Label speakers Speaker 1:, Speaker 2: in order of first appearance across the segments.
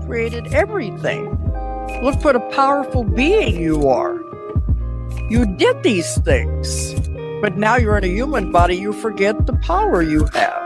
Speaker 1: created everything. Look what a powerful being you are. You did these things, but now you're in a human body, you forget the power you have.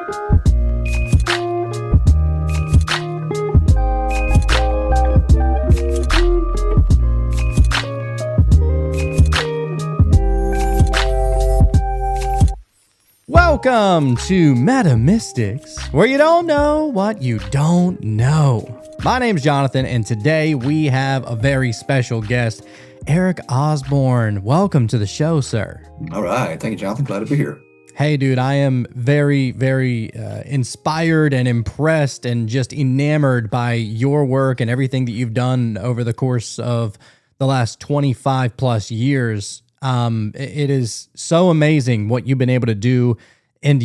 Speaker 2: Welcome to Metamystics, where you don't know what you don't know. My name's Jonathan, and today we have a very special guest, Eric Osborne. Welcome to the show, sir.
Speaker 3: All right. Thank you, Jonathan. Glad to be here.
Speaker 2: Hey, dude, I am very, very inspired and impressed and just enamored by your work and everything that you've done over the course of the last 25 plus years. It is so amazing what you've been able to do, and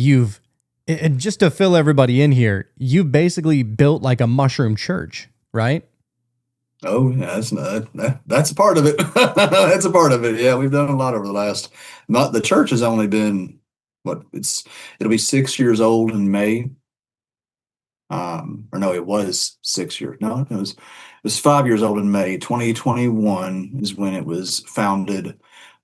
Speaker 2: just to fill everybody in here, you've basically built like a mushroom church, right?
Speaker 3: Oh, yeah, that's a part of it. That's a part of it. Yeah, we've done a lot over the last. The church has only been it'll be 6 years old in May. Or no, it was 6 years. No, it was 5 years old in May. 2021 is when it was founded.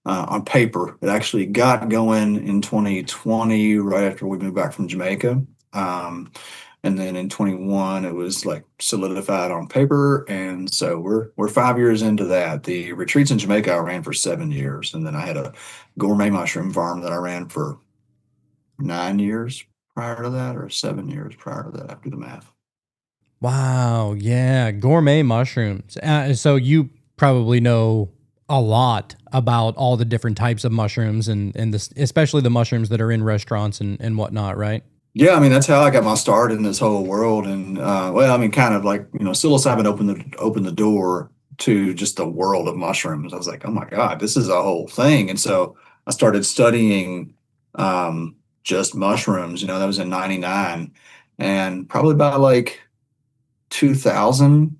Speaker 3: On paper, it actually got going in 2020, right after we moved back from Jamaica. And then in 21, it was like solidified on paper. And so we're 5 years into that. The retreats in Jamaica I ran for 7 years. And then I had a gourmet mushroom farm that I ran for 9 years prior to that, or 7 years prior to that, after the math.
Speaker 2: Wow. Yeah. Gourmet mushrooms. So you probably know a lot about all the different types of mushrooms and especially the mushrooms that are in restaurants and whatnot, right?
Speaker 3: Yeah, I mean, that's how I got my start in this whole world. And kind of like, psilocybin opened the door to just the world of mushrooms. I was like, oh my God, this is a whole thing. And so I started studying just mushrooms. That was in 99. And probably by like 2000,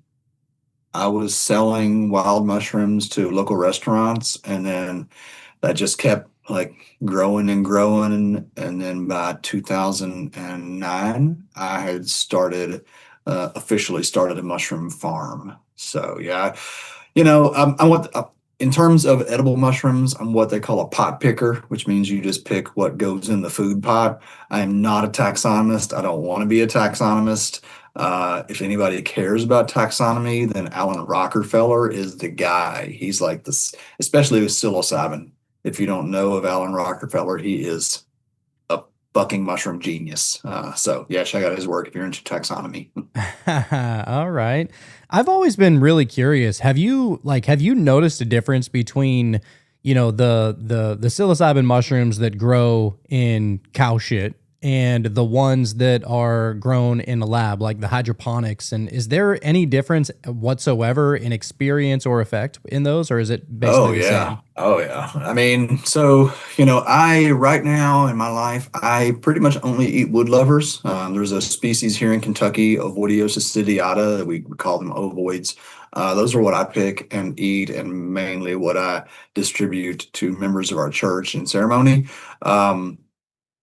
Speaker 3: I was selling wild mushrooms to local restaurants, and then that just kept like growing and growing. And then by 2009, I had officially started a mushroom farm. So yeah, in terms of edible mushrooms, I'm what they call a pot picker, which means you just pick what goes in the food pot. I am not a taxonomist. I don't want to be a taxonomist. If anybody cares about taxonomy, then Alan Rockefeller is the guy. He's like this, especially with psilocybin. If you don't know of Alan Rockefeller, he is a fucking mushroom genius. So yeah, check out his work if you're into taxonomy.
Speaker 2: All right. I've always been really curious. Have you noticed a difference between, the psilocybin mushrooms that grow in cow shit and the ones that are grown in a lab, like the hydroponics? And is there any difference whatsoever in experience or effect in those, or is it basically the same?
Speaker 3: Oh yeah. I mean, so, right now in my life, I pretty much only eat wood lovers. There's a species here in Kentucky, Ovoideos acidiata, we call them ovoids. Those are what I pick and eat, and mainly what I distribute to members of our church in ceremony.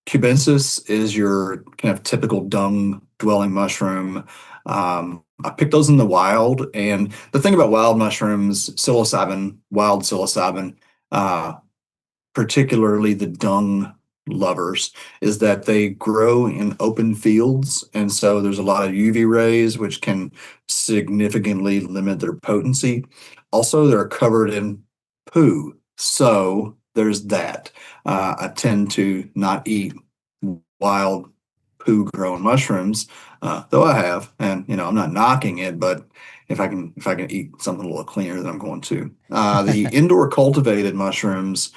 Speaker 3: Cubensis is your kind of typical dung-dwelling mushroom. I picked those in the wild, and the thing about wild mushrooms, wild psilocybin, particularly the dung lovers, is that they grow in open fields, and so there's a lot of UV rays, which can significantly limit their potency. Also, they're covered in poo, so there's that. I tend to not eat wild poo-grown mushrooms, though I have, and I'm not knocking it, but if I can eat something a little cleaner, then I'm going to. The indoor cultivated mushrooms,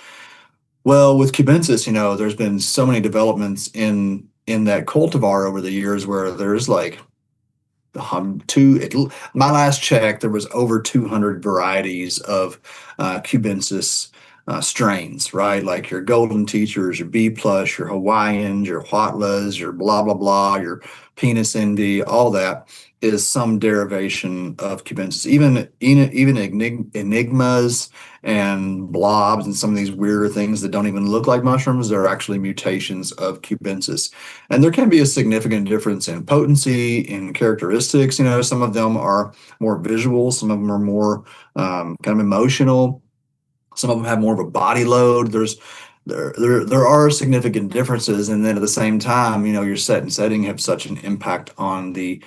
Speaker 3: well, with cubensis, there's been so many developments in that cultivar over the years, where there's like my last check, there was over 200 varieties of cubensis strains, right? Like your golden teachers, your B plus, your Hawaiians, your Huatlas, your blah blah blah, your penis envy, all that is some derivation of cubensis. Even enigmas and blobs and some of these weirder things that don't even look like mushrooms are actually mutations of cubensis. And there can be a significant difference in potency, in characteristics. Some of them are more visual, some of them are more kind of emotional. Some of them have more of a body load. There are significant differences, and then at the same time, your set and setting have such an impact on the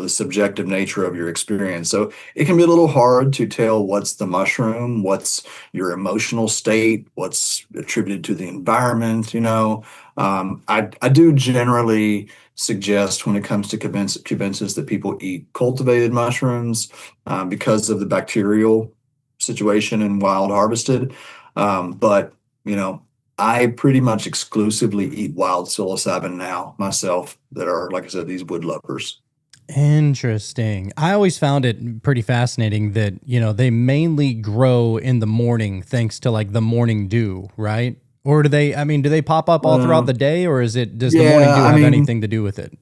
Speaker 3: subjective nature of your experience. So it can be a little hard to tell what's the mushroom, what's your emotional state, what's attributed to the environment. I do generally suggest when it comes to cubensis that people eat cultivated mushrooms because of the bacterial situation and wild harvested. But I pretty much exclusively eat wild psilocybin now myself that are, like I said, these wood lovers.
Speaker 2: Interesting. I always found it pretty fascinating that, they mainly grow in the morning thanks to like the morning dew, right? Or do they pop up all throughout the day, or does the morning dew have anything to do with it?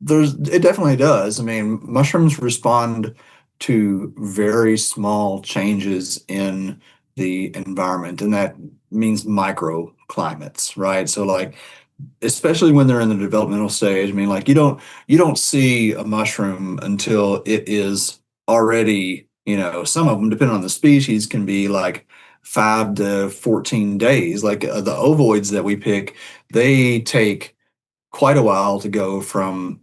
Speaker 3: It definitely does. I mean, mushrooms respond to very small changes in the environment, and that means microclimates, right? So like especially when they're in the developmental stage, I mean, like you don't see a mushroom until it is already, some of them, depending on the species, can be like 5 to 14 days. Like the ovoids that we pick, they take quite a while to go from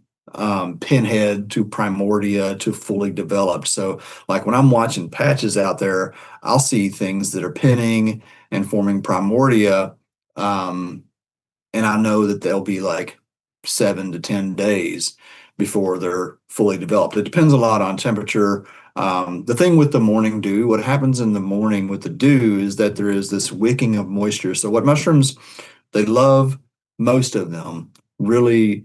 Speaker 3: pinhead to primordia to fully developed. So, like when I'm watching patches out there, I'll see things that are pinning and forming primordia, and I know that they'll be like 7 to 10 days before they're fully developed. It depends a lot on temperature. The thing with the morning dew, what happens in the morning with the dew is that there is this wicking of moisture. So, what mushrooms they love, most of them really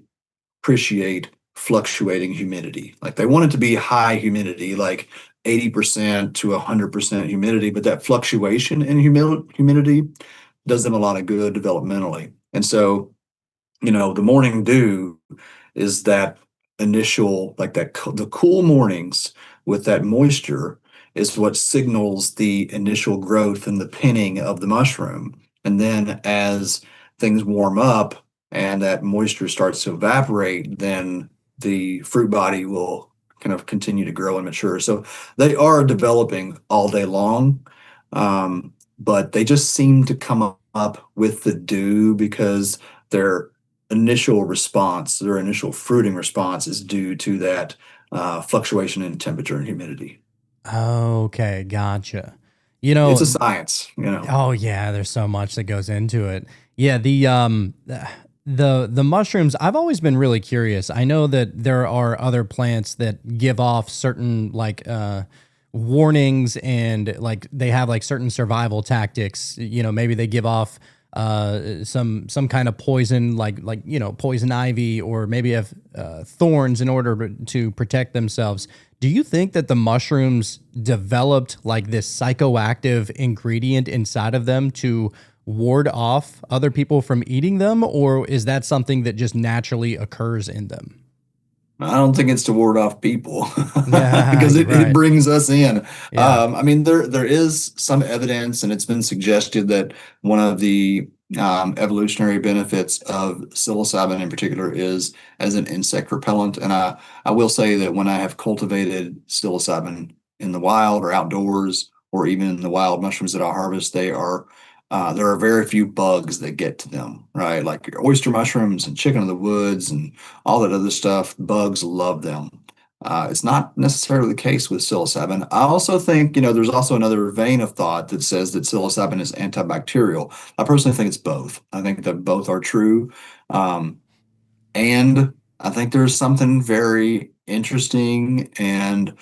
Speaker 3: appreciate fluctuating humidity. Like they want it to be high humidity, like 80% to 100% humidity, but that fluctuation in humidity does them a lot of good developmentally. And so, the morning dew is that initial, like the cool mornings with that moisture is what signals the initial growth and the pinning of the mushroom. And then as things warm up and that moisture starts to evaporate, then the fruit body will kind of continue to grow and mature. So they are developing all day long, but they just seem to come up with the dew because their initial response, their initial fruiting response is due to that fluctuation in temperature and humidity.
Speaker 2: Okay, gotcha.
Speaker 3: It's a science.
Speaker 2: Oh yeah, there's so much that goes into it. Yeah, the mushrooms, I've always been really curious. I know that there are other plants that give off certain like warnings, and like they have like certain survival tactics. Maybe they give off some kind of poison, like poison ivy, or maybe have thorns in order to protect themselves. Do you think that the mushrooms developed like this psychoactive ingredient inside of them to ward off other people from eating them, or is that something that just naturally occurs in them?
Speaker 3: I don't think it's to ward off people
Speaker 2: Yeah,
Speaker 3: because
Speaker 2: you're
Speaker 3: it
Speaker 2: right.
Speaker 3: brings us in.
Speaker 2: Yeah.
Speaker 3: I mean, there is some evidence, and it's been suggested that one of the evolutionary benefits of psilocybin in particular is as an insect repellent. And I will say that when I have cultivated psilocybin in the wild or outdoors, or even in the wild mushrooms that I harvest, there are very few bugs that get to them, right? Like your oyster mushrooms and chicken of the woods and all that other stuff, bugs love them. It's not necessarily the case with psilocybin. I also think, there's also another vein of thought that says that psilocybin is antibacterial. I personally think it's both. I think that both are true. Um, and I think there's something very interesting and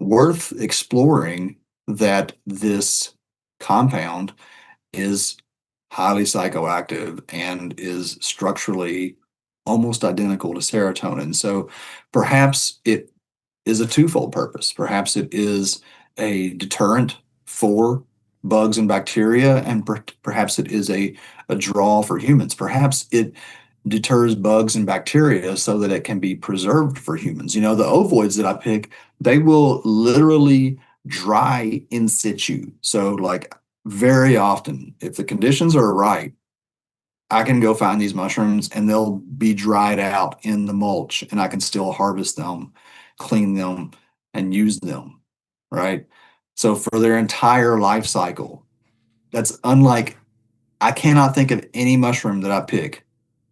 Speaker 3: worth exploring that this compound is highly psychoactive and is structurally almost identical to serotonin. So perhaps it is a twofold purpose. Perhaps it is a deterrent for bugs and bacteria, and perhaps it is a draw for humans. Perhaps it deters bugs and bacteria so that it can be preserved for humans. You know, the ovoids that I pick, they will literally dry in situ. So, like, very often, if the conditions are right, I can go find these mushrooms and they'll be dried out in the mulch, and I can still harvest them, clean them, and use them, right? So for their entire life cycle, that's unlike, I cannot think of any mushroom that I pick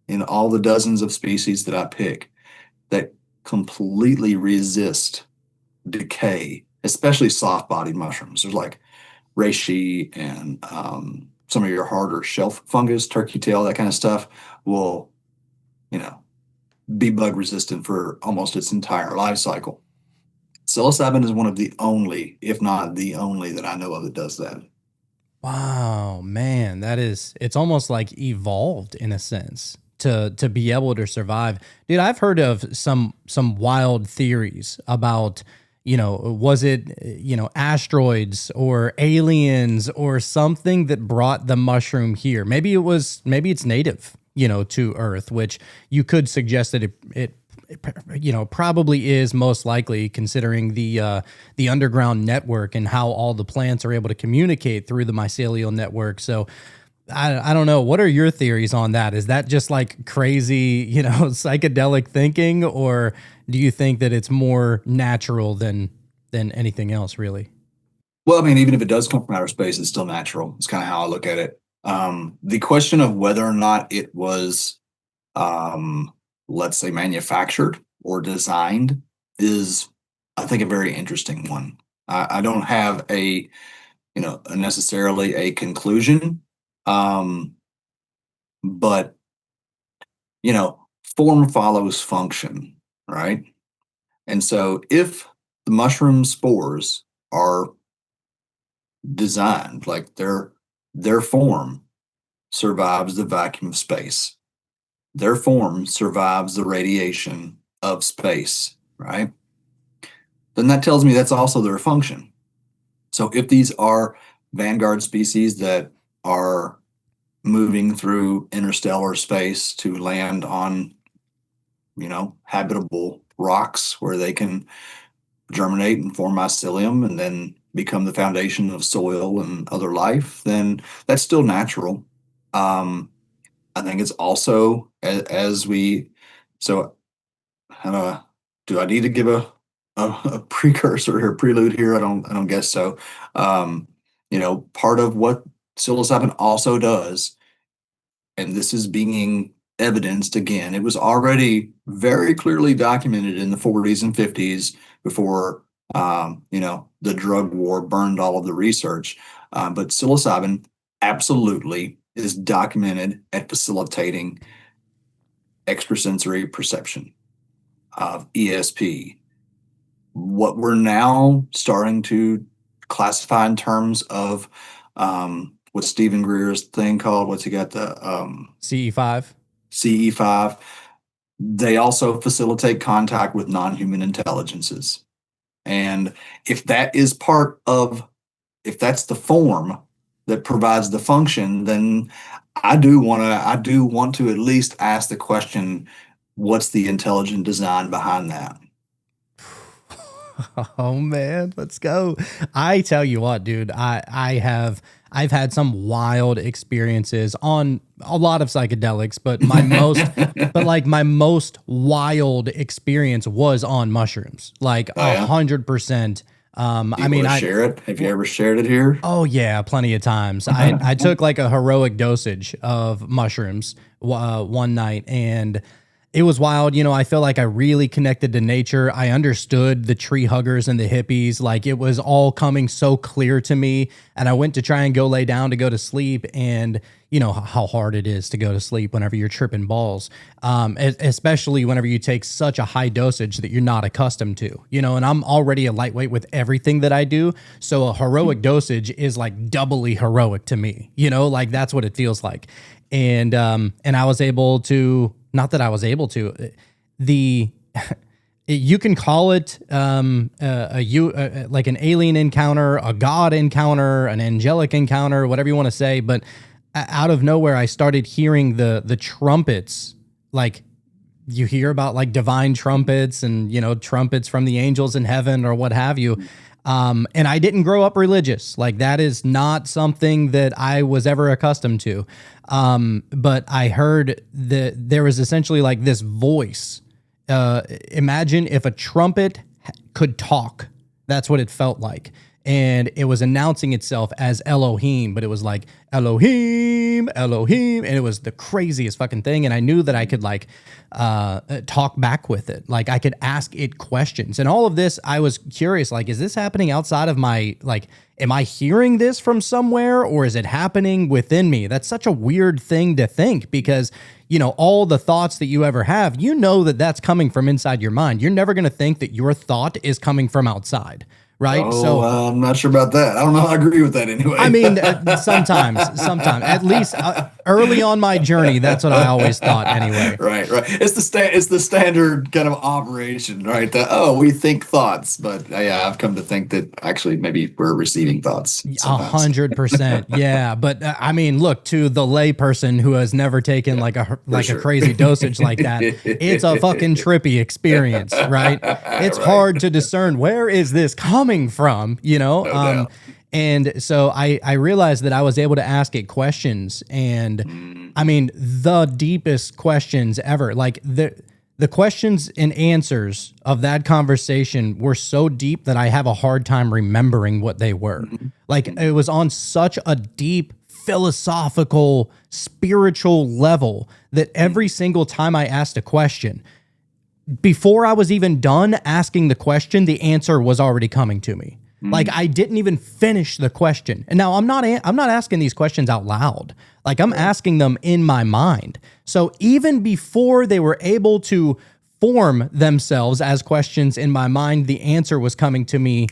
Speaker 3: in all the dozens of species that I pick that completely resist decay, especially soft-bodied mushrooms. There's like reishi and some of your harder shelf fungus, turkey tail, that kind of stuff will, you know, be bug resistant for almost its entire life cycle. Psilocybin is one of the only, if not the only, that I know of that does that.
Speaker 2: Wow, man, it's almost like evolved in a sense to be able to survive. Dude, I've heard of some wild theories about, was it, asteroids or aliens or something that brought the mushroom here? Maybe it's native, to Earth, which you could suggest that it probably is, most likely, considering the underground network and how all the plants are able to communicate through the mycelial network. So I don't know. What are your theories on that? Is that just like crazy, psychedelic thinking, or do you think that it's more natural than anything else, really?
Speaker 3: Well, I mean, even if it does come from outer space, it's still natural. It's kind of how I look at it. The question of whether or not it was, let's say, manufactured or designed is, I think, a very interesting one. I don't have necessarily a conclusion, but form follows function, right? And so, if the mushroom spores are designed like their form survives the vacuum of space, their form survives the radiation of space, right? Then that tells me that's also their function. So if these are vanguard species that are moving through interstellar space to land on, habitable rocks where they can germinate and form mycelium and then become the foundation of soil and other life, then that's still natural. I think it's also as we, so do I need to give a precursor or prelude here? I don't guess so. Part of what psilocybin also does, and this is being evidenced again, it was already very clearly documented in the 40s and 50s before, the drug war burned all of the research. But psilocybin absolutely is documented at facilitating extrasensory perception of ESP. What we're now starting to classify in terms of what Stephen Greer's thing called, what's he got, the
Speaker 2: CE5.
Speaker 3: CE5. They also facilitate contact with non-human intelligences. And if that is if that's the form that provides the function, then I do want to at least ask the question, what's the intelligent design behind that?
Speaker 2: Oh man, let's go. I tell you what, dude, I've had some wild experiences on a lot of psychedelics, but my most wild experience was on mushrooms. Like 100%.
Speaker 3: Share it. Have you ever shared it here?
Speaker 2: Oh yeah, plenty of times. I took like a heroic dosage of mushrooms one night, and it was wild. I feel like I really connected to nature. I understood the tree huggers and the hippies. Like, it was all coming so clear to me. And I went to try and go lay down to go to sleep. And you know how hard it is to go to sleep whenever you're tripping balls, especially whenever you take such a high dosage that you're not accustomed to, and I'm already a lightweight with everything that I do. So a heroic dosage is like doubly heroic to me, like that's what it feels like. And I was able to, not that I was able to, You can call it like an alien encounter, a god encounter, an angelic encounter, whatever you want to say. But out of nowhere, I started hearing the trumpets. Like, you hear about like divine trumpets and, you know, trumpets from the angels in heaven or what have you. And I didn't grow up religious. Like, that is not something that I was ever accustomed to. But I heard that there was essentially like this voice. Imagine if a trumpet could talk. That's what it felt like. And it was announcing itself as Elohim, but it was like Elohim, Elohim, and it was the craziest fucking thing. And I knew that I could like talk back with it. Like, I could ask it questions. And all of this, I was curious, like, is this happening outside of my, like, am I hearing this from somewhere, or is it happening within me? That's such a weird thing to think, because, you know, all the thoughts that you ever have, you know that that's coming from inside your mind. You're never going to think that your thought is coming from outside. Right.
Speaker 3: Oh,
Speaker 2: so
Speaker 3: I'm not sure about that. I don't know. I agree with that anyway.
Speaker 2: I mean, sometimes, at least early on my journey, that's what I always thought anyway.
Speaker 3: Right. It's the standard kind of operation, right? We think thoughts, but yeah, I've come to think that actually maybe we're receiving thoughts.
Speaker 2: 100%. Yeah. But I mean, look, to the lay person who has never taken like a crazy dosage like that, it's a fucking trippy experience, right? It's hard to discern, where is this coming from, you know? And so I realized that I was able to ask it questions, and I mean, the deepest questions ever. Like, the questions and answers of that conversation were so deep that I have a hard time remembering what they were. Like, it was on such a deep philosophical, spiritual level that every single time I asked a question, before I was even done asking the question, the answer was already coming to me. Like, I didn't even finish the question. And now I'm not asking these questions out loud. Like, I'm asking them in my mind. So even before they were able to form themselves as questions in my mind, the answer was coming to me,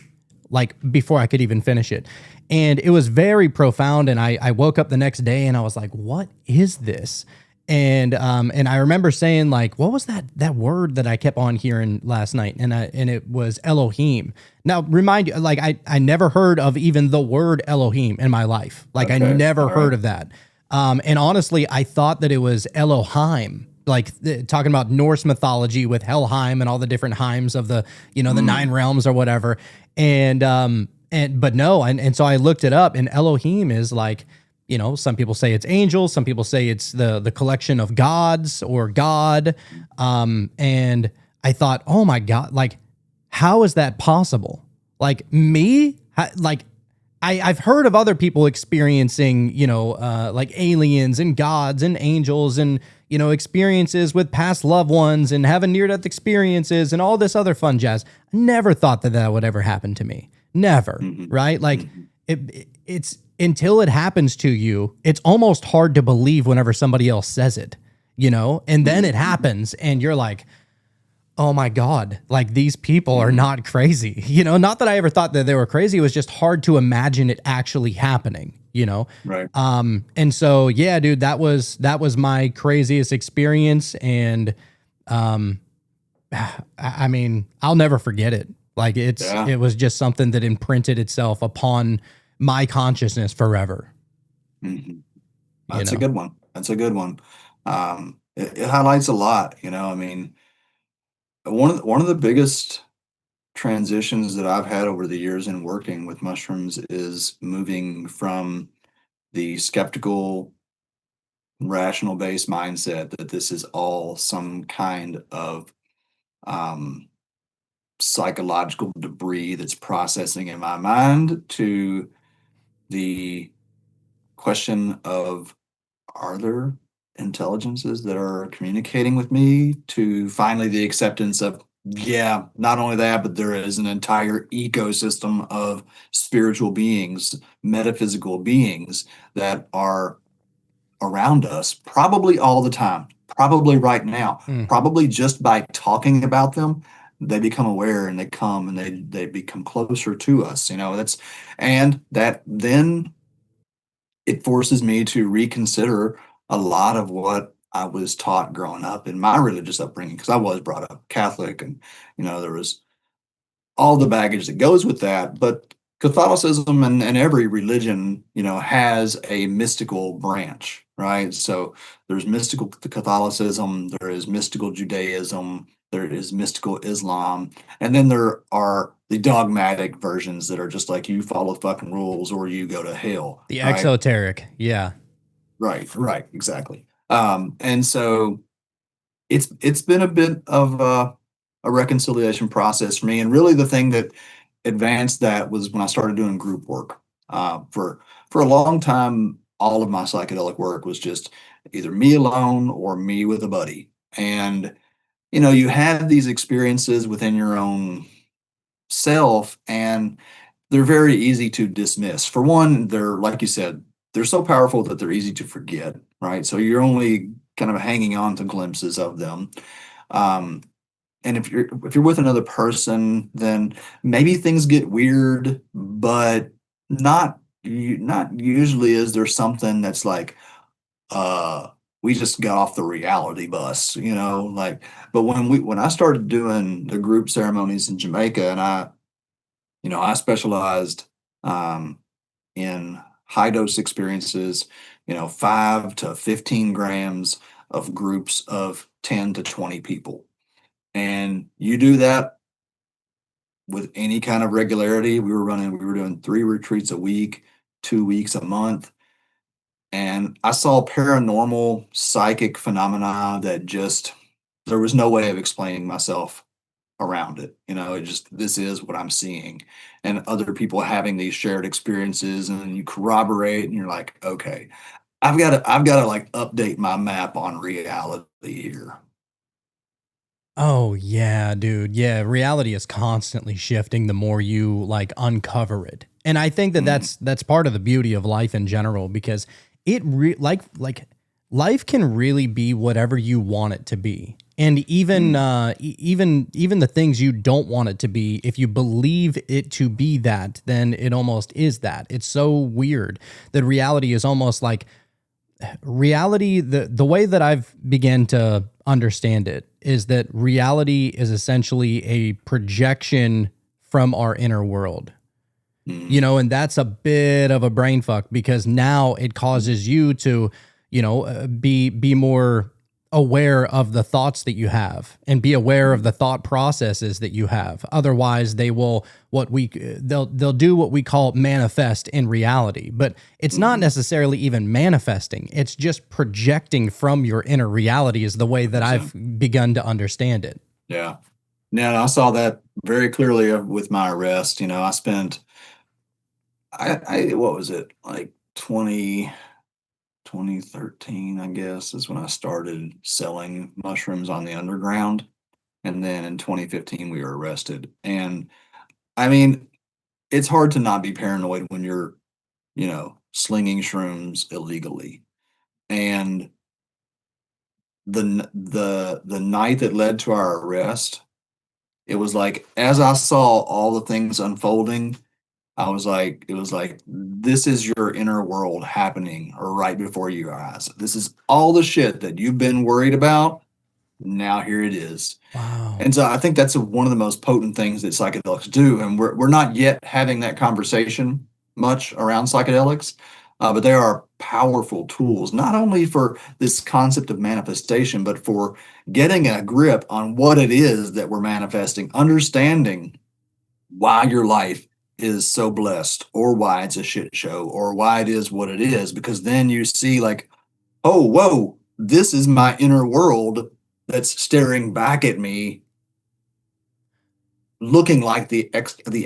Speaker 2: like, before I could even finish it. And it was very profound. And I woke up the next day and I was like, what is this? And I remember saying, like, what was that word that I kept on hearing last night? And it was Elohim. Now, remind you, like, I never heard of even the word Elohim in my life. Like, I never heard of that. And honestly, I thought that it was Elohim, like talking about Norse mythology with Helheim and all the different heims of the, you know, the 9 realms or whatever. But no. And so I looked it up, and Elohim is like, you know, some people say it's angels, some people say it's the collection of gods or God. And I thought, oh my God, like, how is that possible? Like, me, like, I've heard of other people experiencing, you know, like aliens and gods and angels and, you know, experiences with past loved ones and having near-death experiences and all this other fun jazz. I never thought that would ever happen to me. Never, right? Like, it's until it happens to you, it's almost hard to believe whenever somebody else says it, you know? And then it happens and you're like, oh my God, like, these people are not crazy. You know, not that I ever thought that they were crazy. It was just hard to imagine it actually happening, you know?
Speaker 3: Right.
Speaker 2: And so, yeah, dude, that was my craziest experience. And, I mean, I'll never forget it. Like, it was just something that imprinted itself upon my consciousness forever.
Speaker 3: That's a good one. That's a good one. It highlights a lot, you know. I mean, one of the biggest transitions that I've had over the years in working with mushrooms is moving from the skeptical, rational based mindset that this is all some kind of psychological debris that's processing in my mind, to the question of, are there intelligences that are communicating with me, to finally the acceptance of, yeah, not only that, but there is an entire ecosystem of spiritual beings, metaphysical beings that are around us, probably all the time, probably right now, probably just by talking about them, they become aware and they come and they become closer to us, you know. Then it forces me to reconsider a lot of what I was taught growing up in my religious upbringing, because I was brought up Catholic, and there was all the baggage that goes with that. But Catholicism and every religion, has a mystical branch, right? So there's mystical Catholicism, there is mystical Judaism, there is mystical Islam, and then there are the dogmatic versions that are just like, you follow fucking rules or you go to hell,
Speaker 2: The
Speaker 3: right?
Speaker 2: exoteric. Yeah.
Speaker 3: Right, exactly. And so it's been a bit of a reconciliation process for me, and really the thing that advanced that was when I started doing group work. For a long time, all of my psychedelic work was just either me alone or me with a buddy, and you have these experiences within your own self, and they're very easy to dismiss. For one, they're, like you said, they're so powerful that they're easy to forget, right? So you're only kind of hanging on to glimpses of them. Um, and if you're with another person, then maybe things get weird, but not usually is there something that's like, we just got off the reality bus, like. But when I started doing the group ceremonies in Jamaica, and I specialized in high dose experiences, 5 to 15 grams of groups of 10 to 20 people. And you do that with any kind of regularity. We were doing 3 retreats a week, 2 weeks a month. And I saw paranormal psychic phenomena that just, there was no way of explaining myself around it. It just, this is what I'm seeing. And other people having these shared experiences, and then you corroborate, and you're like, okay, I've got to like update my map on reality here.
Speaker 2: Oh yeah, dude. Yeah, reality is constantly shifting the more you like uncover it. And I think that
Speaker 3: Mm,
Speaker 2: that's part of the beauty of life in general, because like life can really be whatever you want it to be. And even
Speaker 3: mm,
Speaker 2: even the things you don't want it to be, if you believe it to be that, then it almost is that. It's so weird that reality is almost like reality. The way that I've began to understand it is that reality is essentially a projection from our inner world.
Speaker 3: mm,
Speaker 2: And that's a bit of a brain fuck, because now it causes you to, be more aware of the thoughts that you have, and be aware of
Speaker 3: mm,
Speaker 2: the thought processes that you have. Otherwise, they'll do what we call manifest in reality, but it's not
Speaker 3: mm,
Speaker 2: necessarily even manifesting. It's just projecting from your inner reality, is the way that
Speaker 3: 100%.
Speaker 2: I've begun to understand it.
Speaker 3: Yeah. Now, I saw that very clearly with my arrest. I spent, what was it, like 2013, I guess, is when I started selling mushrooms on the underground. And then in 2015, we were arrested. And I mean, it's hard to not be paranoid when you're, slinging shrooms illegally. And the night that led to our arrest, it was like, as I saw all the things unfolding, I was like, it was like, this is your inner world happening right before your eyes. This is all the shit that you've been worried about. Now here it is.
Speaker 2: Wow.
Speaker 3: And so I think that's one of the most potent things that psychedelics do. And we're not yet having that conversation much around psychedelics, but they are powerful tools, not only for this concept of manifestation, but for getting a grip on what it is that we're manifesting, understanding why your life is so blessed, or why it's a shit show, or why it is what it is. Because then you see, like, oh, whoa, this is my inner world that's staring back at me, looking like the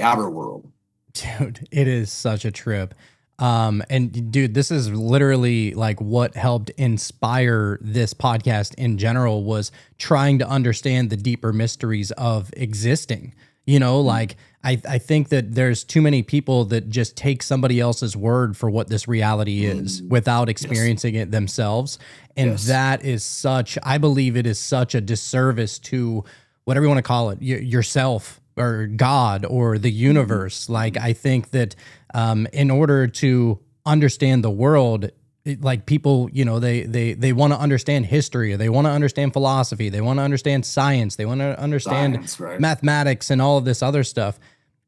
Speaker 3: outer world.
Speaker 2: Dude, it is such a trip. And dude, this is literally like what helped inspire this podcast in general, was trying to understand the deeper mysteries of existing.
Speaker 3: Mm,
Speaker 2: Like I think that there's too many people that just take somebody else's word for what this reality is
Speaker 3: mm,
Speaker 2: without
Speaker 3: yes,
Speaker 2: experiencing it themselves. And
Speaker 3: yes.
Speaker 2: that is I believe it is such a disservice to whatever you want to call it, yourself or God or the
Speaker 3: Mhm,
Speaker 2: universe. Like,
Speaker 3: mhm,
Speaker 2: I think that in order to understand the world, like people, they want to understand history, or they want to understand philosophy, they want to understand science, they want to understand
Speaker 3: Science, right.
Speaker 2: mathematics and all of this other stuff.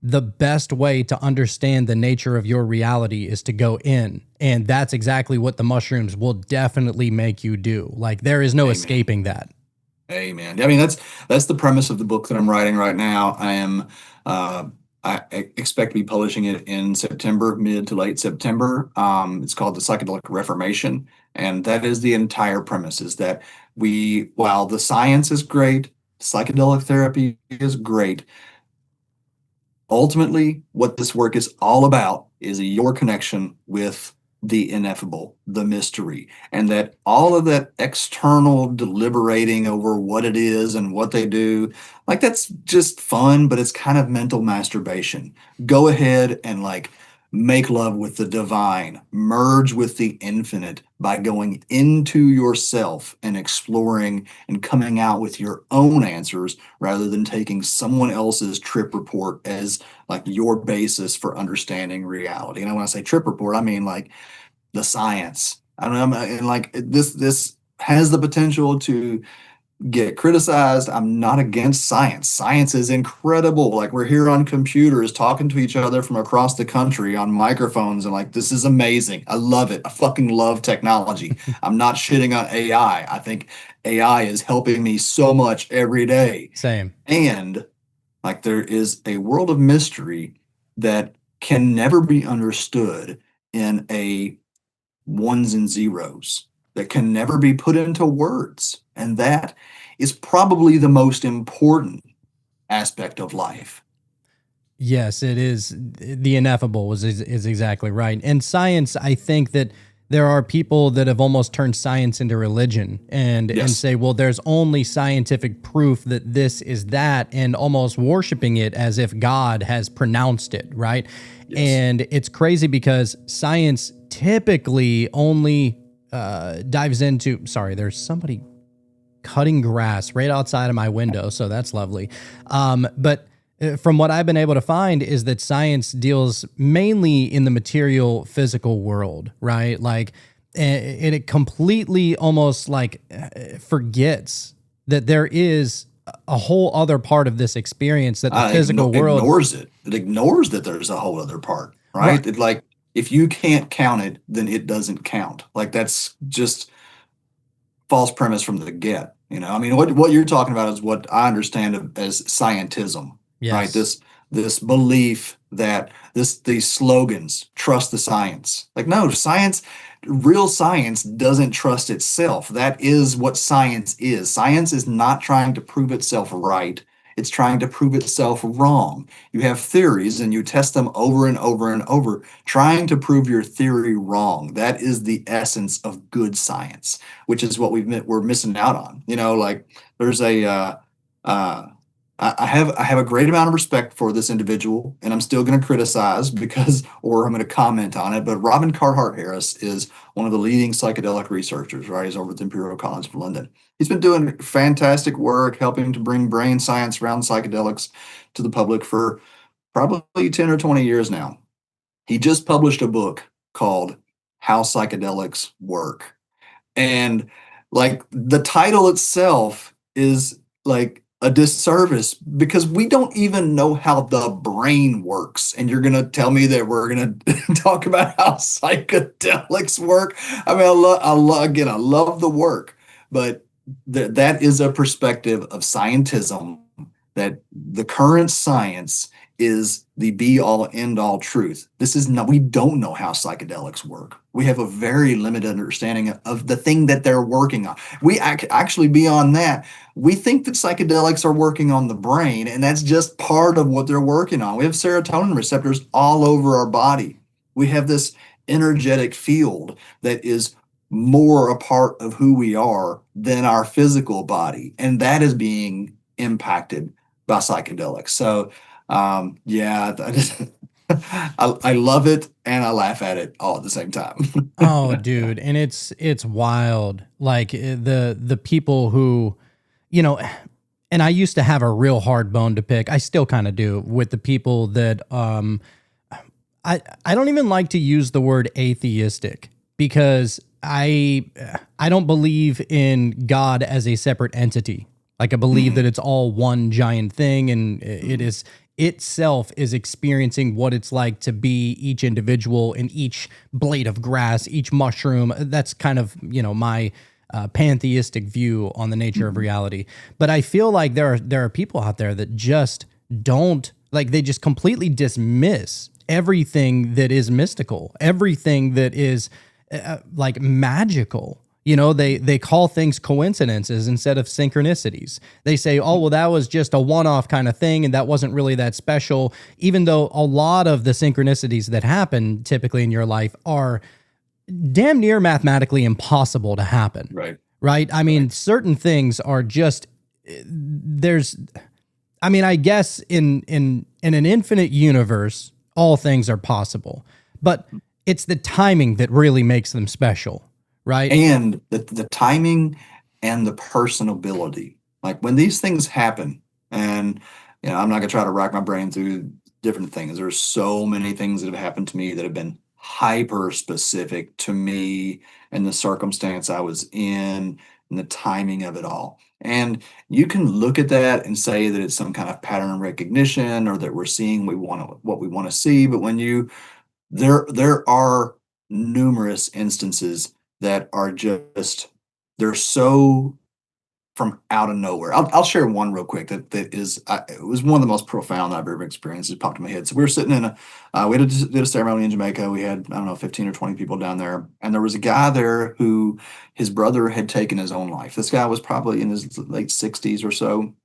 Speaker 2: The best way to understand the nature of your reality is to go in. And that's exactly what the mushrooms will definitely make you do. Like, there is no escaping that.
Speaker 3: Amen. I mean, that's the premise of the book that I'm writing right now. I expect to be publishing it in September, mid to late September. It's called The Psychedelic Reformation. And that is the entire premise, is that while the science is great, psychedelic therapy is great, ultimately what this work is all about is your connection with the ineffable, the mystery, and that all of that external deliberating over what it is and what they do, like, that's just fun, but it's kind of mental masturbation. Go ahead and like make love with the divine, merge with the infinite by going into yourself and exploring and coming out with your own answers, rather than taking someone else's trip report as like your basis for understanding reality. And when I say trip report, I mean like the science. I don't know, and like this has the potential to get criticized. I'm not against science. Science is incredible. Like, we're here on computers talking to each other from across the country on microphones, and like, this is amazing. I love it. I fucking love technology. I'm not shitting on AI. I think AI is helping me so much every day.
Speaker 2: Same.
Speaker 3: And like, there is a world of mystery that can never be understood in a ones and zeros, that can never be put into words. And that is probably the most important aspect of life.
Speaker 2: Yes, it is. The ineffable is exactly right. And science, I think that there are people that have almost turned science into religion and say, well, there's only scientific proof that this is that, and almost worshiping it as if God has pronounced it, right? Yes. And it's crazy because science typically only dives into, sorry, there's somebody cutting grass right outside of my window, so that's lovely. But from what I've been able to find is that science deals mainly in the material physical world, right? Like, and it completely almost like forgets that there is a whole other part of this experience, that the physical world
Speaker 3: ignores it. It ignores that there's a whole other part, right? It, like, if you can't count it, then it doesn't count. Like, that's just false premise from the get. I mean, what you're talking about is what I understand as scientism. Yes. Right? This belief that these slogans, trust the science. Like, no, real science doesn't trust itself. That is what science is. Science is not trying to prove itself right. It's trying to prove itself wrong. You have theories and you test them over and over and over, trying to prove your theory wrong. That is the essence of good science, which is what we're missing out on. Like, there's I have a great amount of respect for this individual, and I'm still going to criticize or I'm going to comment on it. But Robin Carhart Harris is one of the leading psychedelic researchers, right? He's over at the Imperial College of London. He's been doing fantastic work helping to bring brain science around psychedelics to the public for probably 10 or 20 years now. He just published a book called How Psychedelics Work. And like, the title itself is like a disservice, because we don't even know how the brain works. And you're going to tell me that we're going to talk about how psychedelics work? I mean, I love the work, but that is a perspective of scientism, that the current science is the be-all, end-all truth. We don't know how psychedelics work. We have a very limited understanding of the thing that they're working on. We actually, beyond that, we think that psychedelics are working on the brain, and that's just part of what they're working on. We have serotonin receptors all over our body. We have this energetic field that is more a part of who we are than our physical body, and that is being impacted by psychedelics. So I love it and I laugh at it all at the same time.
Speaker 2: Oh, dude, and it's wild. Like, the people who, and I used to have a real hard bone to pick. I still kind of do, with the people that I don't even like to use the word atheistic, because I don't believe in God as a separate entity. Like I believe that it's all one giant thing, and it is itself is experiencing what it's like to be each individual in each blade of grass, each mushroom. That's kind of, my pantheistic view on the nature of reality. But I feel like there are people out there that just don't, like, they just completely dismiss everything that is mystical, everything that is like magical. They call things coincidences instead of synchronicities. They say, oh, well, that was just a one-off kind of thing, and that wasn't really that special, even though a lot of the synchronicities that happen typically in your life are damn near mathematically impossible to happen. Right? I mean, certain things are just, I guess in an infinite universe, all things are possible, but it's the timing that really makes them special. Right.
Speaker 3: And the timing and the personability. Like when these things happen, and I'm not gonna try to rack my brain through different things. There's so many things that have happened to me that have been hyper specific to me and the circumstance I was in and the timing of it all. And you can look at that and say that it's some kind of pattern recognition or that we're seeing what we want to see. But when there are numerous instances that are just, they're so from out of nowhere. I'll share one real quick that it was one of the most profound I've ever experienced. It popped in my head. So we were sitting in we did a ceremony in Jamaica. We had, I don't know, 15 or 20 people down there. And there was a guy there who his brother had taken his own life. This guy was probably in his late 60s or so.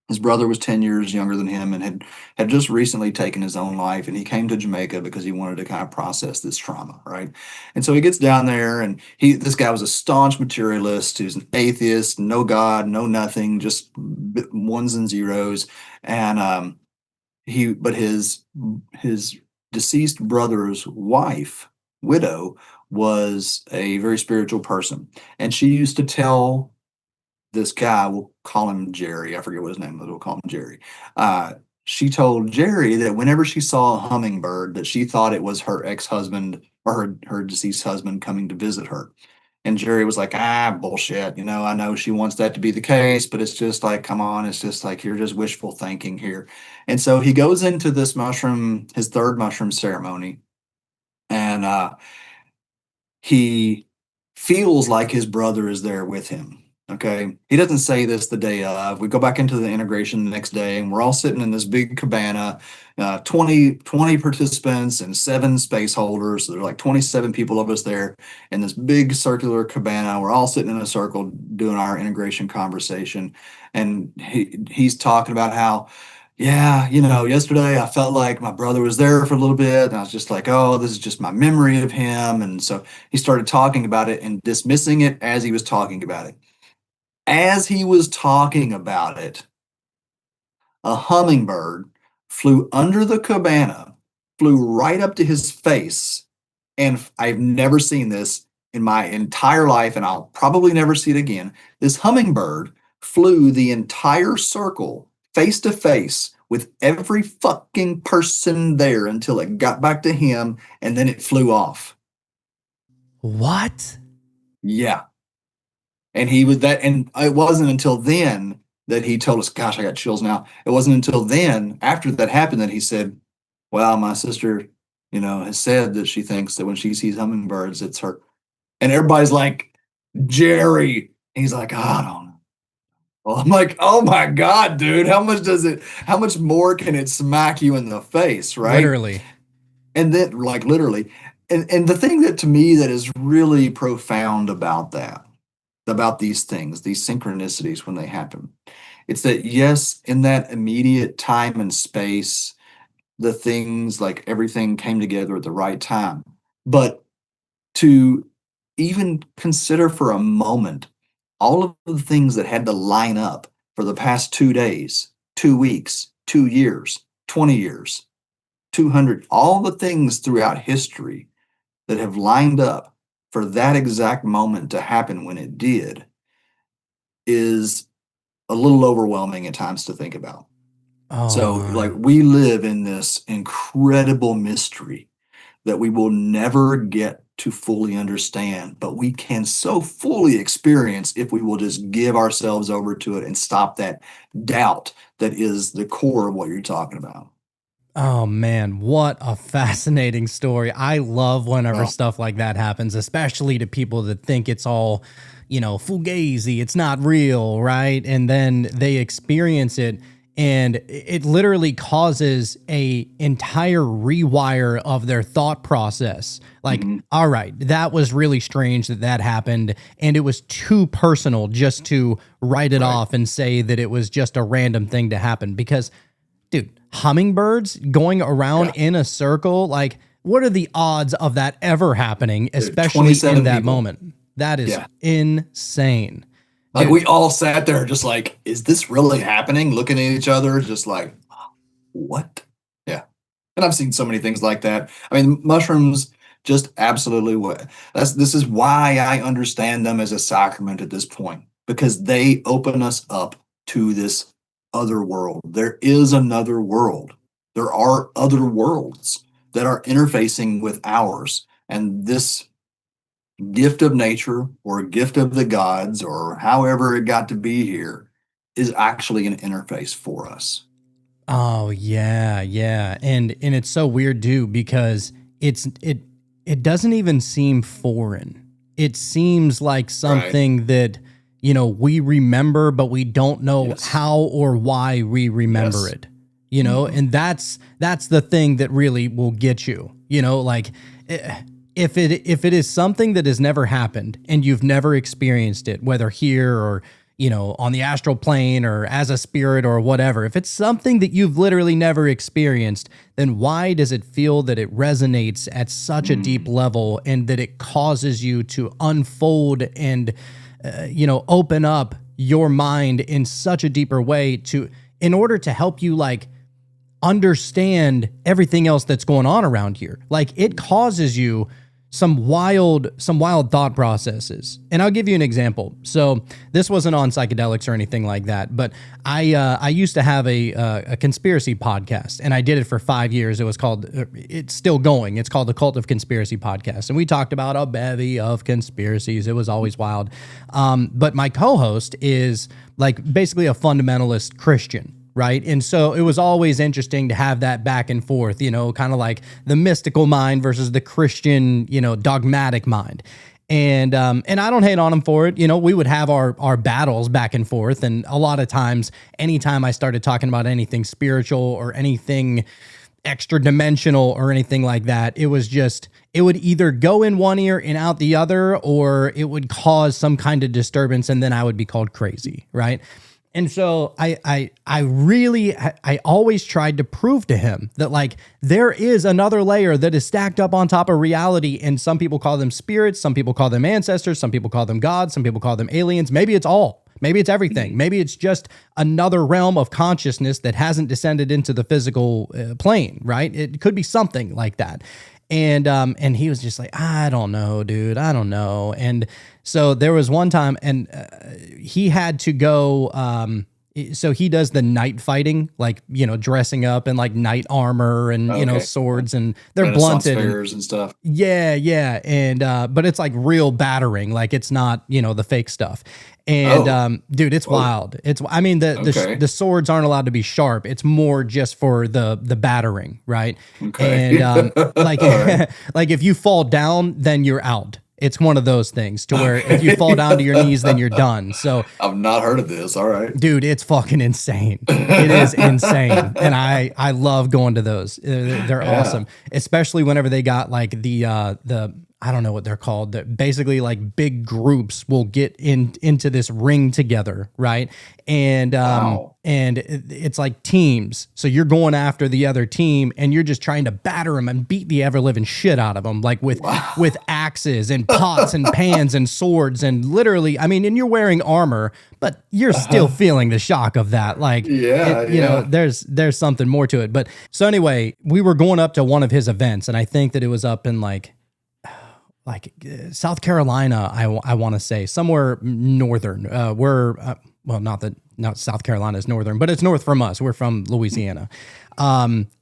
Speaker 3: His brother was 10 years younger than him and had just recently taken his own life. And he came to Jamaica because he wanted to kind of process this trauma, right? And so he gets down there, and this guy was a staunch materialist. He was an atheist, no God, no nothing, just ones and zeros. And but his deceased brother's widow, was a very spiritual person. And she used to tell this guy, we'll call him Jerry. I forget what his name was. We'll call him Jerry. She told Jerry that whenever she saw a hummingbird, that she thought it was her ex-husband or her deceased husband coming to visit her. And Jerry was like, bullshit. I know she wants that to be the case, but it's just like, come on. It's just like, you're just wishful thinking here. And so he goes into this his third mushroom ceremony, and he feels like his brother is there with him. Okay. He doesn't say this the day of. We go back into the integration the next day, and we're all sitting in this big cabana, 20 participants and 7 space holders. So there's like 27 people of us there in this big circular cabana. We're all sitting in a circle doing our integration conversation. And he's talking about how, yesterday I felt like my brother was there for a little bit. And I was just like, oh, this is just my memory of him. And so he started talking about it and dismissing it as he was talking about it. As he was talking about it, a hummingbird flew under the cabana, flew right up to his face. And I've never seen this in my entire life, and I'll probably never see it again. This hummingbird flew the entire circle face to face with every fucking person there until it got back to him, and then it flew off.
Speaker 2: What?
Speaker 3: Yeah. And and it wasn't until then that he told us, gosh, I got chills now. It wasn't until then, after that happened, that he said, well, my sister, has said that she thinks that when she sees hummingbirds, it's her. And everybody's like, Jerry. And he's like, I don't know. Well, I'm like, oh my God, dude, how much more can it smack you in the face, right?
Speaker 2: Literally.
Speaker 3: And then, like, literally. And the thing that to me that is really profound about these things, these synchronicities when they happen, it's that, yes, in that immediate time and space, the things, like everything came together at the right time. But to even consider for a moment all of the things that had to line up for the past 2 days, 2 weeks, 2 years, 20 years, 200, all the things throughout history that have lined up for that exact moment to happen when it did, is a little overwhelming at times to think about.
Speaker 2: Oh,
Speaker 3: so like, we live in this incredible mystery that we will never get to fully understand, but we can so fully experience if we will just give ourselves over to it and stop that doubt that is the core of what you're talking about.
Speaker 2: Oh man, what a fascinating story. I love whenever
Speaker 3: Oh,
Speaker 2: stuff like that happens, especially to people that think it's all, fugazi, it's not real, right? And then they experience it and it literally causes a entire rewire of their thought process. Like,
Speaker 3: mhm,
Speaker 2: all right, that was really strange that happened and it was too personal just to write it
Speaker 3: right.
Speaker 2: off and say that it was just a random thing to happen because dude, hummingbirds going around
Speaker 3: Yeah.
Speaker 2: in a circle, like, what are the odds of that ever happening,
Speaker 3: Dude,
Speaker 2: especially in
Speaker 3: 27
Speaker 2: that
Speaker 3: people.
Speaker 2: moment? That is
Speaker 3: Yeah.
Speaker 2: insane.
Speaker 3: Like
Speaker 2: Dude,
Speaker 3: we all sat there just like, is this really happening? Looking at each other, just like, what? Yeah. And I've seen so many things like that. I mean, mushrooms just absolutely what this is why I understand them as a sacrament at this point, because they open us up to this other world. There is another world. There are other worlds that are interfacing with ours. And this gift of nature or gift of the gods or however it got to be here is actually an interface for us.
Speaker 2: oh yeah, yeah. And it's so weird too because it doesn't even seem foreign. It seems like
Speaker 3: Right.
Speaker 2: something that we remember but we don't know
Speaker 3: Yes.
Speaker 2: how or why we remember
Speaker 3: Yes.
Speaker 2: it.
Speaker 3: Mhm.
Speaker 2: And that's the thing that really will get you. Like if it is something that has never happened and you've never experienced it, whether here or on the astral plane or as a spirit or whatever, if it's something that you've literally never experienced, then why does it feel that it resonates at such a deep
Speaker 3: Mm.
Speaker 2: level and that it causes you to unfold and open up your mind in such a deeper way to in order to help you like understand everything else that's going on around here. Like it causes you some wild thought processes. And I'll give you an example. So this wasn't on psychedelics or anything like that, but I used to have a conspiracy podcast, and I did it for 5 years. It was called, it's still going. It's called the Cult of Conspiracy Podcast, and we talked about a bevy of conspiracies. It was always wild. But my co-host is like basically a fundamentalist Christian. Right. And so it was always interesting to have that back and forth, kind of like the mystical mind versus the Christian, dogmatic mind. And I don't hate on him for it. We would have our battles back and forth. And a lot of times, anytime I started talking about anything spiritual or anything extra dimensional or anything like that, it would either go in one ear and out the other, or it would cause some kind of disturbance. And then I would be called crazy. Right. And so I always tried to prove to him that like there is another layer that is stacked up on top of reality, and some people call them spirits, some people call them ancestors, some people call them gods, some people call them aliens. Maybe it's all. Maybe it's everything. Maybe it's just another realm of consciousness that hasn't descended into the physical plane, right? It could be something like that. And he was just like, I don't know, dude. I don't know. And so there was one time, and he had to go. So he does the night fighting, like dressing up in like knight armor and
Speaker 3: Okay.
Speaker 2: swords, and they're
Speaker 3: Renaissance
Speaker 2: blunted.
Speaker 3: fairs and stuff.
Speaker 2: Yeah, yeah, and but it's like real battering, like it's not the fake stuff. And
Speaker 3: Oh,
Speaker 2: dude, it's
Speaker 3: whoa.
Speaker 2: wild. I mean
Speaker 3: Okay.
Speaker 2: the swords aren't allowed to be sharp. It's more just for the battering, right?
Speaker 3: Okay.
Speaker 2: And like
Speaker 3: All right.
Speaker 2: like if you fall down, then you're out. It's one of those things to where if you
Speaker 3: Okay.
Speaker 2: fall down to your knees, then you're done. So
Speaker 3: I've not heard of this. All right.
Speaker 2: dude, it's fucking insane. It is insane, and I love going to those. They're
Speaker 3: Yeah.
Speaker 2: awesome, especially whenever they got like the I don't know what they're called. Basically, like big groups will get into this ring together, right? And
Speaker 3: Wow.
Speaker 2: and it's like teams. So you're going after the other team, and you're just trying to batter them and beat the ever living shit out of them, like with
Speaker 3: Wow.
Speaker 2: with axes and pots and pans and swords and literally. I mean, and you're wearing armor, but you're still feeling the shock of that. Like,
Speaker 3: Yeah. Yeah.
Speaker 2: there's something more to it. But so anyway, we were going up to one of his events, and I think that it was up in like South Carolina, I want to say somewhere northern. Well, not that not South Carolina is northern, but it's north from us. We're from Louisiana.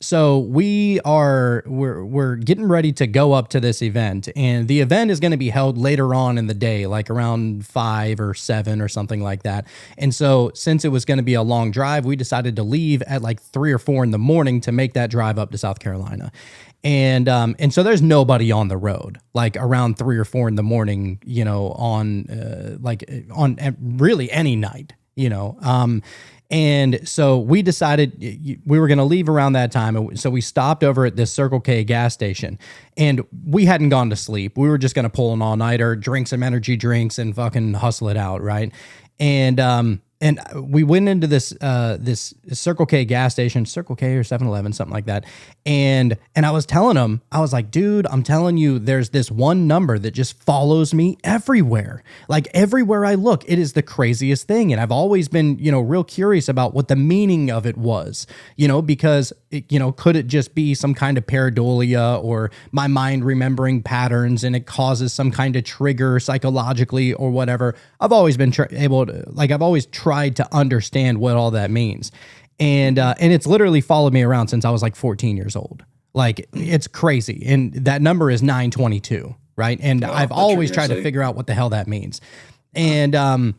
Speaker 2: So we're getting ready to go up to this event, and the event is going to be held later on in the day, like around 5 or 7 or something like that. And so since it was going to be a long drive, we decided to leave at like 3 or 4 in the morning to make that drive up to South Carolina. And so there's nobody on the road, like around 3 or 4 in the morning, you know, on really any night, you know. And so we decided we were going to leave around that time. So we stopped over at this Circle K gas station, and we hadn't gone to sleep. We were just going to pull an all-nighter, drink some energy drinks, and fucking hustle it out, right? And we went into this Circle K gas station, Circle K or 7-Eleven, something like that. And I was telling him, I was like, dude, I'm telling you, there's this one number that just follows me everywhere. Like everywhere I look, it is the craziest thing. And I've always been, you know, real curious about what the meaning of it was, you know, because, you know, could it just be some kind of pareidolia or my mind remembering patterns and it causes some kind of trigger psychologically or whatever? I've always been I've always tried to understand what all that means. And it's literally followed me around since I was like 14 years old. Like it's crazy. And that number is 922, right? And I've always tried to figure out what the hell that means. And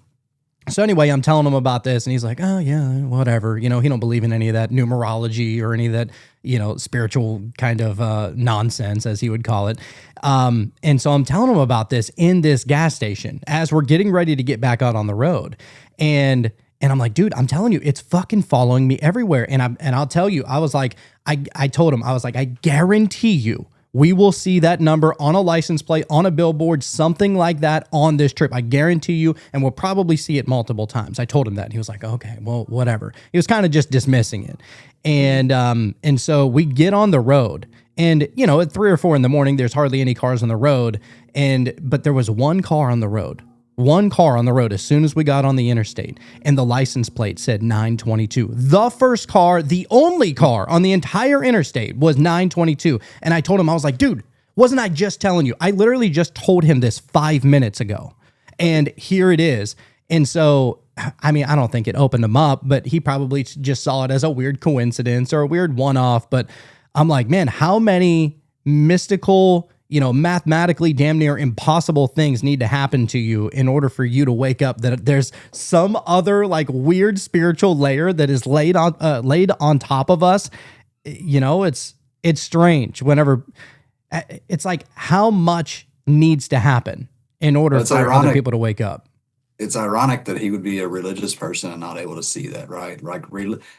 Speaker 2: so anyway, I'm telling him about this and he's like, oh yeah, whatever. You know, he don't believe in any of that numerology or any of that, you know, spiritual kind of nonsense, as he would call it. And so I'm telling him about this in this gas station as we're getting ready to get back out on the road. And I'm like, dude, I'm telling you, it's fucking following me everywhere. And I'll tell you, I was like, I told him, I was like, I guarantee you, we will see that number on a license plate, on a billboard, something like that on this trip. I guarantee you, and we'll probably see it multiple times. I told him that. And he was like, okay, well, whatever. He was kind of just dismissing it. And so we get on the road. And, you know, at 3 or 4 in the morning, there's hardly any cars on the road. But there was one car on the road. One car on the road as soon as we got on the interstate, and the license plate said 922. The first car, the only car on the entire interstate was 922. And I told him, I was like, dude, wasn't I just telling you? I literally just told him this 5 minutes ago. And here it is. And so, I mean, I don't think it opened him up, but he probably just saw it as a weird coincidence or a weird one-off. But I'm like, man, how many mystical, you know, mathematically damn near impossible things need to happen to you in order for you to wake up that there's some other like weird spiritual layer that is laid on top of us. You know, it's strange whenever it's like how much needs to happen in order for other people to wake up.
Speaker 3: It's ironic that he would be a religious person and not able to see that, right? Like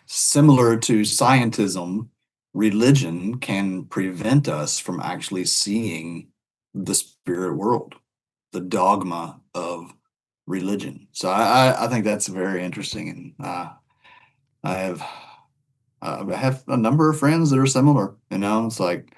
Speaker 3: similar to scientism, religion can prevent us from actually seeing the spirit world, the dogma of religion. So I think that's very interesting. And I have a number of friends that are similar, you know, it's like,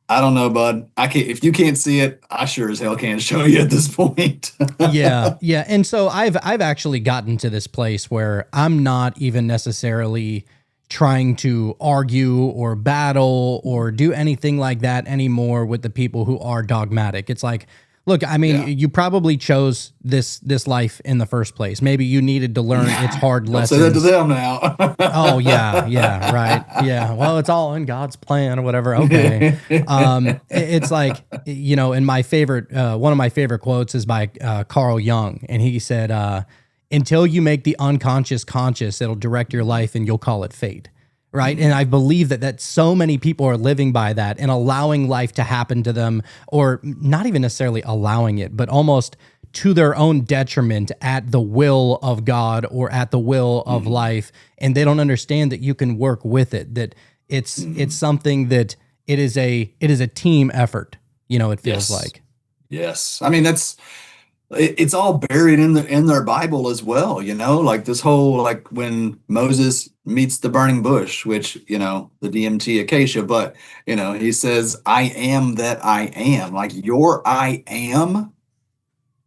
Speaker 3: I don't know, bud. If you can't see it, I sure as hell can't show you at this point.
Speaker 2: Yeah. And so I've actually gotten to this place where I'm not even necessarily trying to argue or battle or do anything like that anymore with the people who are dogmatic. It's like, look, I mean, you probably chose this life in the first place. Maybe you needed to learn its hard lessons.
Speaker 3: Say that to them now.
Speaker 2: Oh yeah, right. Yeah. Well, it's all in God's plan or whatever. Okay. It's like, you know, and my favorite, one of my favorite quotes is by Carl Jung, and he said, until you make the unconscious conscious, it'll direct your life and you'll call it fate. Right. And I believe that so many people are living by that and allowing life to happen to them, or not even necessarily allowing it, but almost to their own detriment at the will of God or at the will of life. And they don't understand that you can work with it, that it's something that it is a team effort. You know, it feels like. Yes.
Speaker 3: I mean, it's all buried in their Bible as well, you know, like this whole, like when Moses meets the burning bush, which, you know, the DMT acacia, but, you know, he says, I am that I am. Like your I am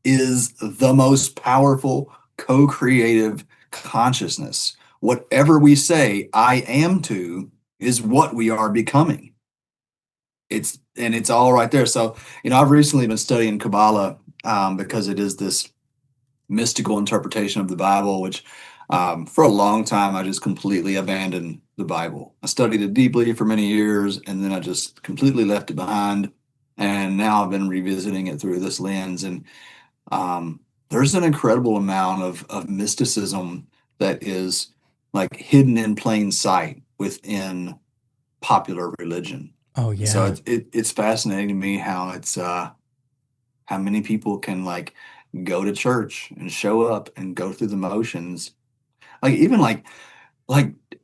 Speaker 3: is the most powerful co-creative consciousness. Whatever we say I am to is what we are becoming. It's all right there. So, you know, I've recently been studying Kabbalah because it is this mystical interpretation of the Bible, which For a long time, I just completely abandoned the Bible. I studied it deeply for many years, and then I just completely left it behind. And now I've been revisiting it through this lens. And there's an incredible amount of mysticism that is like hidden in plain sight within popular religion.
Speaker 2: Oh
Speaker 3: So
Speaker 2: yeah.
Speaker 3: it's fascinating to me how it's how many people can like go to church and show up and go through the motions. Like even like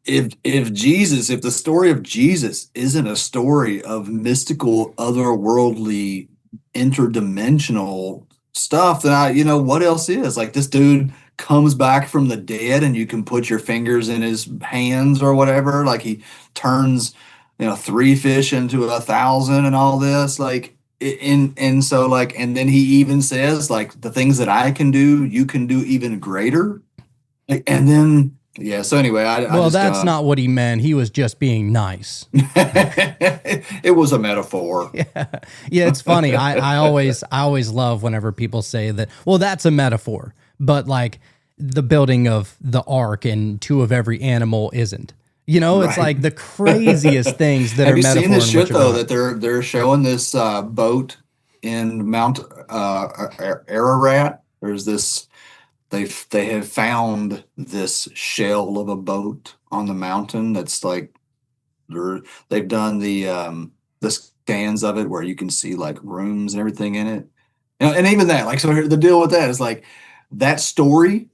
Speaker 3: if the story of Jesus isn't a story of mystical, otherworldly, interdimensional stuff, then what else is? Like this dude comes back from the dead and you can put your fingers in his hands or whatever. Like he turns, three fish into 1,000 and all this. Like and so like and then he even says like the things that I can do, you can do even greater. And then yeah, so anyway, I
Speaker 2: Well,
Speaker 3: just
Speaker 2: that's not what he meant. He was just being nice.
Speaker 3: it was a metaphor.
Speaker 2: Yeah. Yeah, it's funny. I always love whenever people say that, well, that's a metaphor, but like the building of the ark and two of every animal isn't. It's
Speaker 3: Right.
Speaker 2: like the craziest things that
Speaker 3: Have
Speaker 2: are
Speaker 3: you seen
Speaker 2: metaphor
Speaker 3: this
Speaker 2: and which
Speaker 3: shit
Speaker 2: are
Speaker 3: though
Speaker 2: not.
Speaker 3: that they're showing this boat in Mount Ararat? There's this they have found this shell of a boat on the mountain that's like they're, they've done the scans of it where you can see like rooms and everything in it. And even that, like, so the deal with that is like that story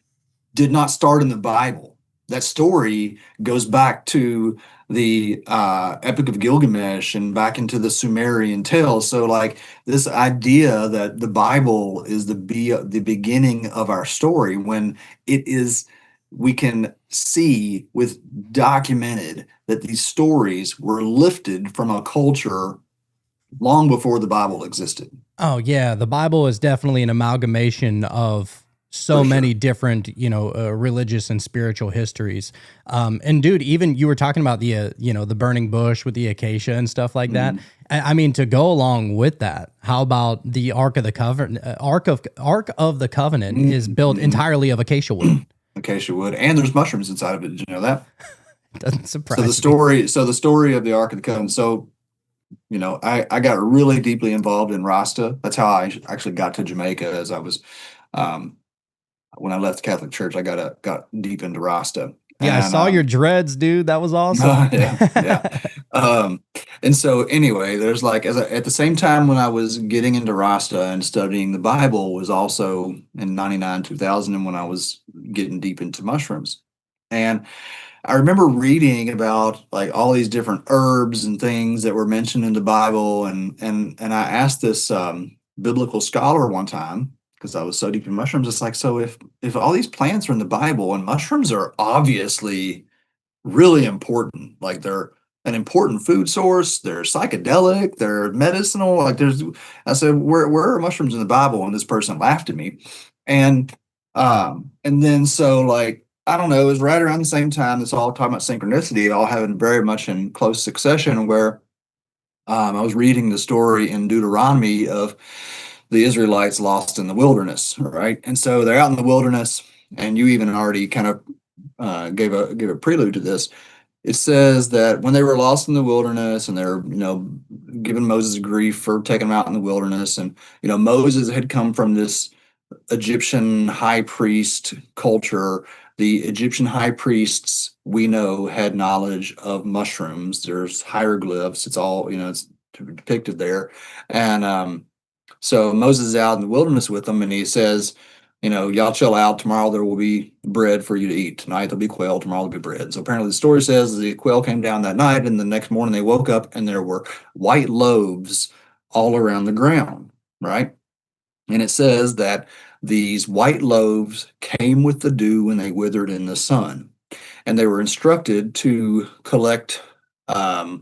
Speaker 3: did not start in the Bible. That story goes back to the Epic of Gilgamesh and back into the Sumerian tales. So, like this idea that the Bible is the beginning of our story, when it is, we can see with documented that these stories were lifted from a culture long before the Bible existed.
Speaker 2: Oh yeah, the Bible is definitely an amalgamation of so
Speaker 3: For
Speaker 2: many
Speaker 3: sure.
Speaker 2: different, religious and spiritual histories. And dude, even you were talking about the burning bush with the acacia and stuff like that.
Speaker 3: Mhm.
Speaker 2: I mean, to go along with that, how about the Ark of the Covenant? Ark of the Covenant is built
Speaker 3: Mhm.
Speaker 2: entirely of acacia wood.
Speaker 3: Acacia wood, and there's mushrooms inside of it. Did you know that?
Speaker 2: Doesn't
Speaker 3: So
Speaker 2: surprise me.
Speaker 3: the story of the Ark of the Covenant. So, I got really deeply involved in Rasta. That's how I actually got to Jamaica. As I was, um, when I left the Catholic Church, got deep into Rasta,
Speaker 2: Yeah, I
Speaker 3: and
Speaker 2: saw your dreads, dude. That was awesome.
Speaker 3: yeah, yeah. Um, and so anyway, there's like at the same time when I was getting into Rasta and studying the Bible was also in 99, 2000, and when I was getting deep into mushrooms. And I remember reading about like all these different herbs and things that were mentioned in the Bible, and I asked this biblical scholar one time because I was so deep in mushrooms. It's like, so if all these plants are in the Bible and mushrooms are obviously really important, like they're an important food source, they're psychedelic, they're medicinal, like I said, where are mushrooms in the Bible? And this person laughed at me, and then so like I don't know, it was right around the same time it's all talking about synchronicity, all having very much in close succession, where I was reading the story in Deuteronomy of the Israelites lost in the wilderness, right? And so they're out in the wilderness, and you even already kind of gave a prelude to this. It says that when they were lost in the wilderness and they're, giving Moses grief for taking them out in the wilderness, and Moses had come from this Egyptian high priest culture. The Egyptian high priests, we know, had knowledge of mushrooms. There's hieroglyphs. It's all, it's depicted there. And so Moses is out in the wilderness with them, and he says, y'all chill out. Tomorrow there will be bread for you to eat. Tonight there'll be quail. Tomorrow there'll be bread. So apparently the story says the quail came down that night, and the next morning they woke up and there were white loaves all around the ground, right? And it says that these white loaves came with the dew and they withered in the sun. And they were instructed to collect no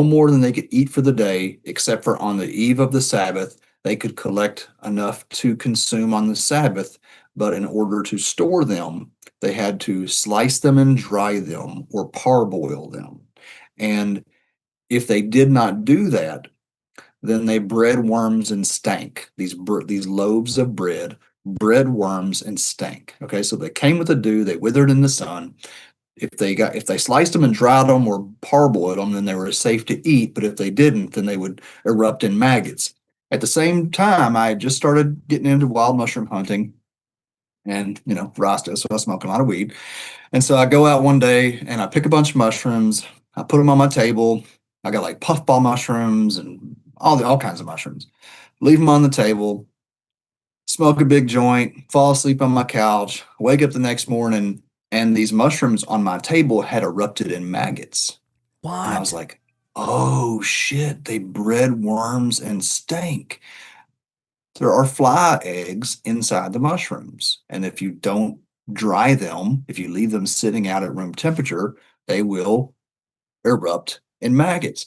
Speaker 3: more than they could eat for the day, except for on the eve of the Sabbath, they could collect enough to consume on the Sabbath. But in order to store them, they had to slice them and dry them or parboil them. And if they did not do that, then they bred worms and stank these loaves of bread. bred worms and stank. Okay, so they came with the dew, they withered in the sun. If they sliced them and dried them or parboiled them, then they were safe to eat. But if they didn't, then they would erupt in maggots. At the same time, I had just started getting into wild mushroom hunting and, Rasta, so I smoke a lot of weed. And so I go out one day and I pick a bunch of mushrooms. I put them on my table. I got like puffball mushrooms and all kinds of mushrooms. Leave them on the table, smoke a big joint, fall asleep on my couch, wake up the next morning, and these mushrooms on my table had erupted in maggots. And I was
Speaker 2: What?
Speaker 3: like, oh shit, they bred worms and stank. There are fly eggs inside the mushrooms. And if you don't dry them, if you leave them sitting out at room temperature, they will erupt in maggots.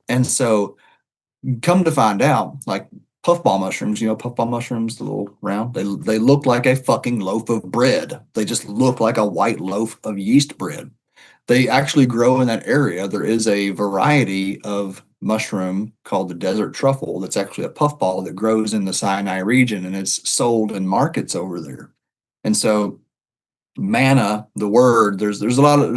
Speaker 3: And so come to find out, like puffball mushrooms, puffball mushrooms, the little round, they look like a fucking loaf of bread. They just look like a white loaf of yeast bread. They actually grow in that area. There is a variety of mushroom called the desert truffle that's actually a puffball that grows in the Sinai region, and it's sold in markets over there. And so manna, the word, there's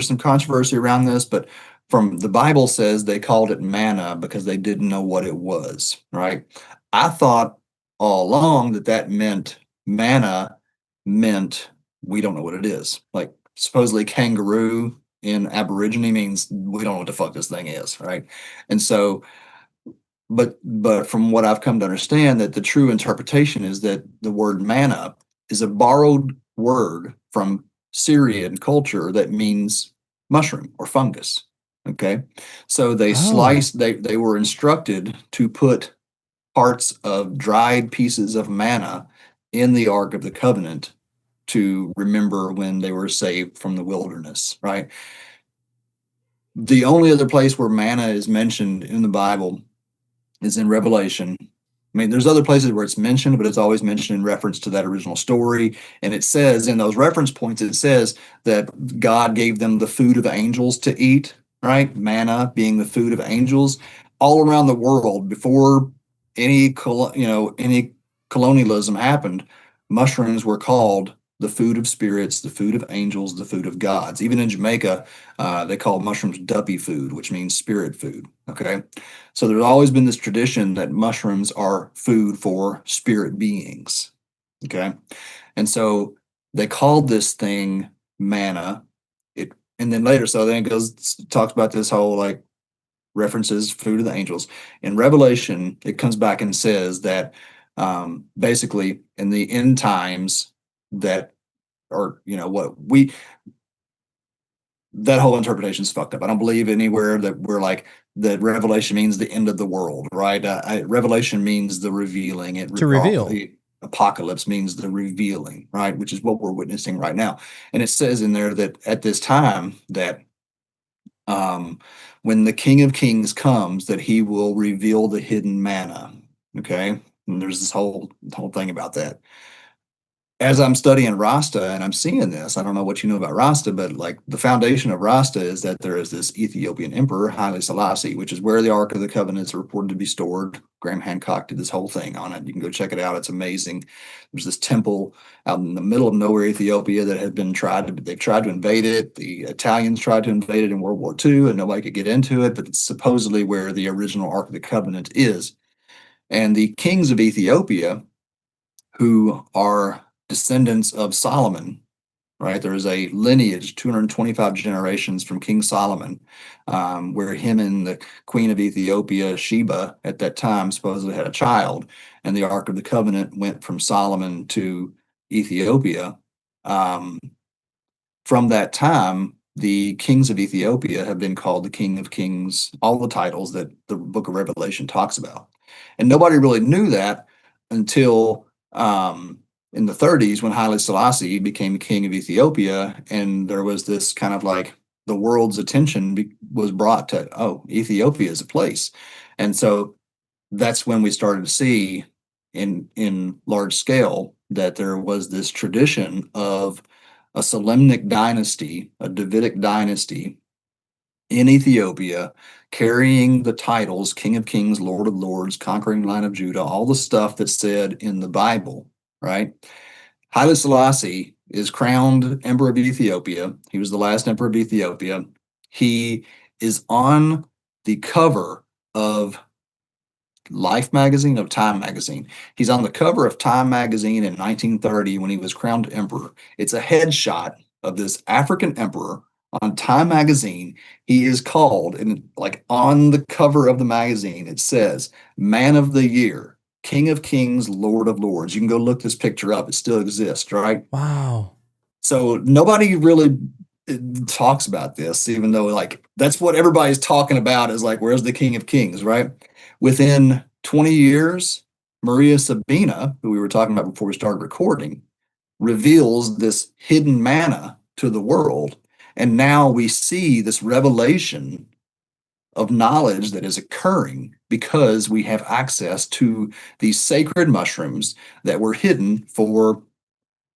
Speaker 3: some controversy around this, but from the Bible says they called it manna because they didn't know what it was, right? I thought all along that meant manna meant we don't know what it is. Like supposedly kangaroo in Aborigine means we don't know what the fuck this thing is, right? And so but from what I've come to understand, that the true interpretation is that the word manna is a borrowed word from Syrian culture that means mushroom or fungus. Okay. So
Speaker 2: Oh,
Speaker 3: they were instructed to put parts of dried pieces of manna in the Ark of the Covenant to remember when they were saved from the wilderness, right? The only other place where manna is mentioned in the Bible is in Revelation. I mean, there's other places where it's mentioned, but it's always mentioned in reference to that original story. And it says in those reference points, it says that God gave them the food of angels to eat, right? Manna being the food of angels. All around the world, before any colonialism happened, mushrooms were called the food of spirits, the food of angels, the food of gods. Even in Jamaica, they call mushrooms duppy food, which means spirit food. Okay. So there's always been this tradition that mushrooms are food for spirit beings. Okay. And so they called this thing manna. It and then later, so then it talks about this whole like references food of the angels. In Revelation, it comes back and says that basically in the end times that or what we that whole interpretation is fucked up. I don't believe anywhere that we're like that Revelation means the end of the world, right? Revelation means the revealing.
Speaker 2: to reveal.
Speaker 3: Apocalypse means the revealing, right? Which is what we're witnessing right now. And it says in there that at this time that um, when the King of Kings comes, that he will reveal the hidden manna. Okay, and there's this whole thing about that as I'm studying Rasta and I'm seeing this, I don't know what you know about Rasta, but like the foundation of Rasta is that there is this Ethiopian emperor, Haile Selassie, which is where the Ark of the Covenant is reported to be stored. Graham Hancock did this whole thing on it. You can go check it out. It's amazing. There's this temple out in the middle of nowhere, Ethiopia, that had been they've tried to invade it. The Italians tried to invade it in World War II and nobody could get into it, but it's supposedly where the original Ark of the Covenant is. And the kings of Ethiopia, who are descendants of Solomon, right? There is a lineage, 225 generations from King Solomon, where him and the Queen of Ethiopia, Sheba, at that time supposedly had a child, and the Ark of the Covenant went from Solomon to Ethiopia. Um, from that time, the kings of Ethiopia have been called the King of Kings, all the titles that the book of Revelation talks about. And nobody really knew that until in the 30s when Haile Selassie became king of Ethiopia. And there was this kind of like the world's attention was brought to, oh, Ethiopia is a place. And so that's when we started to see in large scale that there was this tradition of a Solemnic dynasty, a Davidic dynasty in Ethiopia, carrying the titles King of Kings, Lord of Lords, Conquering Line of Judah, all the stuff that's said in the Bible, right? Haile Selassie is crowned Emperor of Ethiopia. He was the last Emperor of Ethiopia. He is on the cover of Life magazine, of Time magazine. He's on the cover of Time magazine in 1930 when he was crowned emperor. It's a headshot of this African emperor on Time magazine. He is called, and like on the cover of the magazine, it says, Man of the Year, King of Kings, Lord of Lords. You can go look this picture up. It still exists, right?
Speaker 2: Wow.
Speaker 3: So nobody really talks about this, even though like that's what everybody's talking about is like, where's the King of Kings, right? Within 20 years, Maria Sabina, who we were talking about before we started recording, reveals this hidden manna to the world. And now we see this revelation of knowledge that is occurring because we have access to these sacred mushrooms that were hidden for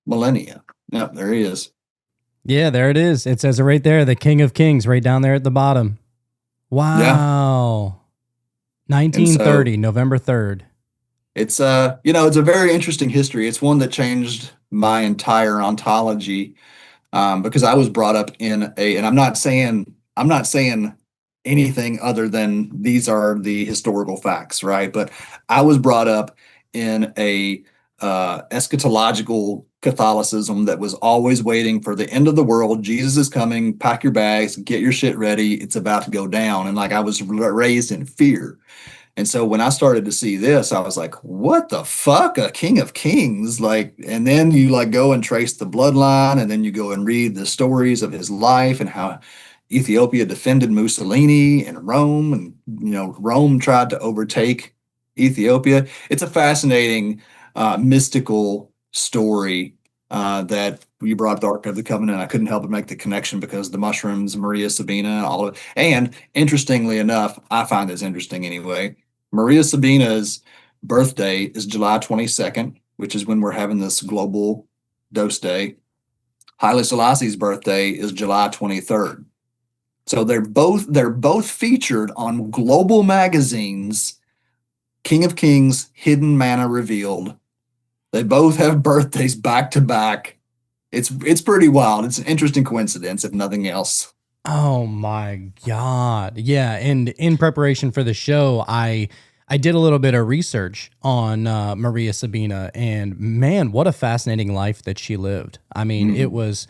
Speaker 3: millennia. Yep, there he is.
Speaker 2: Yeah, there it is. It says it right there, the King of Kings, right down there at the bottom.
Speaker 3: Yeah.
Speaker 2: Wow.
Speaker 3: And
Speaker 2: 1930,
Speaker 3: so
Speaker 2: November 3rd.
Speaker 3: it's it's a very interesting history. It's one that changed my entire ontology, because I was brought up in a, and I'm not saying anything other than these are the historical facts, right? But I was brought up in a eschatological Catholicism that was always waiting for the end of the world. Jesus is coming. Pack your bags, get your shit ready. It's about to go down. And like I was raised in fear. And so when I started to see this, I was like, what the fuck? A king of kings? Like, and then you like go and trace the bloodline, and then you go and read the stories of his life and how Ethiopia defended Mussolini and Rome, and Rome tried to overtake Ethiopia. It's a fascinating mystical story that you brought up the Ark of the Covenant. I couldn't help but make the connection because the mushrooms, Maria Sabina, all of it. And interestingly enough, I find this interesting anyway. Maria Sabina's birthday is July 22nd, which is when we're having this global dose day. Haile Selassie's birthday is July 23rd. So they're both featured on global magazines. King of Kings, Hidden Manna Revealed. They both have birthdays back to back. It's pretty wild. It's an interesting coincidence, if nothing else.
Speaker 2: Oh my God. Yeah. And in preparation for the show, I did a little bit of research on Maria Sabina, and man, what a fascinating life that she lived. I mean, it was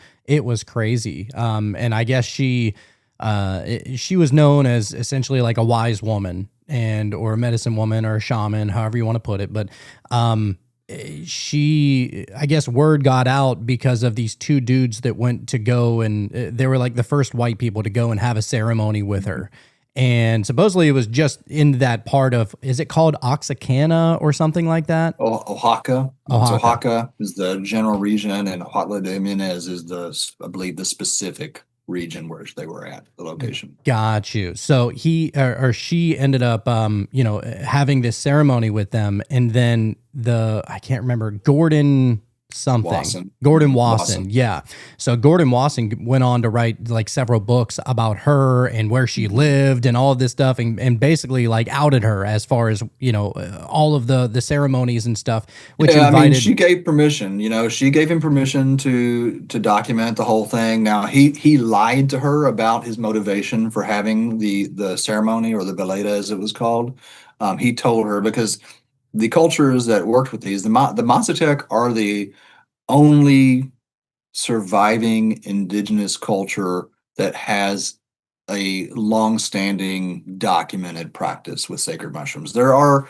Speaker 2: crazy. And I guess she was known as essentially like a wise woman or a medicine woman or a shaman, however you want to put it. But I guess word got out because of these two dudes that went to go, and they were like the first white people to go and have a ceremony with her. And supposedly it was just in that part of, is it called Oaxaca or something like that?
Speaker 3: Oaxaca. Oaxaca is the general region, and Huatla de Jimenez is I believe, the specific region where they were at, the location.
Speaker 2: Got you. So he or she ended up, having this ceremony with them, and then I can't remember, Gordon Wasson. Yeah. So Gordon Wasson went on to write like several books about her and where she lived and all of this stuff, and basically like outed her as far as, all of the ceremonies and stuff, which
Speaker 3: she gave permission, she gave him permission to document the whole thing. Now he lied to her about his motivation for having the ceremony, or the Beleda as it was called. He told her because the cultures that worked with these, the Mazatec are the only surviving indigenous culture that has a long-standing documented practice with sacred mushrooms. There are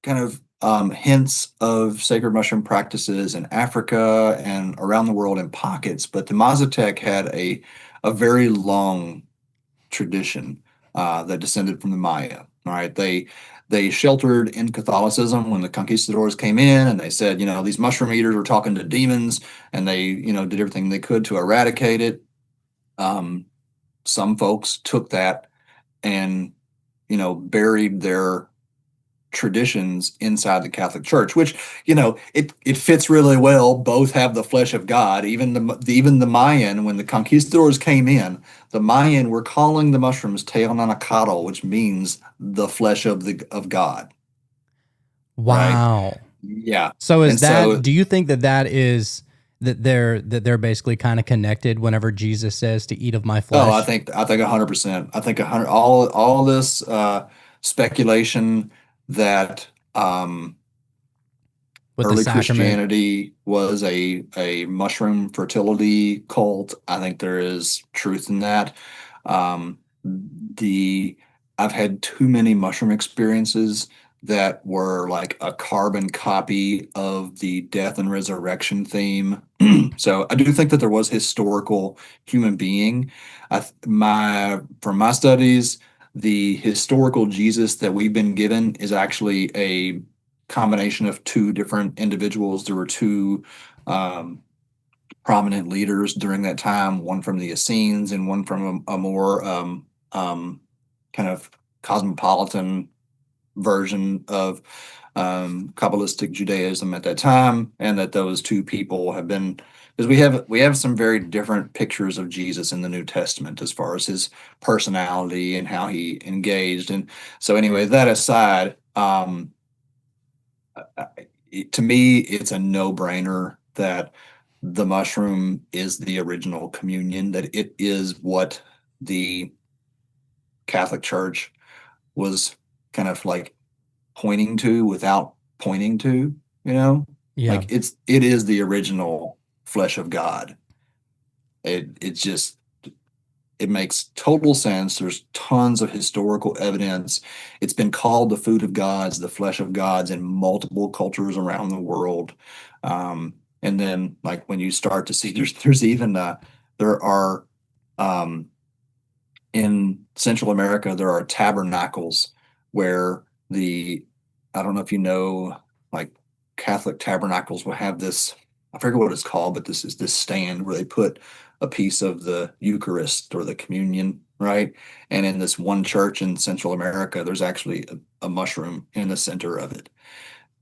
Speaker 3: kind of hints of sacred mushroom practices in Africa and around the world in pockets, but the Mazatec had a very long tradition that descended from the Maya. All right, they sheltered in Catholicism when the conquistadors came in, and they said, these mushroom eaters were talking to demons, and they, did everything they could to eradicate it. Some folks took that and, buried their traditions inside the Catholic Church, which, it fits really well. Both have the flesh of God. Even the Mayan, when the conquistadors came in, the Mayan were calling the mushrooms teonanacatl, which means the flesh of God.
Speaker 2: Wow.
Speaker 3: Right? Yeah.
Speaker 2: So is
Speaker 3: And so,
Speaker 2: do you think that is that they're basically kind of connected whenever Jesus says to eat of my
Speaker 3: oh,
Speaker 2: flesh
Speaker 3: 100%. I think 100, all this speculation that
Speaker 2: with the
Speaker 3: early
Speaker 2: sacrament?
Speaker 3: Christianity was a mushroom fertility cult. I think there is truth in that. The I've had too many mushroom experiences that were like a carbon copy of the death and resurrection theme. So I do think that there was historical human being. From my studies, the historical Jesus that we've been given is actually a combination of two different individuals. There were two prominent leaders during that time, one from the Essenes and one from a more kind of cosmopolitan version of Kabbalistic Judaism at that time, and that those two people have been, because we have some very different pictures of Jesus in the New Testament as far as his personality and how he engaged. And so anyway, that aside, to me, it's a no-brainer that the mushroom is the original communion, that it is what the Catholic Church was kind of like pointing to without pointing to, you know?
Speaker 2: Yeah.
Speaker 3: Like it is the original flesh of God. It's just it makes total sense. There's tons of historical evidence. It's been called the food of gods, the flesh of gods in multiple cultures around the world. And then, like when you start to see, there's even there are um, in Central America there are tabernacles where the I don't know if you know, like Catholic tabernacles will have this, I forget what it's called, but this is this stand where they put a piece of the Eucharist or the communion, right? And in this one church in Central America, there's actually a mushroom in the center of it.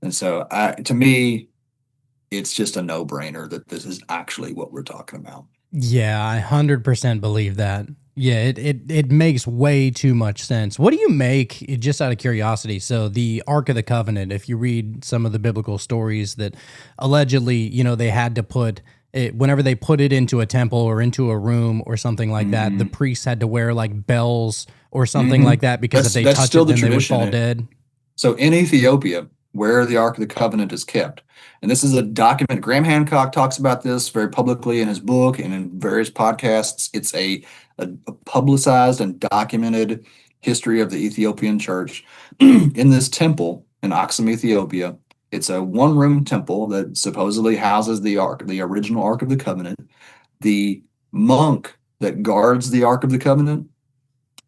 Speaker 3: And so to me, it's just a no-brainer that this is actually what we're talking about.
Speaker 2: Yeah, I 100% believe that. Yeah, it makes way too much sense. What do you make, just out of curiosity? So the Ark of the Covenant, if you read some of the biblical stories that allegedly, they had to put it, whenever they put it into a temple or into a room or something like that, the
Speaker 3: Hmm.
Speaker 2: priests had to wear like bells or something
Speaker 3: Hmm.
Speaker 2: like that because if they
Speaker 3: That's
Speaker 2: touch
Speaker 3: still
Speaker 2: it,
Speaker 3: the
Speaker 2: then they would
Speaker 3: tradition.
Speaker 2: fall dead.
Speaker 3: So in Ethiopia, where the Ark of the Covenant is kept, and this is a document, Graham Hancock talks about this very publicly in his book and in various podcasts. It's a publicized and documented history of the Ethiopian church. In this temple in Aksum, Ethiopia, it's a one-room temple that supposedly houses the Ark, the original Ark of the Covenant. The monk that guards the Ark of the Covenant,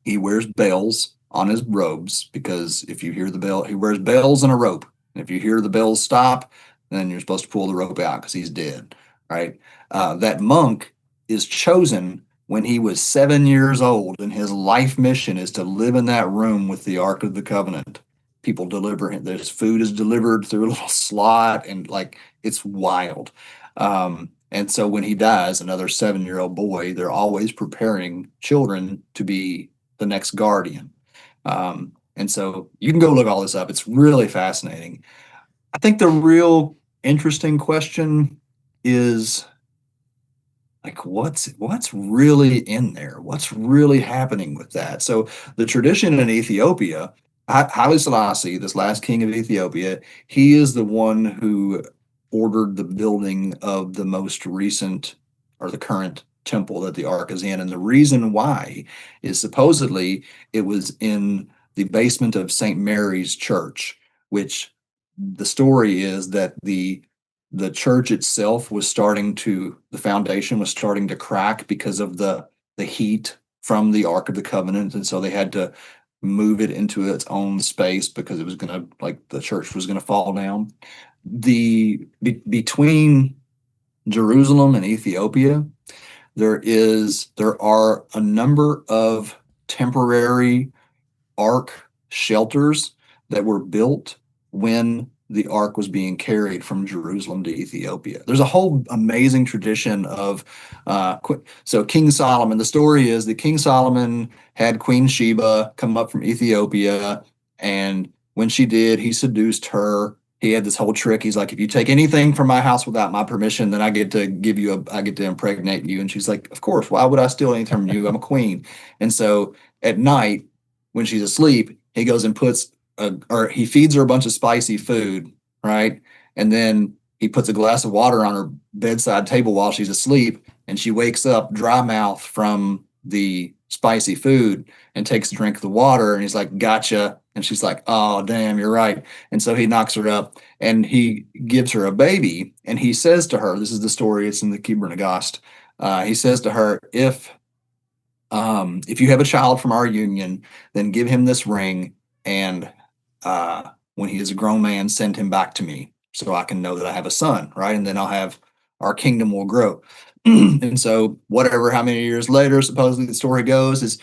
Speaker 3: he wears bells on his robes, because if you hear the bell, he wears bells and a rope. And if you hear the bells stop, then you're supposed to pull the rope out because he's dead, right? That monk is chosen when he was 7 years old, and his life mission is to live in that room with the Ark of the Covenant. People deliver him, his food is delivered through a little slot, and like it's wild. And so when he dies, another 7-year-old boy, they're always preparing children to be the next guardian. And so you can go look all this up. It's really fascinating. I think the real interesting question is like what's really in there? What's really happening with that? So the tradition in Ethiopia, Haile Selassie, this last king of Ethiopia, he is the one who ordered the building of the most recent or the current temple that the Ark is in. And the reason why is supposedly it was in the basement of St. Mary's Church, which the story is that the church itself was the foundation was starting to crack because of the heat from the Ark of the Covenant, and so they had to move it into its own space because it was going to, like, the church was going to fall down. Between Jerusalem and Ethiopia, there are a number of temporary ark shelters that were built when the ark was being carried from Jerusalem to Ethiopia. There's a whole amazing tradition of so King Solomon. The story is that King Solomon had Queen Sheba come up from Ethiopia, and when she did, he seduced her he had this whole trick. He's like, if you take anything from my house without my permission, then I get to I get to impregnate you. And she's like, of course, why would I steal anything from you? I'm a queen. And so at night, when she's asleep, he goes and or he feeds her a bunch of spicy food, right? And then he puts a glass of water on her bedside table while she's asleep, and she wakes up dry mouth from the spicy food and takes a drink of the water. And he's like, gotcha. And she's like, oh, damn, you're right. And so he knocks her up and he gives her a baby. And he says to her, this is the story, it's in the Kibra Nagast. He says to her, if you have a child from our union, then give him this ring. And when he is a grown man, send him back to me so I can know that I have a son, right? And then our kingdom will grow. And so how many years later, supposedly the story goes, is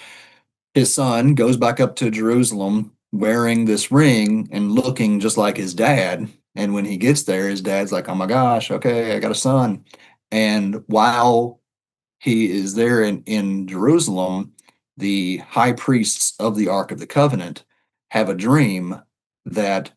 Speaker 3: his son goes back up to Jerusalem wearing this ring and looking just like his dad. And when he gets there, his dad's like, oh my gosh, okay, I got a son. And while he is there in Jerusalem, the high priests of the Ark of the Covenant have a dream that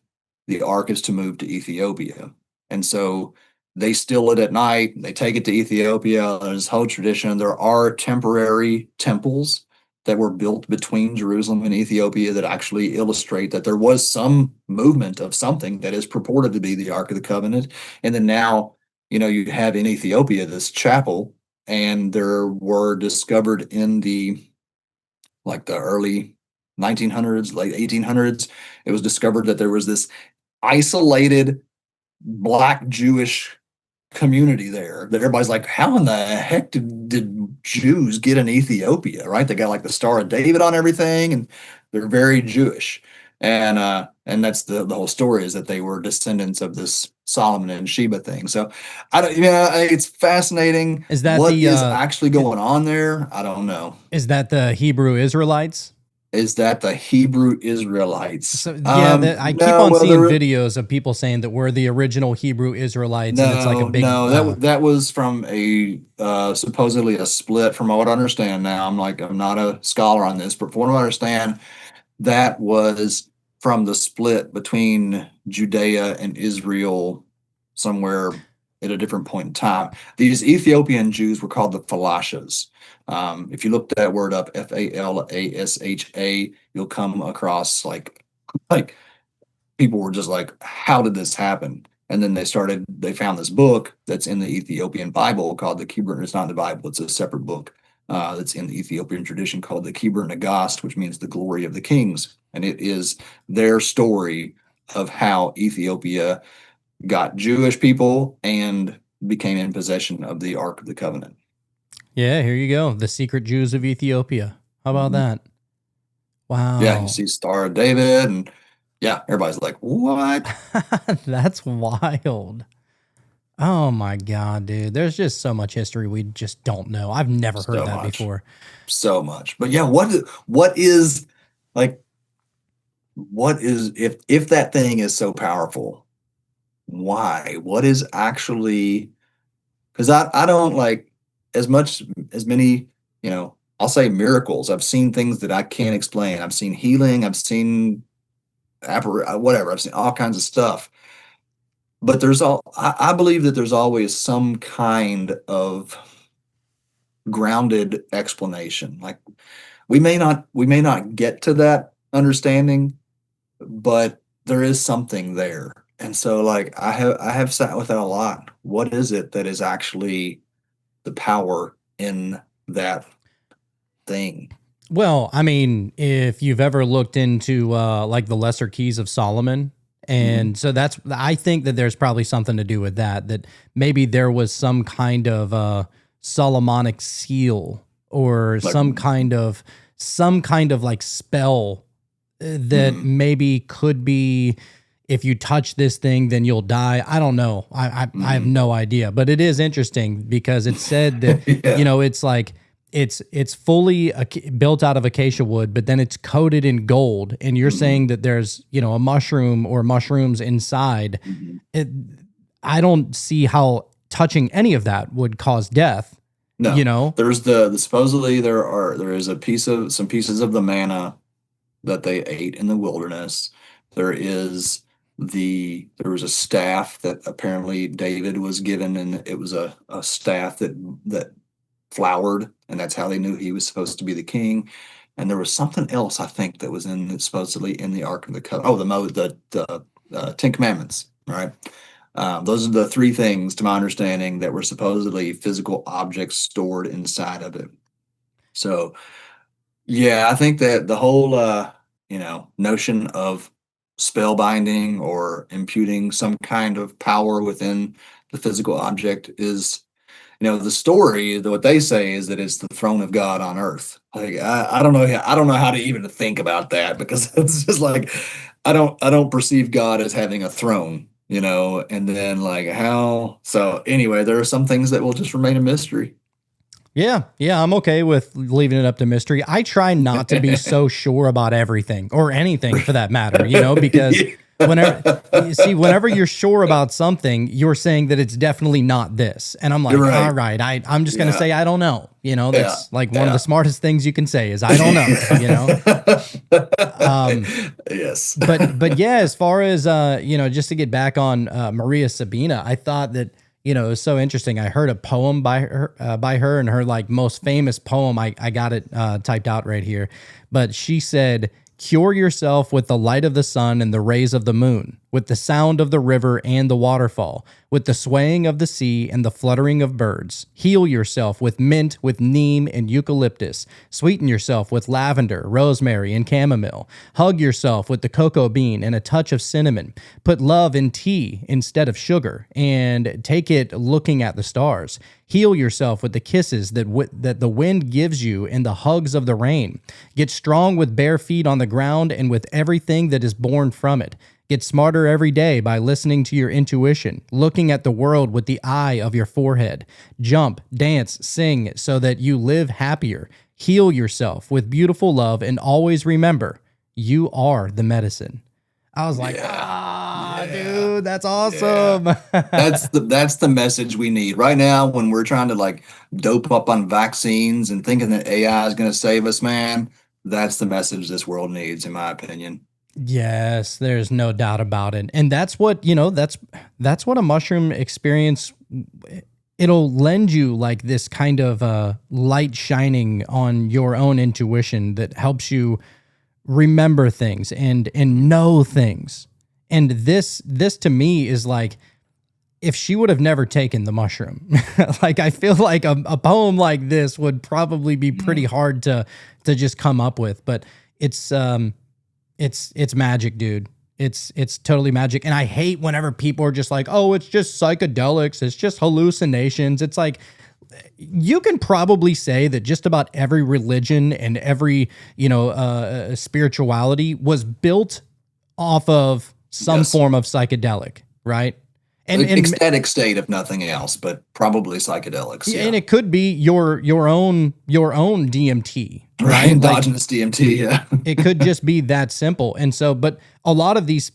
Speaker 3: the Ark is to move to Ethiopia. And so they steal it at night, they take it to Ethiopia. There's this whole tradition. There are temporary temples that were built between Jerusalem and Ethiopia that actually illustrate that there was some movement of something that is purported to be the Ark of the Covenant. And then now, you have in Ethiopia this chapel, and there were discovered in the early 1900s, late 1800s, it was discovered that there was this isolated Black Jewish community there that everybody's like, how in the heck did Jews get in Ethiopia, right? They got like the Star of David on everything, and they're very Jewish. And that's the whole story, is that they were descendants of this Solomon and Sheba thing. So it's fascinating.
Speaker 2: Is that
Speaker 3: what is actually going on there? I don't know.
Speaker 2: Is that the Hebrew Israelites?
Speaker 3: Is that the Hebrew Israelites?
Speaker 2: So yeah, I keep on seeing videos of people saying that we're the original Hebrew Israelites, and it's like a big.
Speaker 3: That was from a supposedly a split. From what I understand now, I'm not a scholar on this, but from what I understand, that was from the split between Judea and Israel somewhere at a different point in time. These Ethiopian Jews were called the Falashas. If you look that word up, Falasha, you'll come across like people were just like, how did this happen? And then they found this book that's in the Ethiopian Bible called the Kibra. It's not the Bible, it's a separate book that's in the Ethiopian tradition called the Kibra Nagast, which means the glory of the kings. And it is their story of how Ethiopia got Jewish people and became in possession of the Ark of the Covenant.
Speaker 2: Yeah, here you go. The secret Jews of Ethiopia. How about that? Wow.
Speaker 3: Yeah, you see Star of David, and yeah, everybody's like, what?
Speaker 2: That's wild. Oh my God, dude. There's just so much history we just don't know. I've never heard that before.
Speaker 3: So much. But yeah, what is if that thing is so powerful, why? What is actually, because I don't like as many, I'll say miracles. I've seen things that I can't explain. I've seen healing. I've seen whatever. I've seen all kinds of stuff. But I believe that there's always some kind of grounded explanation. Like we may not get to that understanding, but there is something there. And so like I have sat with that a lot. What is it that is actually the power in that thing?
Speaker 2: Well, I mean, if you've ever looked into like the Lesser Keys of Solomon, and so I think that there's probably something to do with that maybe there was some kind of Solomonic seal or like, some kind of like spell that maybe could be, if you touch this thing, then you'll die. I don't know. I have no idea, but it is interesting because it said that, yeah. It's like, it's fully built out of acacia wood, but then it's coated in gold. And you're saying that there's, a mushroom or mushrooms inside. I don't see how touching any of that would cause death. No,
Speaker 3: there's supposedly there is some pieces of the manna that they ate in the wilderness. There is There was a staff that apparently David was given, and it was a staff that flowered, and that's how they knew he was supposed to be the king. And there was something else I think that was supposedly in the Ark of the Covenant. Oh, the Ten Commandments, right? Those are the three things, to my understanding, that were supposedly physical objects stored inside of it. So, yeah, I think that the whole, notion of spellbinding or imputing some kind of power within the physical object is, the story, what they say is that it's the throne of God on earth. Like, I don't know, I don't know how to even think about that, because it's just like, I don't perceive God as having a throne, and then like how, so anyway, there are some things that will just remain a mystery.
Speaker 2: Yeah, I'm okay with leaving it up to mystery. I try not to be so sure about everything or anything for that matter, because whenever you're sure about something, you're saying that it's definitely not this. And I'm like,
Speaker 3: You're right.
Speaker 2: all right, I'm just going to say, I don't know. That's like one of
Speaker 3: Yeah.
Speaker 2: the smartest things you can say is, I don't know,
Speaker 3: Yes.
Speaker 2: But yeah, as far as, just to get back on Maria Sabina, I thought that, it was so interesting. I heard a poem by her, and her like most famous poem. I got it typed out right here, but she said, "Cure yourself with the light of the sun and the rays of the moon, with the sound of the river and the waterfall, with the swaying of the sea and the fluttering of birds. Heal yourself with mint, with neem and eucalyptus. Sweeten yourself with lavender, rosemary, and chamomile. Hug yourself with the cocoa bean and a touch of cinnamon. Put love in tea instead of sugar, and take it looking at the stars. Heal yourself with the kisses that the wind gives you and the hugs of the rain. Get strong with bare feet on the ground and with everything that is born from it. Get smarter every day by listening to your intuition, looking at the world with the eye of your forehead. Jump, dance, sing so that you live happier. Heal yourself with beautiful love, and always remember, you are the medicine." I was like, dude, that's awesome.
Speaker 3: Yeah. That's the message we need right now when we're trying to like dope up on vaccines and thinking that AI is going to save us, man. That's the message this world needs, in my opinion.
Speaker 2: Yes, there's no doubt about it. And that's what, that's what a mushroom experience, it'll lend you like this kind of light shining on your own intuition that helps you remember things and know things. And this to me is like, if she would have never taken the mushroom, like I feel like a poem like this would probably be pretty hard to just come up with, but it's magic, dude. It's totally magic. And I hate whenever people are just like, oh, it's just psychedelics, it's just hallucinations. It's like, you can probably say that just about every religion and every, spirituality was built off of some form of psychedelic, right? And
Speaker 3: ecstatic state, if nothing else, but probably psychedelics.
Speaker 2: Yeah. And it could be your own DMT,
Speaker 3: right? Endogenous DMT. Yeah.
Speaker 2: It could just be that simple. And so, but a lot of these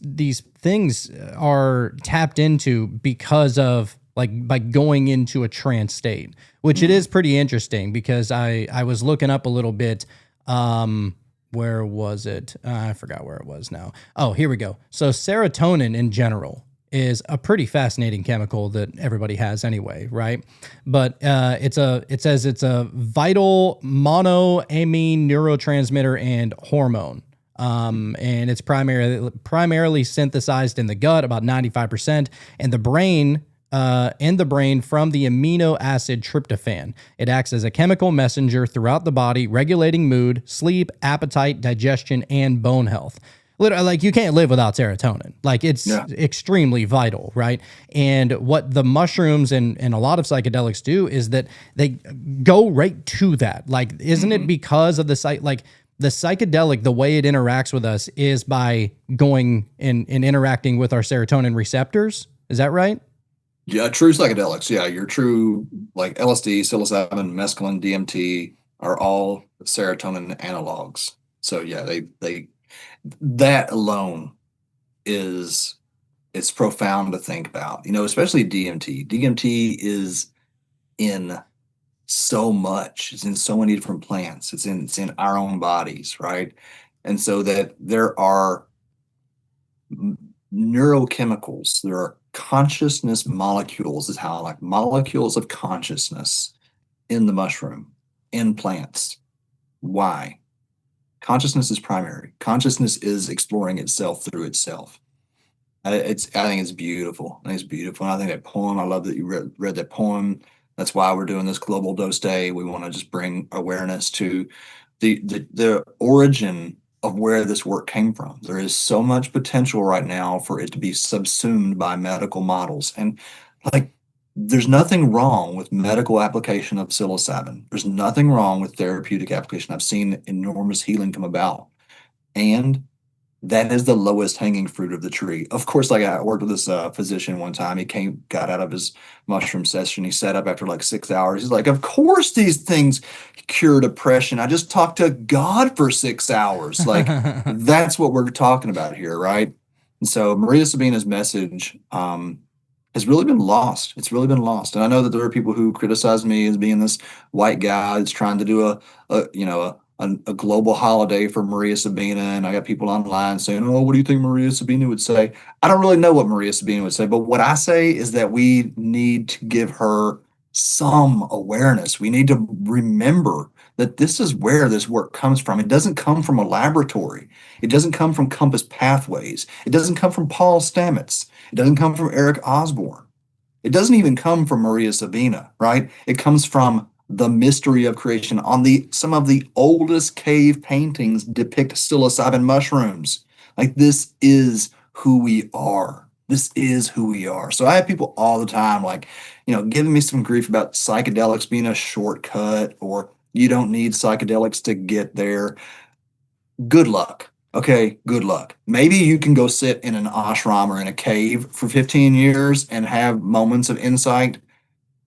Speaker 2: things are tapped into because of like by going into a trance state, which it is pretty interesting because I was looking up a little bit. Where was it? I forgot where it was now. Oh, here we go. So serotonin in general is a pretty fascinating chemical that everybody has anyway, right? But it says it's a vital monoamine neurotransmitter and hormone. And it's primarily synthesized in the gut, about 95%, and the brain from the amino acid tryptophan. It acts as a chemical messenger throughout the body, regulating mood, sleep, appetite, digestion, and bone health. Literally, like you can't live without serotonin. Like it's extremely vital, right? And what the mushrooms and a lot of psychedelics do is that they go right to that. Like, isn't it because of the psychedelic, the way it interacts with us is by going and interacting with our serotonin receptors? Is that right?
Speaker 3: Yeah, true psychedelics. Yeah, your true like LSD, psilocybin, mescaline, DMT are all serotonin analogs. So yeah, they that alone it's profound to think about. Especially DMT. DMT is in so much. It's in so many different plants. It's in our own bodies, right? And so that there are neurochemicals. There are consciousness molecules, is how I like molecules of consciousness in the mushroom, in plants. Why? Consciousness is primary. Consciousness is exploring itself through itself. I think it's beautiful. I think it's beautiful. And I think that poem, I love that you read that poem. That's why we're doing this Global Dose Day. We want to just bring awareness to the origin of where this work came from. There is so much potential right now for it to be subsumed by medical models. And like, there's nothing wrong with medical application of psilocybin. There's nothing wrong with therapeutic application. I've seen enormous healing come about. And that is the lowest hanging fruit of the tree. Of course, like I worked with this physician one time. Got out of his mushroom session. He sat up after like 6 hours. He's like, of course these things cure depression. I just talked to God for 6 hours. Like, that's what we're talking about here, right? And so Maria Sabina's message has really been lost. It's really been lost. And I know that there are people who criticize me as being this white guy that's trying to do a global holiday for Maria Sabina. And I got people online saying, oh, what do you think Maria Sabina would say? I don't really know what Maria Sabina would say, but what I say is that we need to give her some awareness. We need to remember that this is where this work comes from. It doesn't come from a laboratory. It doesn't come from Compass Pathways. It doesn't come from Paul Stamets. It doesn't come from Eric Osborne. It doesn't even come from Maria Sabina, right? It comes from the mystery of creation. Some of the oldest cave paintings depict psilocybin mushrooms. Like, this is who we are. This is who we are. So I have people all the time, like, giving me some grief about psychedelics being a shortcut, or you don't need psychedelics to get there. Good luck. Okay, good luck. Maybe you can go sit in an ashram or in a cave for 15 years and have moments of insight.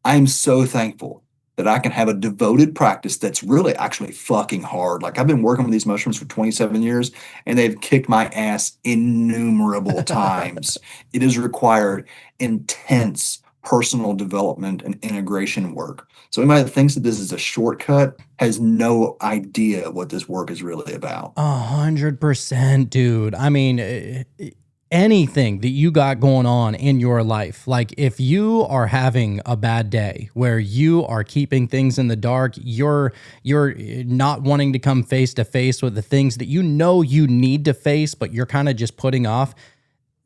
Speaker 3: I'm so thankful that I can have a devoted practice that's really actually fucking hard. Like, I've been working with these mushrooms for 27 years and they've kicked my ass innumerable times. It has required intense personal development and integration work. So anybody that thinks that this is a shortcut has no idea what this work is really about.
Speaker 2: 100%, dude. I mean, anything that you got going on in your life, like if you are having a bad day where you are keeping things in the dark, you're not wanting to come face to face with the things that you need to face, but you're kind of just putting off.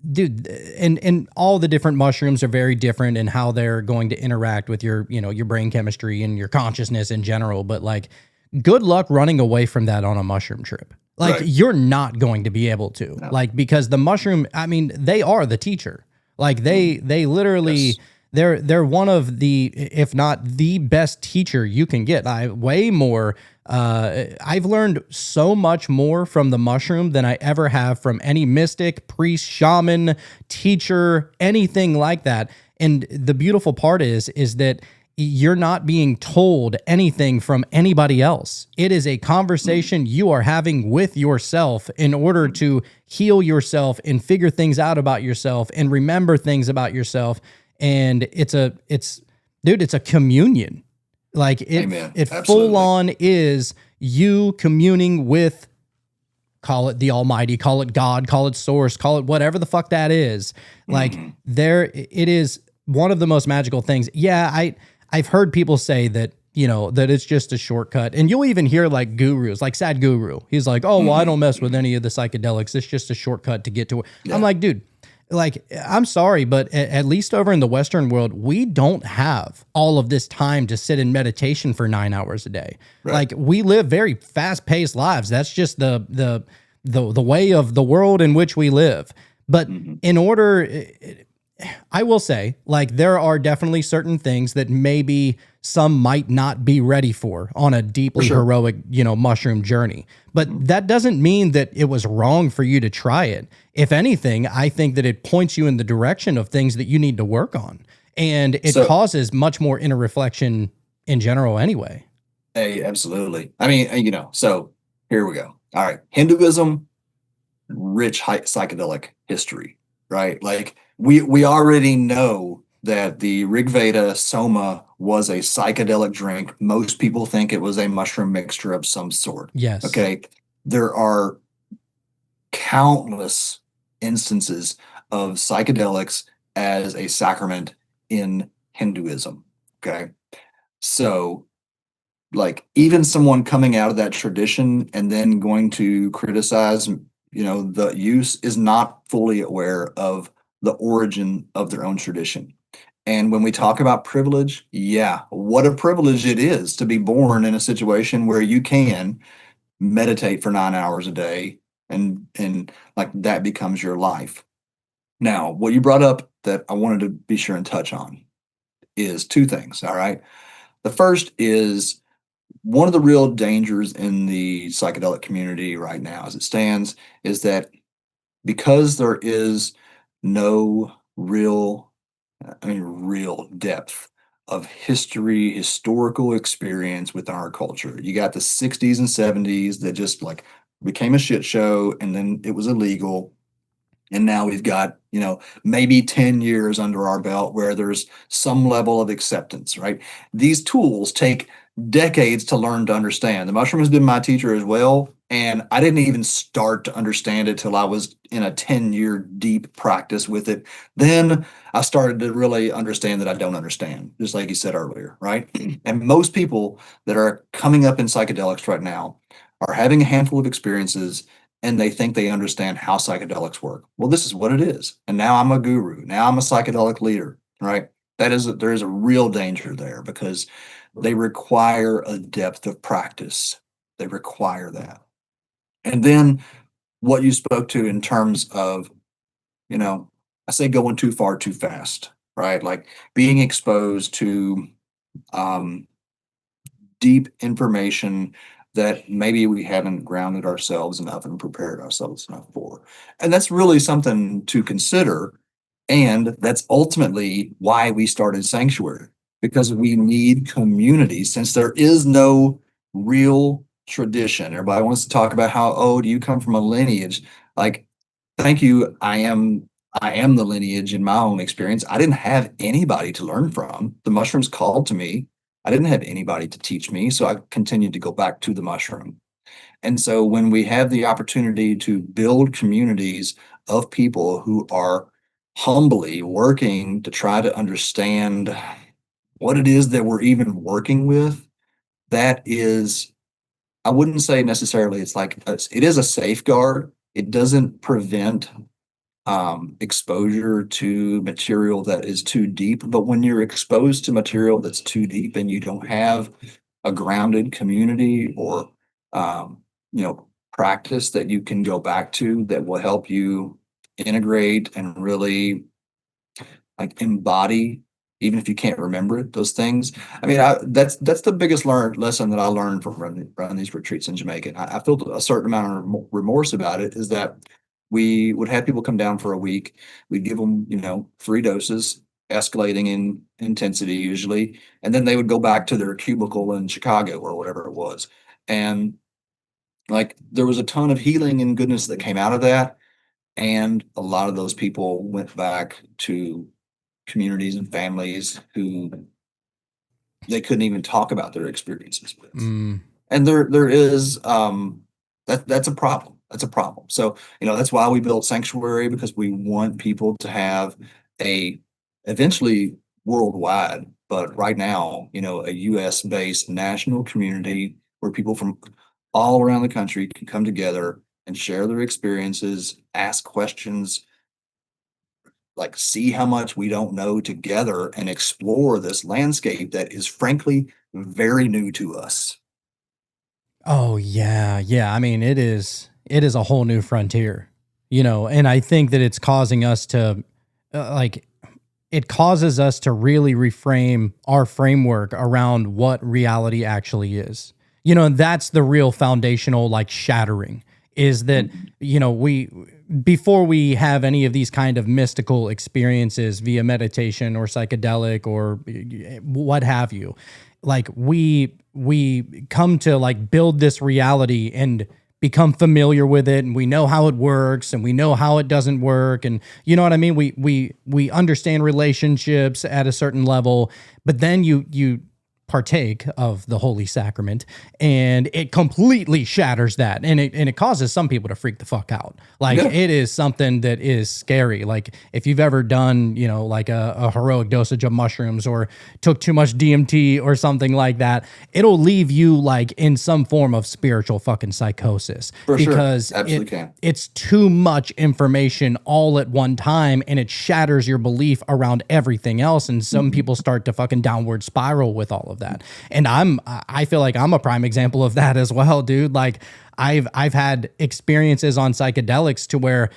Speaker 2: Dude, and all the different mushrooms are very different in how they're going to interact with your brain chemistry and your consciousness in general. But like, good luck running away from that on a mushroom trip. Like, right. You're not going to be able to, like, because the mushroom, I mean, they are the teacher. Like, they literally, yes. They're one of the, if not the best teacher you can get. I've learned so much more from the mushroom than I ever have from any mystic, priest, shaman, teacher, anything like that. And the beautiful part is that you're not being told anything from anybody else. It is a conversation you are having with yourself in order to heal yourself and figure things out about yourself and remember things about yourself. And it's a communion. Like, it full on is you communing with, call it the Almighty, call it God, call it Source, call it whatever the fuck that is. Like, it is one of the most magical things. Yeah, I've heard people say that, that it's just a shortcut. And you'll even hear like gurus, like Sadhguru. He's like, oh, well, I don't mess with any of the psychedelics. It's just a shortcut to get to it. Yeah. I'm like, dude, like, I'm sorry, but at least over in the Western world, we don't have all of this time to sit in meditation for 9 hours a day. Right. Like, we live very fast-paced lives. That's just the way of the world in which we live. But in order, I will say, like, there are definitely certain things that maybe some might not be ready for on a deeply heroic, mushroom journey. But that doesn't mean that it was wrong for you to try it. If anything, I think that it points you in the direction of things that you need to work on. And it causes much more inner reflection in general anyway.
Speaker 3: Hey, absolutely. I mean, so here we go. All right. Hinduism, rich psychedelic history, right? Like, we already know that the Rig Veda Soma was a psychedelic drink. Most people think it was a mushroom mixture of some sort.
Speaker 2: Yes.
Speaker 3: Okay. There are countless instances of psychedelics as a sacrament in Hinduism. Okay. So, like, even someone coming out of that tradition and then going to criticize, the use is not fully aware of the origin of their own tradition. And when we talk about privilege, yeah, what a privilege it is to be born in a situation where you can meditate for 9 hours a day and like that becomes your life. Now, what you brought up that I wanted to be sure and touch on is two things. All right. The first is one of the real dangers in the psychedelic community right now, as it stands, is that because there is no real depth of historical experience within our culture. You got the 60s and 70s that just like became a shit show and then it was illegal. And now we've got, maybe 10 years under our belt where there's some level of acceptance, right? These tools take decades to learn to understand. The mushroom has been my teacher as well. And I didn't even start to understand it till I was in a 10-year deep practice with it. Then I started to really understand that I don't understand, just like you said earlier, right? And most people that are coming up in psychedelics right now are having a handful of experiences and they think they understand how psychedelics work. Well, this is what it is. And now I'm a guru. Now I'm a psychedelic leader, right? There is a real danger there because they require a depth of practice. They require that. And then what you spoke to in terms of, I say going too far too fast, right? Like being exposed to deep information that maybe we haven't grounded ourselves enough and prepared ourselves enough for. And that's really something to consider. And that's ultimately why we started Psanctuary, because we need community since there is no real tradition. Everybody wants to talk about how, oh, do you come from a lineage? Like, thank you. I am the lineage in my own experience. I didn't have anybody to learn from. The mushrooms called to me. I didn't have anybody to teach me, so I continued to go back to the mushroom. And so when we have the opportunity to build communities of people who are humbly working to try to understand what it is that we're even working with, that is, I wouldn't say necessarily it is a safeguard. It doesn't prevent exposure to material that is too deep. But when you're exposed to material that's too deep and you don't have a grounded community or, practice that you can go back to that will help you integrate and really like embody, even if you can't remember it, those things. I mean, that's the biggest lesson that I learned from running these retreats in Jamaica. And I felt a certain amount of remorse about it. Is that we would have people come down for a week. We'd give them, 3 doses, escalating in intensity usually, and then they would go back to their cubicle in Chicago or whatever it was. And like there was a ton of healing and goodness that came out of that. And a lot of those people went back to communities and families who they couldn't even talk about their experiences with. And there is that's a problem. That's a problem. So, that's why we built Psanctuary, because we want people to have a eventually worldwide, but right now, a US based national community where people from all around the country can come together and share their experiences, ask questions, like see how much we don't know together and explore this landscape that is frankly very new to us.
Speaker 2: Oh yeah, yeah. I mean, it is a whole new frontier, and I think that it's causing us to it causes us to really reframe our framework around what reality actually is. And that's the real foundational shattering is that, we before we have any of these kind of mystical experiences via meditation or psychedelic or what have you, we come to build this reality and become familiar with it, and we know how it works and we know how it doesn't work, and you know what I mean. We understand relationships at a certain level, but then you partake of the holy sacrament, and it completely shatters that, and it causes some people to freak the fuck out. Like,
Speaker 3: Yeah.
Speaker 2: it is something that is scary. Like, if you've ever done, you know, like a heroic dosage of mushrooms, or took too much DMT or something like that, it'll leave you like in some form of spiritual fucking psychosis.
Speaker 3: For sure.
Speaker 2: Because
Speaker 3: Absolutely can.
Speaker 2: it's too much information all at one time, and it shatters your belief around everything else, and some people start to fucking downward spiral with all of that. And I feel like I'm a prime example of that as well, dude. Like, I've had experiences on psychedelics to where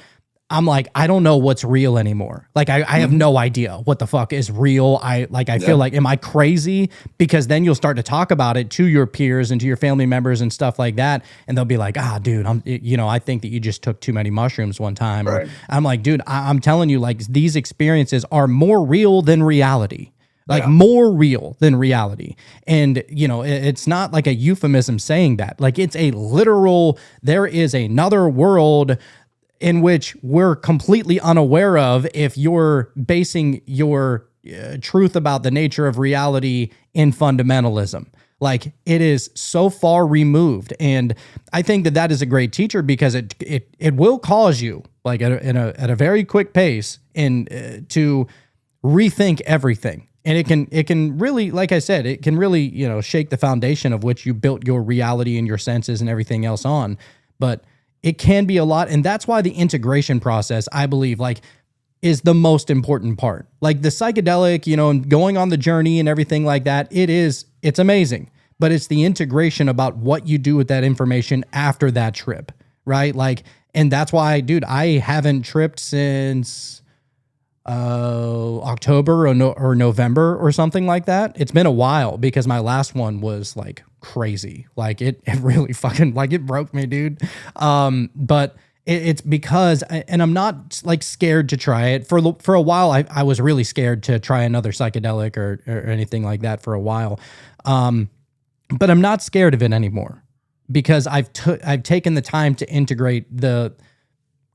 Speaker 2: I'm like, I don't know what's real anymore. Like, I have no idea what the fuck is real. I feel like, am I crazy? Because then you'll start to talk about it to your peers and to your family members and stuff like that. And they'll be like, dude, I think that you just took too many mushrooms one time.
Speaker 3: Right.
Speaker 2: Or I'm like, dude, I'm telling you, like, these experiences are more real than reality. Like, more real than reality. And, you know, it's not like a euphemism saying that. Like, it's a literal, there is another world in which we're completely unaware of if you're basing your truth about the nature of reality in fundamentalism. Like, it is so far removed. And I think that that is a great teacher, because it will cause you, like, at a very quick pace, and to rethink everything. And it can really, like I said, it can really, you know, shake the foundation of which you built your reality and your senses and everything else on. But it can be a lot. And that's why the integration process, I believe, like, is the most important part. Like, the psychedelic, you know, and going on the journey and everything like that, it's amazing. But it's the integration about what you do with that information after that trip, right? Like, and that's why, dude, I haven't tripped since October or November or something like that. It's been a while, because my last one was like crazy. Like, it really fucking, like, it broke me, dude. But it's because, and I'm not like scared to try it. For a while, I was really scared to try another psychedelic or anything like that for a while. But I'm not scared of it anymore, because I've taken the time to integrate the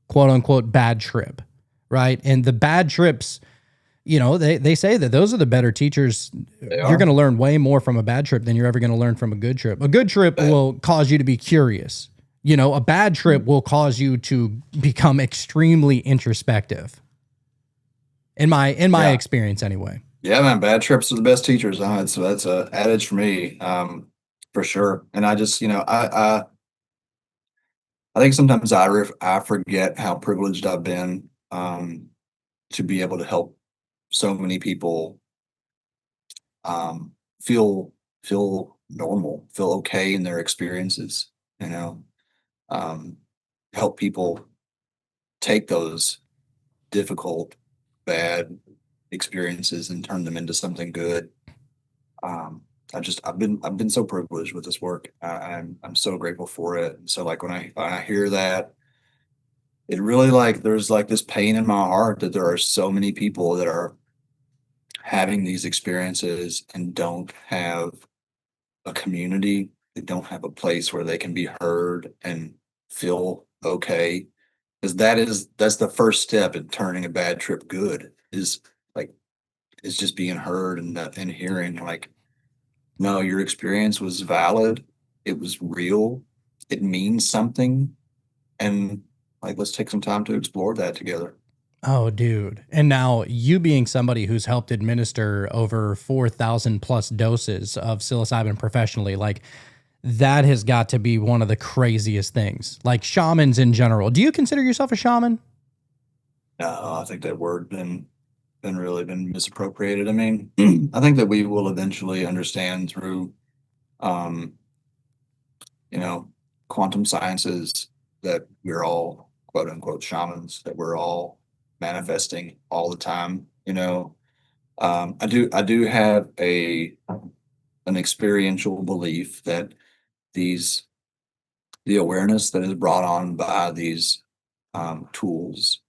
Speaker 2: quote unquote bad trip. Right. And the bad trips, you know, they say that those are the better teachers. You're going to learn way more from a bad trip than you're ever going to learn from a good trip. A good trip will cause you to be curious. You know, a bad trip will cause you to become extremely introspective. In my experience, anyway.
Speaker 3: Yeah, man. Bad trips are the best teachers. That's a adage for me, for sure. And I just, you know, I think sometimes I forget how privileged I've been, to be able to help so many people feel normal, feel okay in their experiences. You know, help people take those difficult, bad experiences and turn them into something good. I've been so privileged with this work. I'm so grateful for it. And so, like, when I hear that, it really, like, there's like this pain in my heart that there are so many people that are having these experiences and don't have a community. They don't have a place where they can be heard and feel okay. Because that's the first step in turning a bad trip good, is like, is just being heard and hearing, like, no, your experience was valid. It was real. It means something. And, like, let's take some time to explore that together.
Speaker 2: Oh, dude. And now, you being somebody who's helped administer over 4,000 plus doses of psilocybin professionally, like, that has got to be one of the craziest things. Like, shamans in general. Do you consider yourself a shaman?
Speaker 3: No, I think that word been misappropriated. I mean, I think that we will eventually understand through, um, you know, quantum sciences, that we're all quote unquote shamans, that we're all manifesting all the time. You know, I do have an experiential belief that these the awareness that is brought on by these tools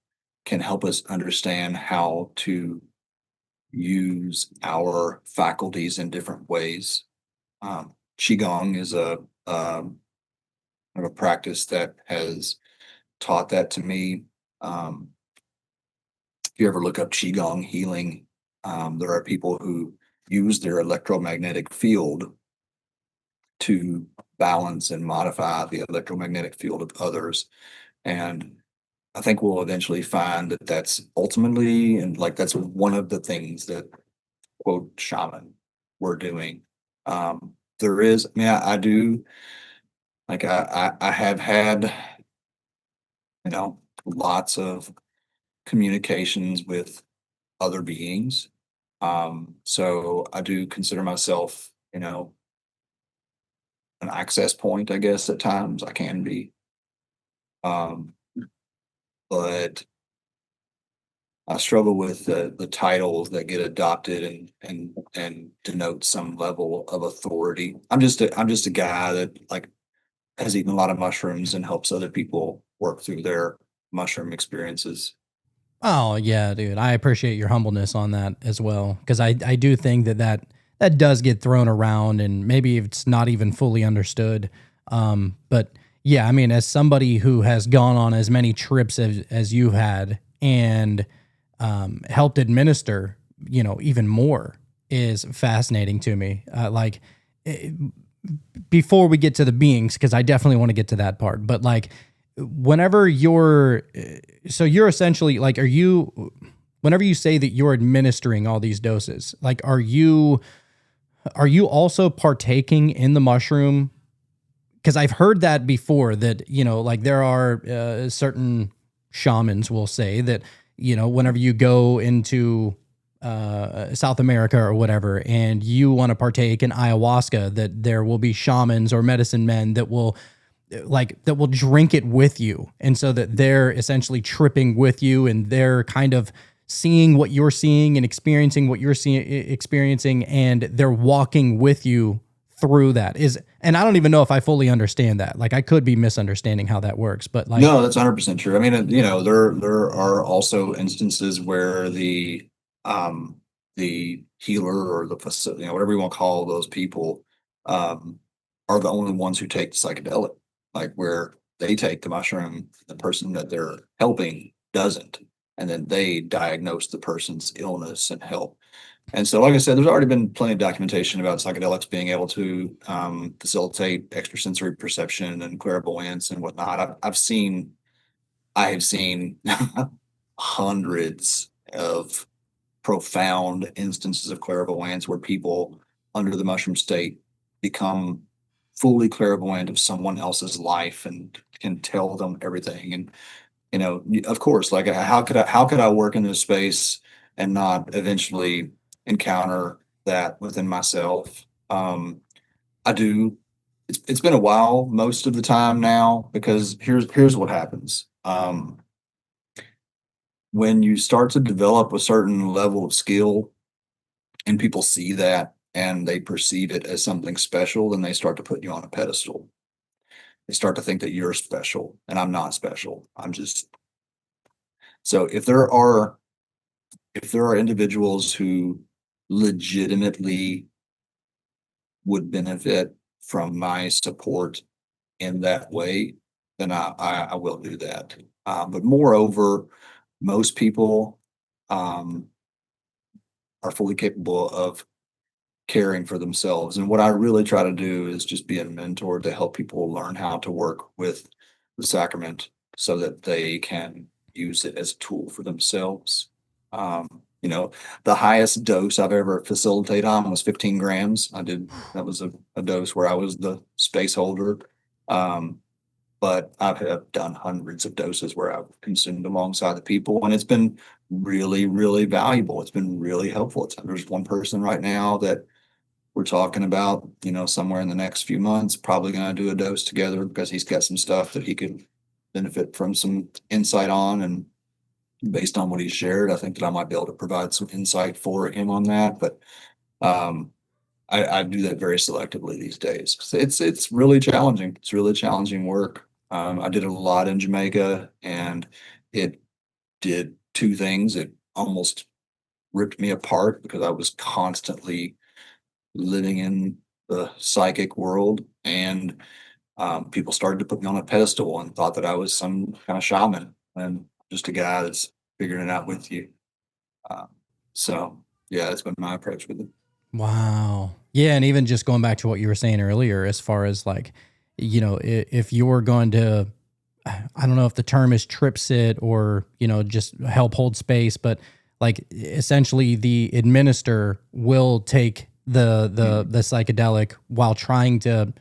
Speaker 3: can help us understand how to use our faculties in different ways. Qigong is a practice that has taught that to me. If you ever look up Qigong healing, there are people who use their electromagnetic field to balance and modify the electromagnetic field of others. And I think we'll eventually find that that's ultimately, and like that's one of the things that quote shaman were doing. There is, I mean, I do like I have had, lots of communications with other beings. So I do consider myself, an access point, I guess at times I can be. Um, but I struggle with the titles that get adopted and denote some level of authority. I'm just a guy that like has eaten a lot of mushrooms and helps other people work through their mushroom experiences.
Speaker 2: Oh yeah, dude. I appreciate your humbleness on that as well, because I do think that does get thrown around, and maybe it's not even fully understood. But yeah, I mean, as somebody who has gone on as many trips as you had, and helped administer, even more, is fascinating to me. Eh, before we get to the beings, because I definitely want to get to that part, but like whenever so you're essentially like, whenever you say that you're administering all these doses, like, are you also partaking in the mushroom? Because I've heard that before, that, like there are certain shamans will say that, whenever you go into South America or whatever, and you want to partake in ayahuasca, that there will be shamans or medicine men that will drink it with you, and so that they're essentially tripping with you, and they're kind of seeing what you're seeing and experiencing what you're experiencing, and they're walking with you through that. And I don't even know if I fully understand that. Like, I could be misunderstanding how that works, but like,
Speaker 3: No, that's 100% true. I mean, there are also instances where the healer or the facility, whatever you want to call those people, um, are the only ones who take the psychedelic, like where they take the mushroom, the person that they're helping doesn't, and then they diagnose the person's illness and help. And so, like I said, there's already been plenty of documentation about psychedelics being able to facilitate extrasensory perception and clairvoyance and whatnot. I have seen hundreds of profound instances of clairvoyance where people under the mushroom state become fully clairvoyant of someone else's life and can tell them everything. And of course, like how could I work in this space and not eventually encounter that within myself? I do. It's been a while most of the time now, because here's what happens. When you start to develop a certain level of skill and people see that and they perceive it as something special, then they start to put you on a pedestal. They start to think that you're special, and I'm not special. I'm just so if there are individuals who legitimately would benefit from my support in that way, then I will do that. But moreover, most people um, are fully capable of caring for themselves. And what I really try to do is just be a mentor to help people learn how to work with the sacrament so that they can use it as a tool for themselves. The highest dose I've ever facilitated on was 15 grams. That was a dose where I was the space holder. Um, but have done hundreds of doses where I've consumed alongside the people, and it's been really, really valuable. It's been really helpful. There's one person right now that we're talking about, somewhere in the next few months, probably going to do a dose together because he's got some stuff that he could benefit from some insight on. And based on what he shared, I think that I might be able to provide some insight for him on that. But um, I do that very selectively these days. It's really challenging. It's really challenging work. I did a lot in Jamaica, and it did two things. It almost ripped me apart because I was constantly living in the psychic world, and people started to put me on a pedestal and thought that I was some kind of shaman and just a guy that's figuring it out with you. Uh, so yeah, that's been my approach with it.
Speaker 2: Wow. Yeah, and even just going back to what you were saying earlier, as far as like, if you're going to, I don't know if the term is trip sit or, just help hold space, but like essentially the administer will take the psychedelic while trying to,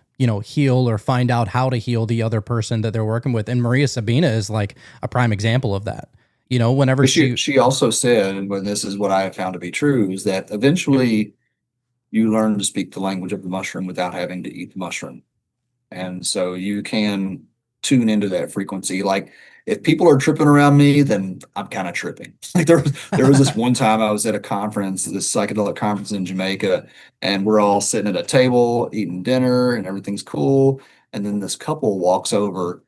Speaker 2: heal or find out how to heal the other person that they're working with. And Maria Sabina is like a prime example of that. Whenever
Speaker 3: But she also said, and when this is what I have found to be true, is that eventually you learn to speak the language of the mushroom without having to eat the mushroom. And so you can tune into that frequency. Like if people are tripping around me, then I'm kind of tripping. Like there was this one time I was at a conference, this psychedelic conference in Jamaica, and we're all sitting at a table eating dinner and everything's cool. And then this couple walks over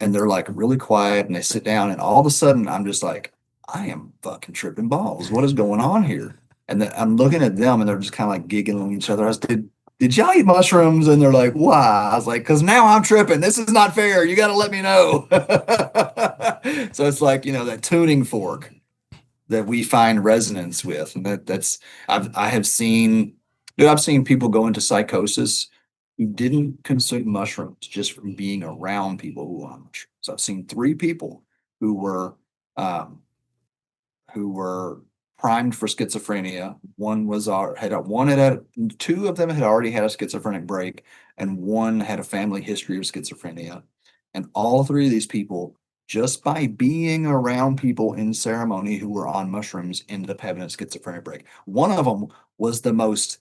Speaker 3: and they're like really quiet and they sit down and all of a sudden I'm just like, I am fucking tripping balls. What is going on here? And then I'm looking at them and they're just kind of like giggling at each other. I said, did y'all eat mushrooms? And they're like, why? I was like, because now I'm tripping. This is not fair. You got to let me know. So it's like, that tuning fork that we find resonance with. And I have seen, dude, I've seen people go into psychosis who didn't consume mushrooms just from being around people who were on mushrooms. So I've seen three people who were um, who were primed for schizophrenia. Two of them had already had a schizophrenic break, and one had a family history of schizophrenia. And all three of these people, just by being around people in ceremony who were on mushrooms, ended up having a schizophrenic break. One of them was the most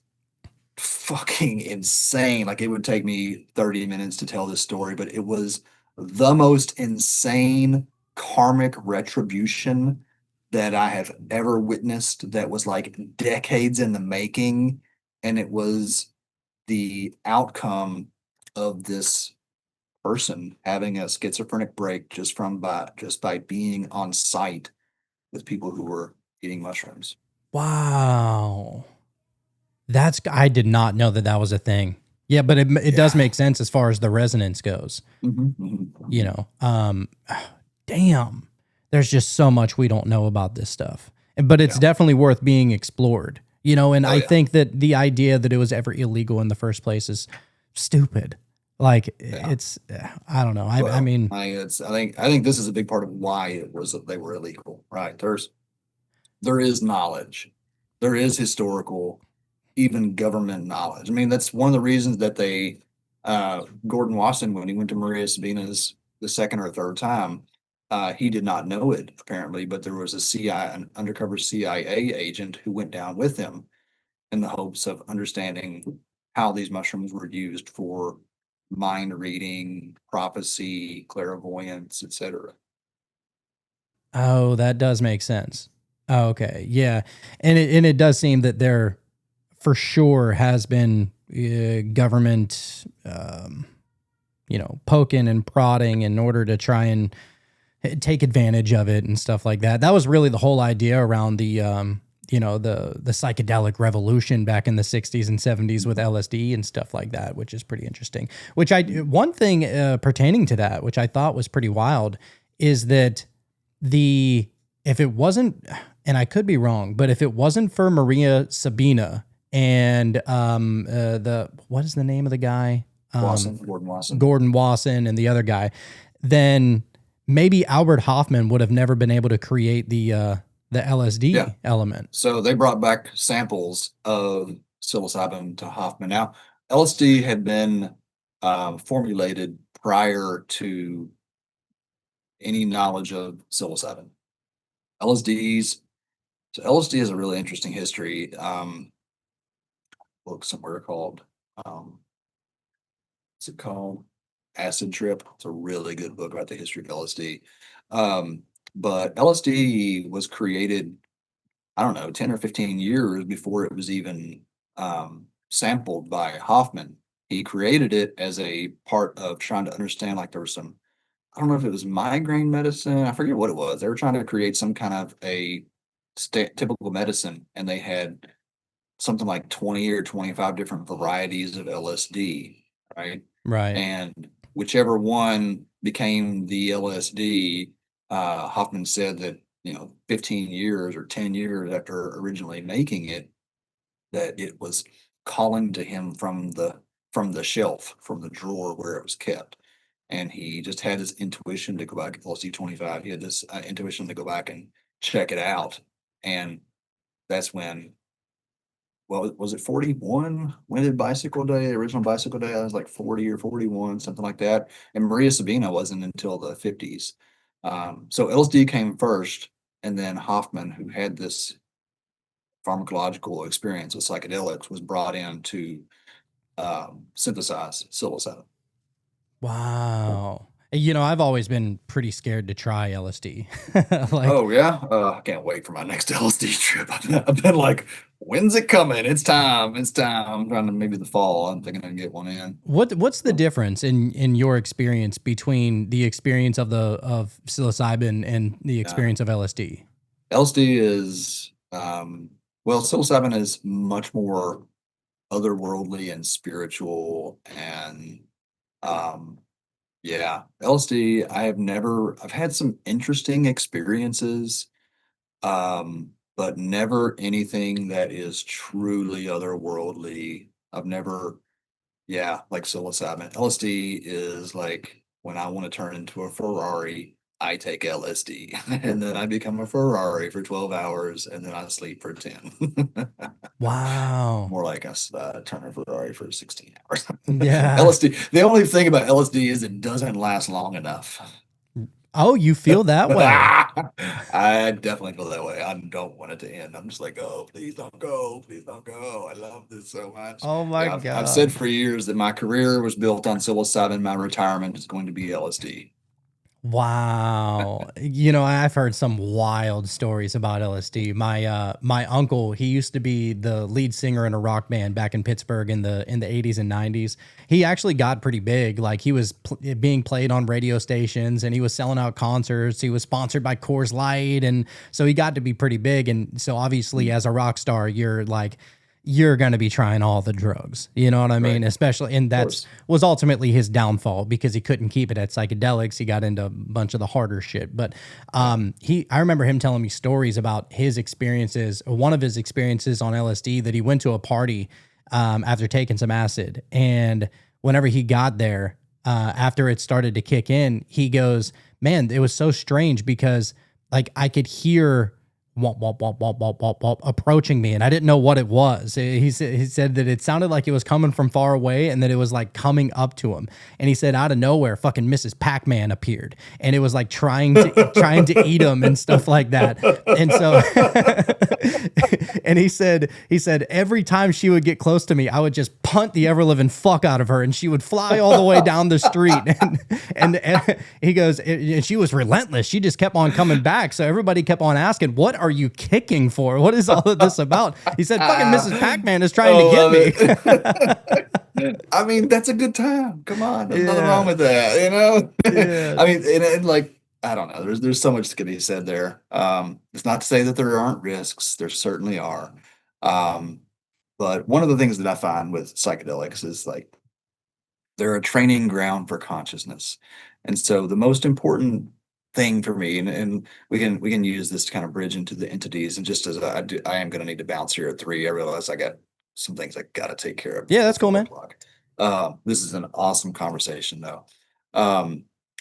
Speaker 3: fucking insane. Like it would take me 30 minutes to tell this story, but it was the most insane karmic retribution that I have ever witnessed that was like decades in the making. And it was the outcome of this person having a schizophrenic break just by being on site with people who were eating mushrooms.
Speaker 2: wow. I did not know that that was a thing. Yeah, but it does make sense as far as the resonance goes. You know, damn, there's just so much we don't know about this stuff, but it's definitely worth being explored. And I think that the idea that it was ever illegal in the first place is stupid. Like it's, I don't know. I mean,
Speaker 3: I think this is a big part of why they were illegal, right? There is knowledge, there is historical, even government knowledge. I mean, that's one of the reasons that Gordon Wasson, when he went to Maria Sabina's the second or third time, he did not know it apparently, but there was an undercover CIA agent who went down with him in the hopes of understanding how these mushrooms were used for mind reading, prophecy, clairvoyance, etc.
Speaker 2: oh, that does make sense. Oh, okay. Yeah. And it does seem that there for sure has been government, poking and prodding in order to try and take advantage of it and stuff like that. That was really the whole idea around the psychedelic revolution back in the 60s and 70s with LSD and stuff like that, which is pretty interesting. One thing pertaining to that, which I thought was pretty wild, is that if it wasn't, and I could be wrong, but if it wasn't for Maria Sabina and what is the name of the guy? Gordon Wasson and the other guy, then maybe Albert Hoffman would have never been able to create the LSD element.
Speaker 3: So they brought back samples of psilocybin to Hoffman. Now, LSD had been formulated prior to any knowledge of psilocybin. LSD has a really interesting history. Book somewhere called, what's it called? Acid Trip. It's a really good book about the history of LSD. But LSD was created, I don't know, 10 or 15 years before it was even sampled by Hoffman. He created it as a part of trying to understand, like there was I don't know if it was migraine medicine. I forget what it was. They were trying to create some kind of a typical medicine, and they had something like 20 or 25 different varieties of LSD, right?
Speaker 2: Right.
Speaker 3: And whichever one became the LSD, Hoffman said that, 15 years or 10 years after originally making it, that it was calling to him from the shelf, from the drawer where it was kept. And he just had his intuition to go back, LSD 25. He had this intuition to go back and check it out. And that's when, well, was it 41? When did Bicycle Day, original Bicycle Day? I was like 40 or 41, something like that. And Maria Sabina wasn't until the 50s. So LSD came first, and then Hoffman, who had this pharmacological experience with psychedelics, was brought in to synthesize psilocybin.
Speaker 2: Wow. You know, I've always been pretty scared to try LSD. Like,
Speaker 3: Oh yeah, I can't wait for my next LSD trip. I've been like, when's it coming? It's time. It's time. I'm trying to, maybe the fall. I'm thinking I can get one in.
Speaker 2: what's the difference in your experience between the experience of psilocybin and the experience of LSD?
Speaker 3: LSD is well, psilocybin is much more otherworldly and spiritual, and um yeah, LSD, I've had some interesting experiences, but never anything that is truly otherworldly. I've never, yeah, like psilocybin. LSD is like when I want to turn into a Ferrari, I take LSD and then I become a Ferrari for 12 hours and then I sleep for 10.
Speaker 2: Wow.
Speaker 3: More like turn a Ferrari for 16 hours.
Speaker 2: Yeah.
Speaker 3: LSD, the only thing about LSD is it doesn't last long enough.
Speaker 2: Oh, you feel that way.
Speaker 3: I definitely feel that way. I don't want it to end. I'm just like, oh, please don't go. Please don't go. I love this so much.
Speaker 2: Oh my
Speaker 3: Yeah, I've said
Speaker 2: God.
Speaker 3: for years that my career was built on psilocybin. My retirement is going to be LSD.
Speaker 2: Wow. You know, I've heard some wild stories about LSD. My uncle, he used to be the lead singer in a rock band back in Pittsburgh in the 80s and 90s. He actually got pretty big. Like he was being played on radio stations and he was selling out concerts. He was sponsored by Coors Light, and so he got to be pretty big. And so obviously as a rock star, you're going to be trying all the drugs. You know what I mean?
Speaker 3: Right.
Speaker 2: Especially, and that's
Speaker 3: Course.
Speaker 2: was ultimately his downfall because he couldn't keep it at psychedelics. He got into a bunch of the harder shit. But I remember him telling me stories about his experiences, or one of his experiences on LSD, that he went to a party after taking some acid. And whenever he got there, after it started to kick in, he goes, man, it was so strange because like I could hear womp, womp, womp, womp, womp, womp, womp, approaching me, and I didn't know what it was. He said that it sounded like it was coming from far away, and that it was like coming up to him. And he said out of nowhere, fucking Mrs. Pac-Man appeared, and it was like trying to eat him and stuff like that. And so, and he said every time she would get close to me, I would just punt the ever living fuck out of her, and she would fly all the way down the street. And he goes, and she was relentless. She just kept on coming back. So everybody kept on asking, what are you kicking for? What is all of this about? He said, fucking Mrs. Pac-Man is trying to get me.
Speaker 3: I mean, that's a good time. Come on. There's nothing wrong with that, you know?
Speaker 2: Yeah.
Speaker 3: I mean, and like, I don't know. There's so much that can be said there. It's not to say that there aren't risks. There certainly are. But one of the things that I find with psychedelics is like they're a training ground for consciousness. And so the most important thing for me, and we can use this to kind of bridge into the entities. And just as I am going to need to bounce here at 3. I realize I got some things I got to take care of.
Speaker 2: Yeah, that's cool, man.
Speaker 3: 4 o'clock. This is an awesome conversation, though.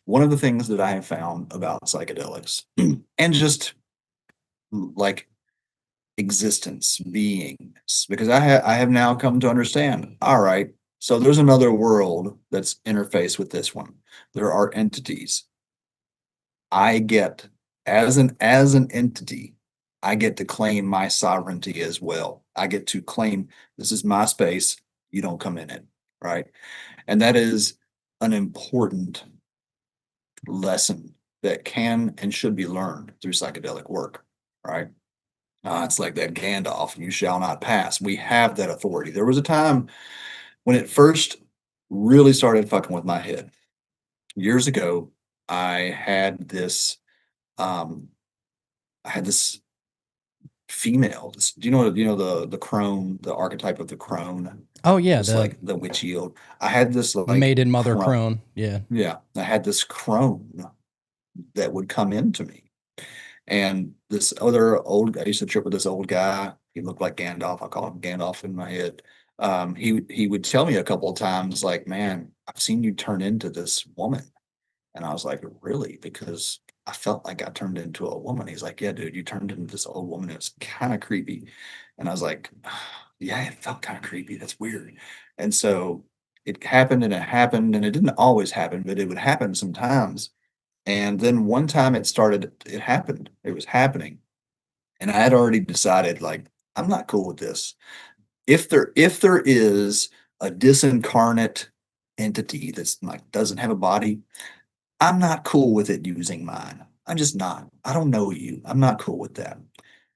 Speaker 3: One of the things that I have found about psychedelics and just like existence, beings, because I have now come to understand. All right, so there's another world that's interfaced with this one. There are entities. I get as an entity, I get to claim my sovereignty as well. I get to claim this is my space. You don't come in it, right? And that is an important lesson that can and should be learned through psychedelic work, right? It's like that Gandalf, you shall not pass. We have that authority. There was a time when it first really started fucking with my head. Years ago, I had this um I had this female. Do you know the crone, the archetype of the crone?
Speaker 2: Oh yeah,
Speaker 3: It's
Speaker 2: the
Speaker 3: like the witch yield. I had this like
Speaker 2: maiden mother crone. Yeah.
Speaker 3: Yeah, I had this crone that would come into me. And this other old, I used to trip with this old guy. He looked like Gandalf. I call him Gandalf in my head. He would tell me a couple of times, like, man, I've seen you turn into this woman. And I was like, really? Because I felt like I turned into a woman. He's like, yeah, dude, you turned into this old woman. It was kind of creepy. And I was like, yeah, it felt kind of creepy. That's weird. And so it happened and it happened, and it didn't always happen, but it would happen sometimes. And then one time it happened. It was happening. And I had already decided, like, I'm not cool with this. If there is a disincarnate entity that's like doesn't have a body, I'm not cool with it using mine. I'm just not. I don't know you. I'm not cool with that.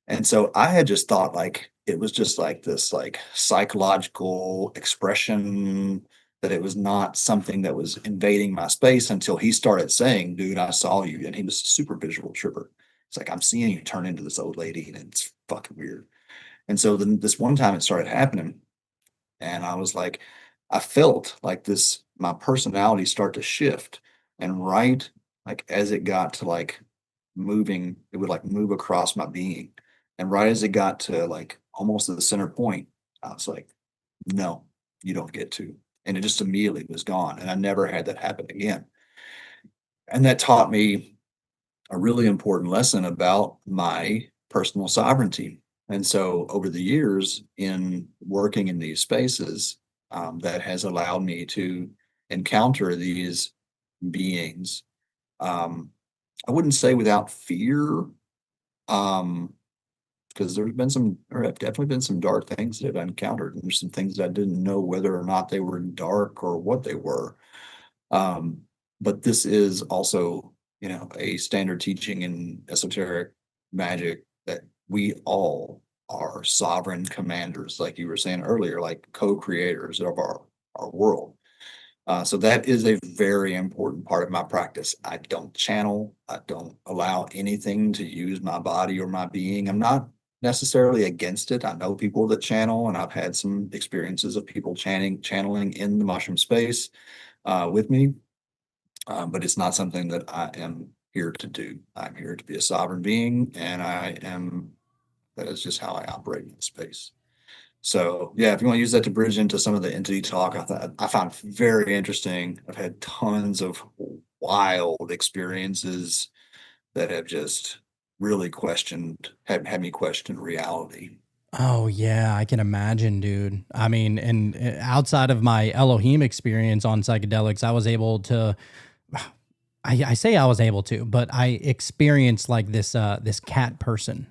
Speaker 3: And so I had just thought like it was just like this like psychological expression, that it was not something that was invading my space, until he started saying, dude, I saw you. And he was a super visual tripper. It's like, I'm seeing you turn into this old lady, and it's fucking weird. And so then this one time it started happening, and I was like, I felt like this, my personality start to shift. And right, like as it got to like moving, it would like move across my being. And right as it got to like almost to the center point, I was like, no, you don't get to. And it just immediately was gone. And I never had that happen again. And that taught me a really important lesson about my personal sovereignty. And so over the years in working in these spaces, that has allowed me to encounter these beings. Um, I wouldn't say without fear, because there have definitely been some dark things that I've encountered, and there's some things that I didn't know whether or not they were dark or what they were. Um, but this is also, a standard teaching in esoteric magic, that we all are sovereign commanders, like you were saying earlier, like co-creators of our world. So that is a very important part of my practice. I don't channel. I don't allow anything to use my body or my being. I'm not necessarily against it. I know people that channel, and I've had some experiences of people channeling in the mushroom space with me. But it's not something that I am here to do. I'm here to be a sovereign being, and that is just how I operate in the space. So yeah, if you want to use that to bridge into some of the entity talk, I found very interesting. I've had tons of wild experiences that have just really had me question reality.
Speaker 2: Oh yeah, I can imagine, dude. I mean, and outside of my Elohim experience on psychedelics, I was able to. I say I was able to, but I experienced like this cat person,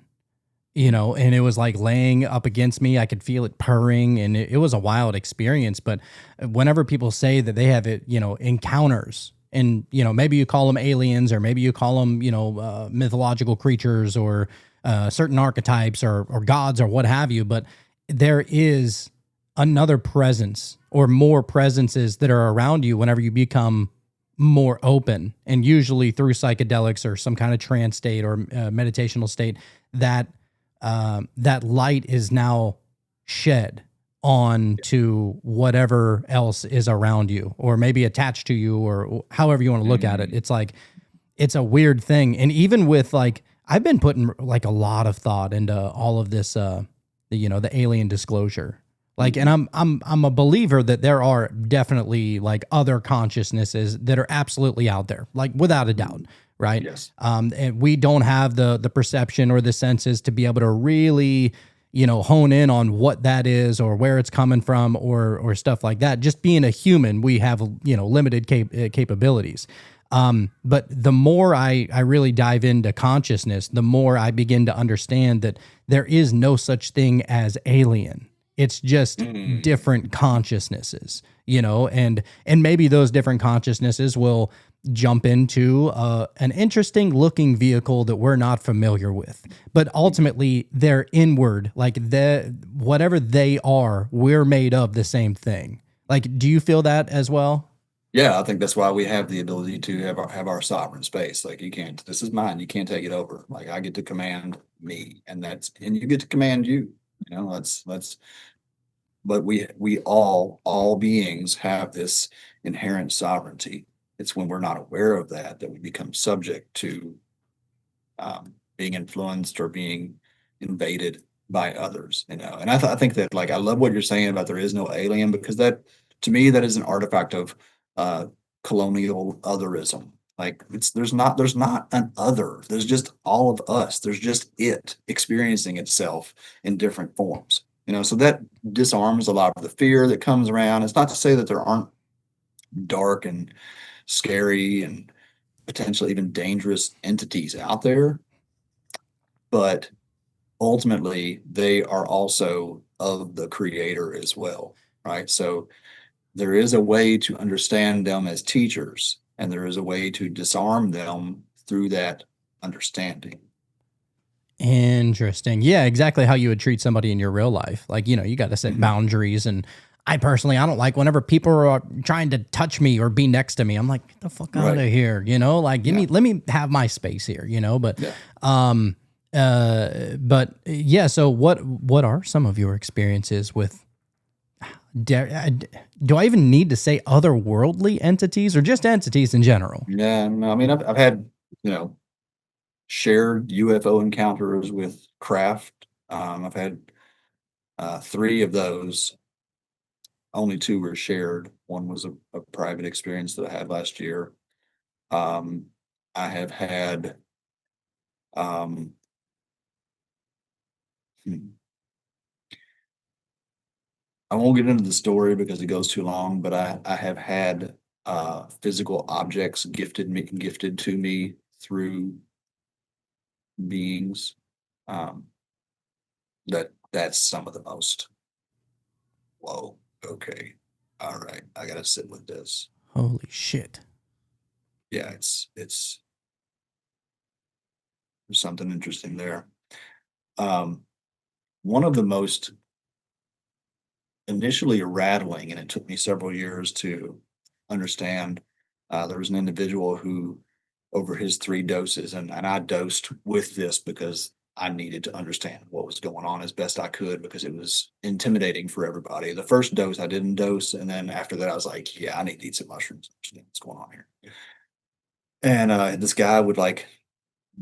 Speaker 2: and it was like laying up against me. I could feel it purring, and it was a wild experience. But whenever people say that they have it, encounters, and maybe you call them aliens, or maybe you call them, mythological creatures, or certain archetypes, or gods, or what have you. But there is another presence, or more presences that are around you whenever you become more open, and usually through psychedelics or some kind of trance state or meditational state, that that light is now shed on to whatever else is around you, or maybe attached to you, or however you want to look at it. It's like, it's a weird thing. And even with like, I've been putting like a lot of thought into all of this, the alien disclosure. Like, and I'm a believer that there are definitely like other consciousnesses that are absolutely out there, like without a doubt, right?
Speaker 3: Yes.
Speaker 2: And we don't have the perception or the senses to be able to really, hone in on what that is, or where it's coming from, or stuff like that. Just being a human, we have limited capabilities. But the more I really dive into consciousness, the more I begin to understand that there is no such thing as alien. It's just different consciousnesses, and maybe those different consciousnesses will jump into an interesting looking vehicle that we're not familiar with. But ultimately, they're inward, like whatever they are, we're made of the same thing. Like, do you feel that as well?
Speaker 3: Yeah, I think that's why we have the ability to have our sovereign space. Like, you can't, this is mine. You can't take it over. Like, I get to command me, and you get to command you. But we all beings have this inherent sovereignty. It's when we're not aware of that we become subject to being influenced or being invaded. by others, you know. And I think that, like, I love what you're saying about there is no alien, because that, to me, that is an artifact of uh colonial otherism. Like, there's not an other. There's just all of us. There's just it experiencing itself in different forms. You know, so that disarms a lot of the fear that comes around. It's not to say that there aren't dark and scary and potentially even dangerous entities out there, but ultimately they are also of the creator as well, right? So there is a way to understand them as teachers, and there is a way to disarm them through that understanding.
Speaker 2: Interesting. Yeah, exactly how you would treat somebody in your real life. Like, you know, you got to set
Speaker 3: Mhm.
Speaker 2: boundaries. And I personally, I don't like whenever people are trying to touch me or be next to me. I'm like, get the fuck out
Speaker 3: Right.
Speaker 2: of here. You know, like,
Speaker 3: Yeah.
Speaker 2: let me have my space here, you know,
Speaker 3: Yeah.
Speaker 2: um, but yeah. So what are some of your experiences with, do I even need to say otherworldly entities or just entities in general?
Speaker 3: Yeah. No, I mean, I've had, you know, shared UFO encounters with craft. I've had three of those. Only two were shared. One was a private experience that I had last year. Um, I have had, um, hmm, I won't get into the story because it goes too long, but I have had physical objects gifted to me through beings. Um, that's some of the most, whoa, okay, all right, I gotta sit with this.
Speaker 2: Holy shit.
Speaker 3: Yeah, it's there's something interesting there. Um, one of the most initially rattling, and it took me several years to understand. There was an individual who, over his three doses, and I dosed with this because I needed to understand what was going on as best I could because it was intimidating for everybody. The first dose I didn't dose, and then after that I was like, yeah, I need to eat some mushrooms, understand what's going on here. And this guy would like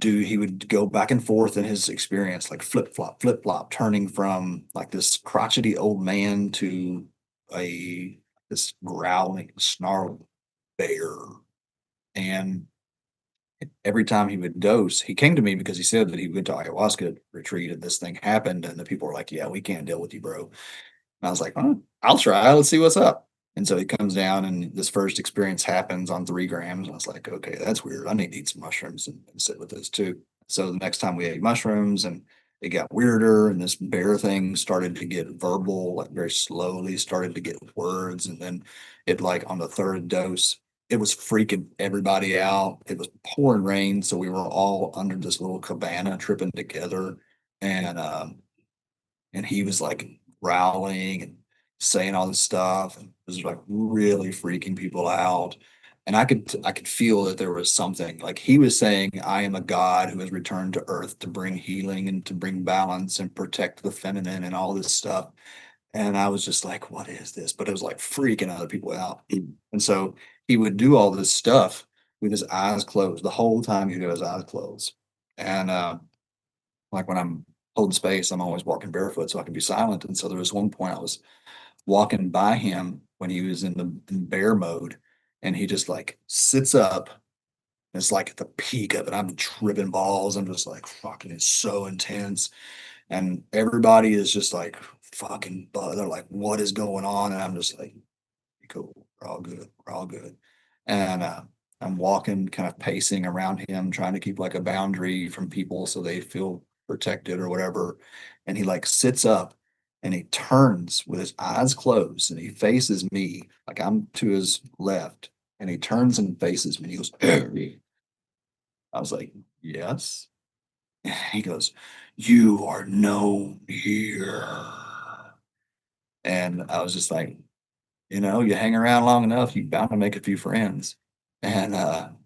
Speaker 3: he would go back and forth in his experience, like flip flop, turning from like this crotchety old man to a this growling, snarling bear. And every time he would dose, he came to me because he said that he went to ayahuasca retreat and this thing happened, and the people were like, "Yeah, we can't deal with you, bro." And I was like, I'll try. Let's see what's up." And so he comes down, and this first experience happens on 3 grams. And I was like, okay, that's weird. I need to eat some mushrooms and sit with this too. So the next time we ate mushrooms, and it got weirder, and this bear thing started to get verbal, like very slowly started to get words. And then it, like on the third dose, it was freaking everybody out. It was pouring rain. So we were all under this little cabana tripping together. And and he was like growling and saying all this stuff, and it was like really freaking people out. And I could feel that there was something, like he was saying, I am a god who has returned to earth to bring healing and to bring balance and protect the feminine and all this stuff. And I was just like, what is this? But it was like freaking other people out. And so he would do all this stuff with his eyes closed the whole time. He would have his eyes closed. And like when I'm holding space, I'm always walking barefoot so I can be silent. And so there was one point I was walking by him when he was in bear mode, and he just like sits up. It's like at the peak of it. I'm tripping balls. I'm just like, fucking, it's so intense. And everybody is just like, fucking, they're like, what is going on? And I'm just like, cool. We're all good. We're all good. And I'm walking, kind of pacing around him, trying to keep like a boundary from people so they feel protected or whatever. And he like sits up and he turns with his eyes closed and he faces me, like I'm to his left. And he turns and faces me. He goes, I was like, yes. He goes, you are known here. And I was just like, you hang around long enough, you bound to make a few friends. And and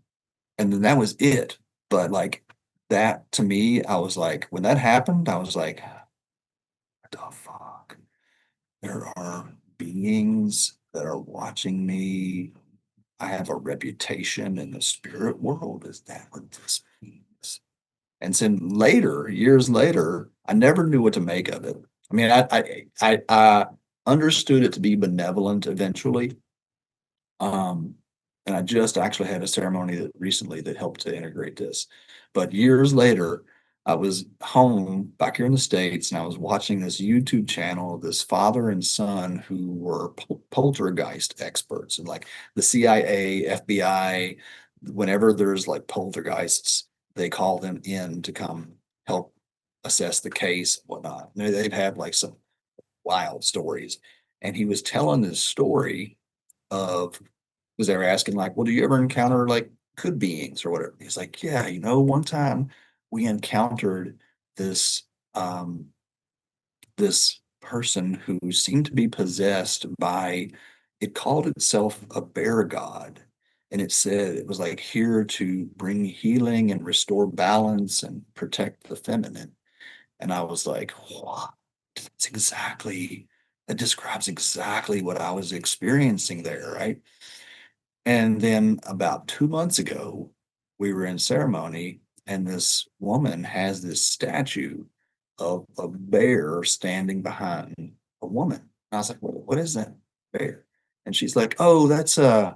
Speaker 3: then that was it. But like that to me, I was like, when that happened, I was like, what the fuck? There are beings that are watching me. I have a reputation in the spirit world. Is that what this means? And then later, years later, I never knew what to make of it. I mean, I understood it to be benevolent eventually. And I just actually had a ceremony that recently that helped to integrate this. But years later, I was home back here in the States and I was watching this YouTube channel of this father and son who were poltergeist experts, and like the CIA, FBI, whenever there's like poltergeists, they call them in to come help assess the case and whatnot. They've had like some wild stories. And he was telling this story of, because they were asking like, well, do you ever encounter like good beings or whatever? He's like, yeah, one time we encountered this um this person who seemed to be possessed by, it called itself a bear god. And it said it was like here to bring healing and restore balance and protect the feminine. And I was like, what? That's exactly, that describes exactly what I was experiencing there, right? And then about 2 months ago, we were in ceremony, and this woman has this statue of a bear standing behind a woman. And I was like, what is that bear? And she's like, oh, that's the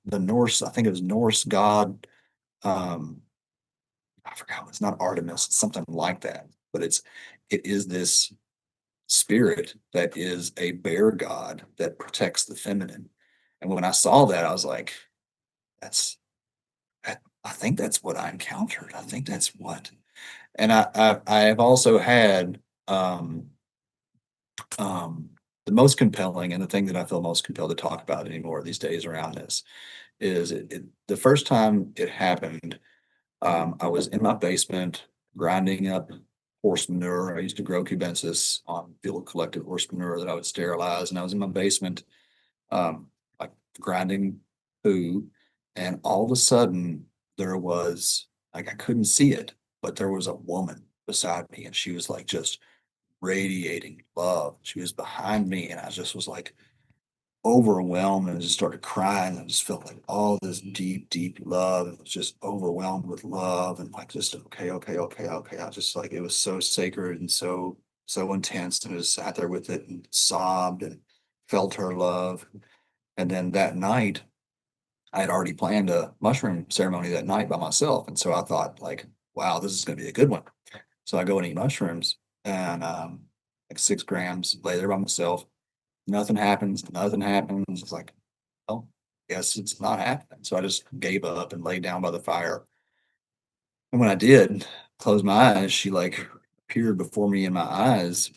Speaker 3: Norse, I think it was Norse god. Um, I forgot, it's not Artemis, it's something like that. But it is this spirit that is a bear god that protects the feminine. And when I saw that, I was like, that's I think that's what I encountered. I think that's what. And I have also had um, the most compelling, and the thing that I feel most compelled to talk about anymore these days around this is the first time it happened. I was in my basement grinding up horse manure. I used to grow cubensis on field collected horse manure that I would sterilize, and I was in my basement, like grinding poo, and all of a sudden there was, like, I couldn't see it, but there was a woman beside me, and she was like just radiating love. She was behind me, and I just was like overwhelmed and just started crying. I just felt like all this deep, deep love. It was just overwhelmed with love and like just okay, okay, okay, okay. I just like, it was so sacred and so intense, and I just sat there with it and sobbed and felt her love. And then that night, I had already planned a mushroom ceremony that night by myself. And so I thought, like, wow, this is going to be a good one. So I go and eat mushrooms, and like 6 grams, lay there by myself. Nothing happens. Nothing happens. It's like, oh, guess it's not happening. So I just gave up and laid down by the fire. And when I did close my eyes, she like appeared before me in my eyes.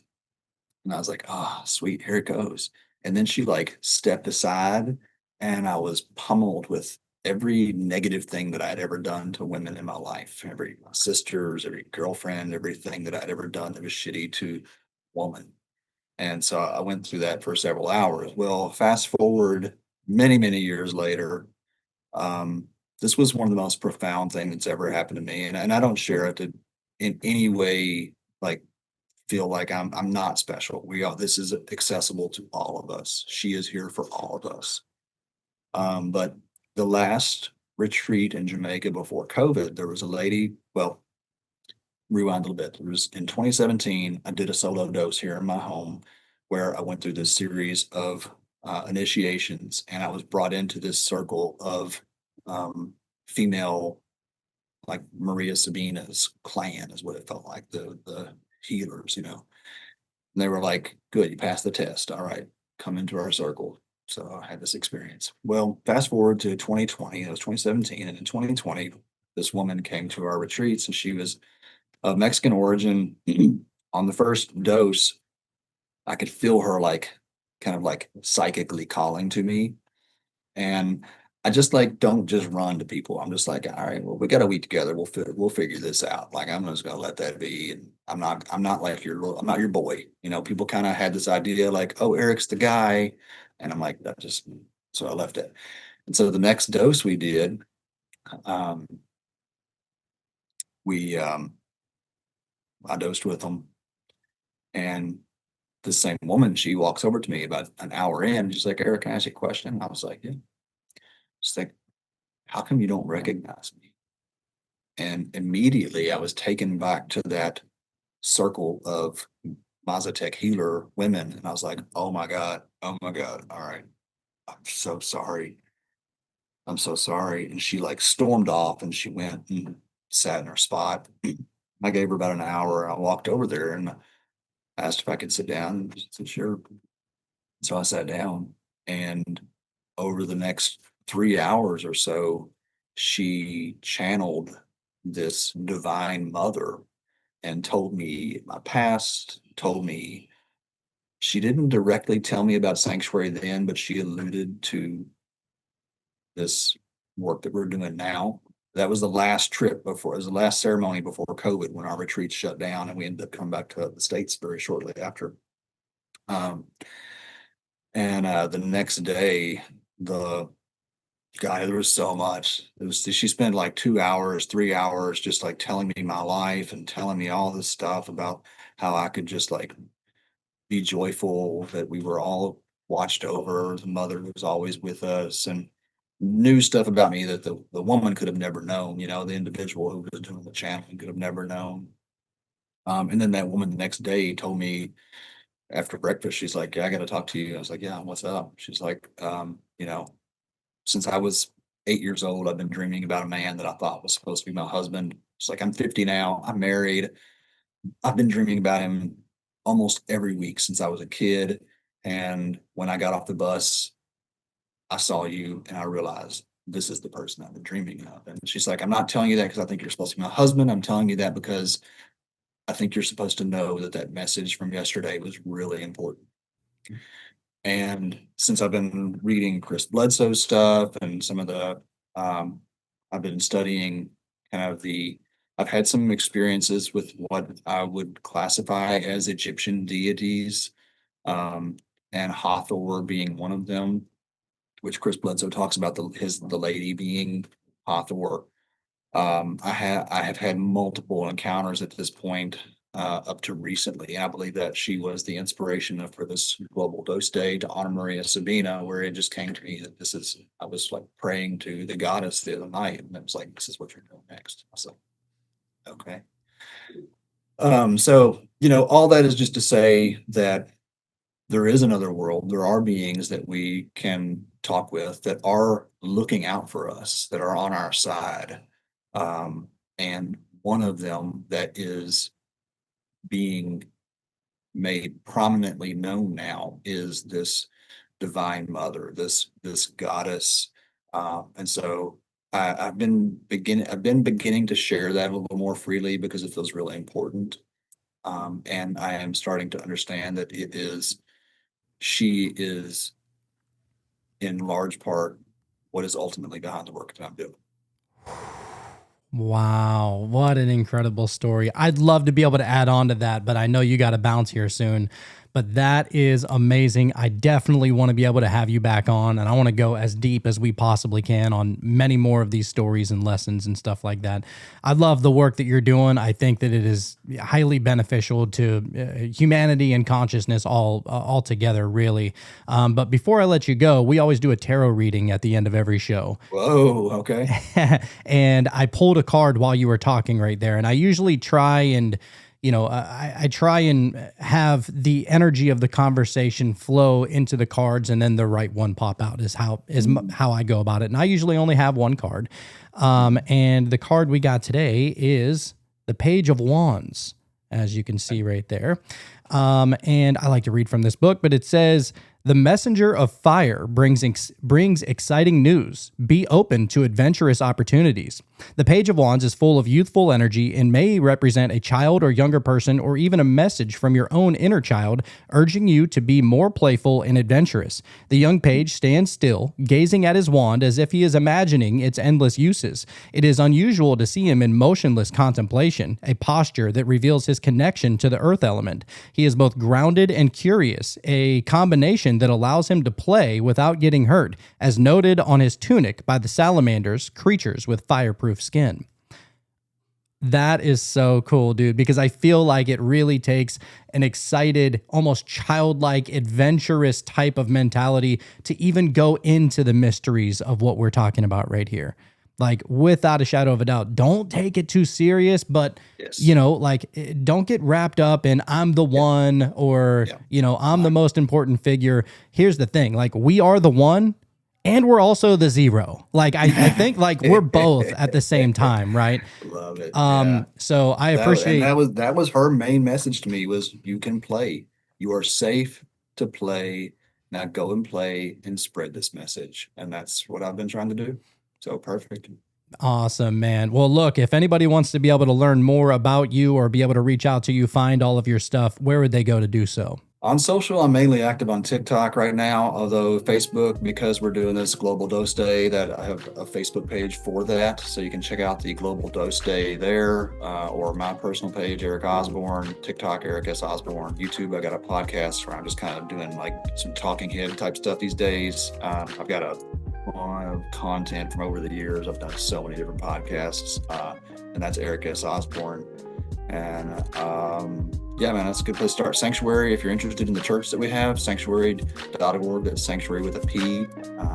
Speaker 3: And I was like, "Ah, sweet, here it goes." And then she like stepped aside, and I was pummeled with every negative thing that I had ever done to women in my life, every my sisters, every girlfriend, everything that I'd ever done that was shitty to woman. And so I went through that for several hours. Well, fast forward many, many years later, um, this was one of the most profound things that's ever happened to me. And I don't share it to in any way like feel like I'm not special. We are, this is accessible to all of us. She is here for all of us. But the last retreat in Jamaica before COVID, there was a lady, well, rewind a little bit. It was in 2017, I did a solo dose here in my home where I went through this series of initiations, and I was brought into this circle of female, like Maria Sabina's clan is what it felt like, the healers, And they were like, good, you passed the test. All right, come into our circle. So I had this experience. Well, fast forward to 2020, it was 2017. And in 2020, this woman came to our retreats, and she was of Mexican origin. On the first dose, I could feel her like kind of like psychically calling to me. And I just like don't just run to people. I'm just like, all right, well, we got to week together. We'll figure this out. Like I'm just gonna let that be. And I'm not like I'm not your boy. People kind of had this idea like, oh, Eric's the guy. And I'm like, that just, so I left it. And so the next dose we did, um, we I dosed with them, and the same woman, she walks over to me about an hour in. She's like, Eric, can I ask you a question? I was like, yeah. She's like, how come you don't recognize me? And immediately I was taken back to that circle of Mazatec healer women. And I was like, oh my God, all right. I'm so sorry. I'm so sorry. And she like stormed off and she went and sat in her spot. I gave her about an hour. I walked over there and asked if I could sit down. She said, sure. So I sat down, and over the next 3 hours or so, she channeled this divine mother and told me my past, told me she didn't directly tell me about Sanctuary then, but she alluded to this work that we're doing now. That was the last trip before, it was the last ceremony before COVID when our retreat shut down and we ended up coming back to the States very shortly after. And the next day, the guy, there was so much. She spent like 2 hours, 3 hours just like telling me my life and telling me all this stuff about how I could just like be joyful that we were all watched over. The mother was always with us and knew stuff about me that the woman could have never known, the individual who was doing the channeling could have never known. And then that woman the next day told me after breakfast, she's like, yeah, I got to talk to you. I was like, yeah, what's up? She's like, since I was 8 years old, I've been dreaming about a man that I thought was supposed to be my husband. She's like, I'm 50 now. I'm married. I've been dreaming about him almost every week since I was a kid. And when I got off the bus, I saw you and I realized this is the person I've been dreaming of. And she's like, I'm not telling you that because I think you're supposed to be my husband. I'm telling you that because I think you're supposed to know that that message from yesterday was really important. And since I've been reading Chris Bledsoe's stuff and some of the, I've been studying kind of I've had some experiences with what I would classify as Egyptian deities, and Hathor being one of them, which Chris Bledsoe talks about the lady being Hathor. I have had multiple encounters at this point, up to recently. I believe that she was the inspiration for this Global Dose Day to honor Maria Sabina, where it just came to me that I was like praying to the goddess the other night, and it was like, this is what you're doing next. I was like, okay. So, all that is just to say that there is another world. There are beings that we can talk with that are looking out for us, that are on our side. And one of them that is being made prominently known now is this divine mother, this goddess. And so I've been beginning to share that a little more freely because it feels really important. And I am starting to understand that she is in large part what is ultimately behind the work that I'm doing.
Speaker 2: Wow, what an incredible story. I'd love to be able to add on to that, but I know you got to bounce here soon. But that is amazing. I definitely want to be able to have you back on, and I want to go as deep as we possibly can on many more of these stories and lessons and stuff like that. I love the work that you're doing. I think that it is highly beneficial to humanity and consciousness all together, really. But before I let you go, we always do a tarot reading at the end of every show.
Speaker 3: Whoa, okay.
Speaker 2: And I pulled a card while you were talking right there, and I usually try and I try and have the energy of the conversation flow into the cards, and then the right one pop out is how I go about it. And I usually only have one card. And the card we got today is the Page of Wands, as you can see right there. And I like to read from this book, but it says, the messenger of fire brings exciting news. Be open to adventurous opportunities. The Page of Wands is full of youthful energy and may represent a child or younger person, or even a message from your own inner child urging you to be more playful and adventurous. The young page stands still, gazing at his wand as if he is imagining its endless uses. It is unusual to see him in motionless contemplation, a posture that reveals his connection to the earth element. He is both grounded and curious, a combination that allows him to play without getting hurt, as noted on his tunic by the salamanders, creatures with fireproof skin. That is so cool, dude, because I feel like it really takes an excited, almost childlike, adventurous type of mentality to even go into the mysteries of what we're talking about right here. like without a shadow of a doubt, don't take it too serious, but
Speaker 3: Yes.
Speaker 2: don't get wrapped up in I'm the one or, I'm the most important figure. Here's the thing, like we are the one and we're also the zero. Like I think like we're both at the same time. Right.
Speaker 3: Love it. Yeah.
Speaker 2: So I appreciate
Speaker 3: that was her main message to me was you can play. You are safe to play. Now go and play and spread this message. And that's what I've been trying to do. So perfect.
Speaker 2: Awesome, man. Well, look, if anybody wants to be able to learn more about you or be able to reach out to you, find all of your stuff, where would they go to do so?
Speaker 3: On social, I'm mainly active on TikTok right now, although Facebook, because we're doing this Global Dose Day, that I have a Facebook page for that. So you can check out the Global Dose Day there, or my personal page, Eric Osborne, TikTok, Eric S. Osborne, YouTube. I got a podcast where I'm just kind of doing like some talking head type stuff these days. I've got a lot of content from over the years. I've done so many different podcasts, and that's Eric S. Osborne. And yeah, man, that's a good place to start. Psanctuary, if you're interested in the church that we have, sanctuary.org. That's Sanctuary with a P. You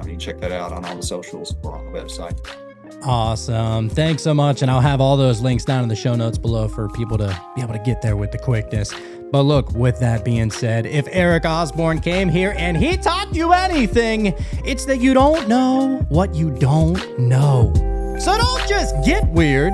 Speaker 3: can check that out on all the socials or on the website.
Speaker 2: Awesome. Thanks so much. And I'll have all those links down in the show notes below for people to be able to get there with the quickness. But look, with that being said, if Eric Osborne came here and he taught you anything, it's that you don't know what you don't know. So don't just get weird.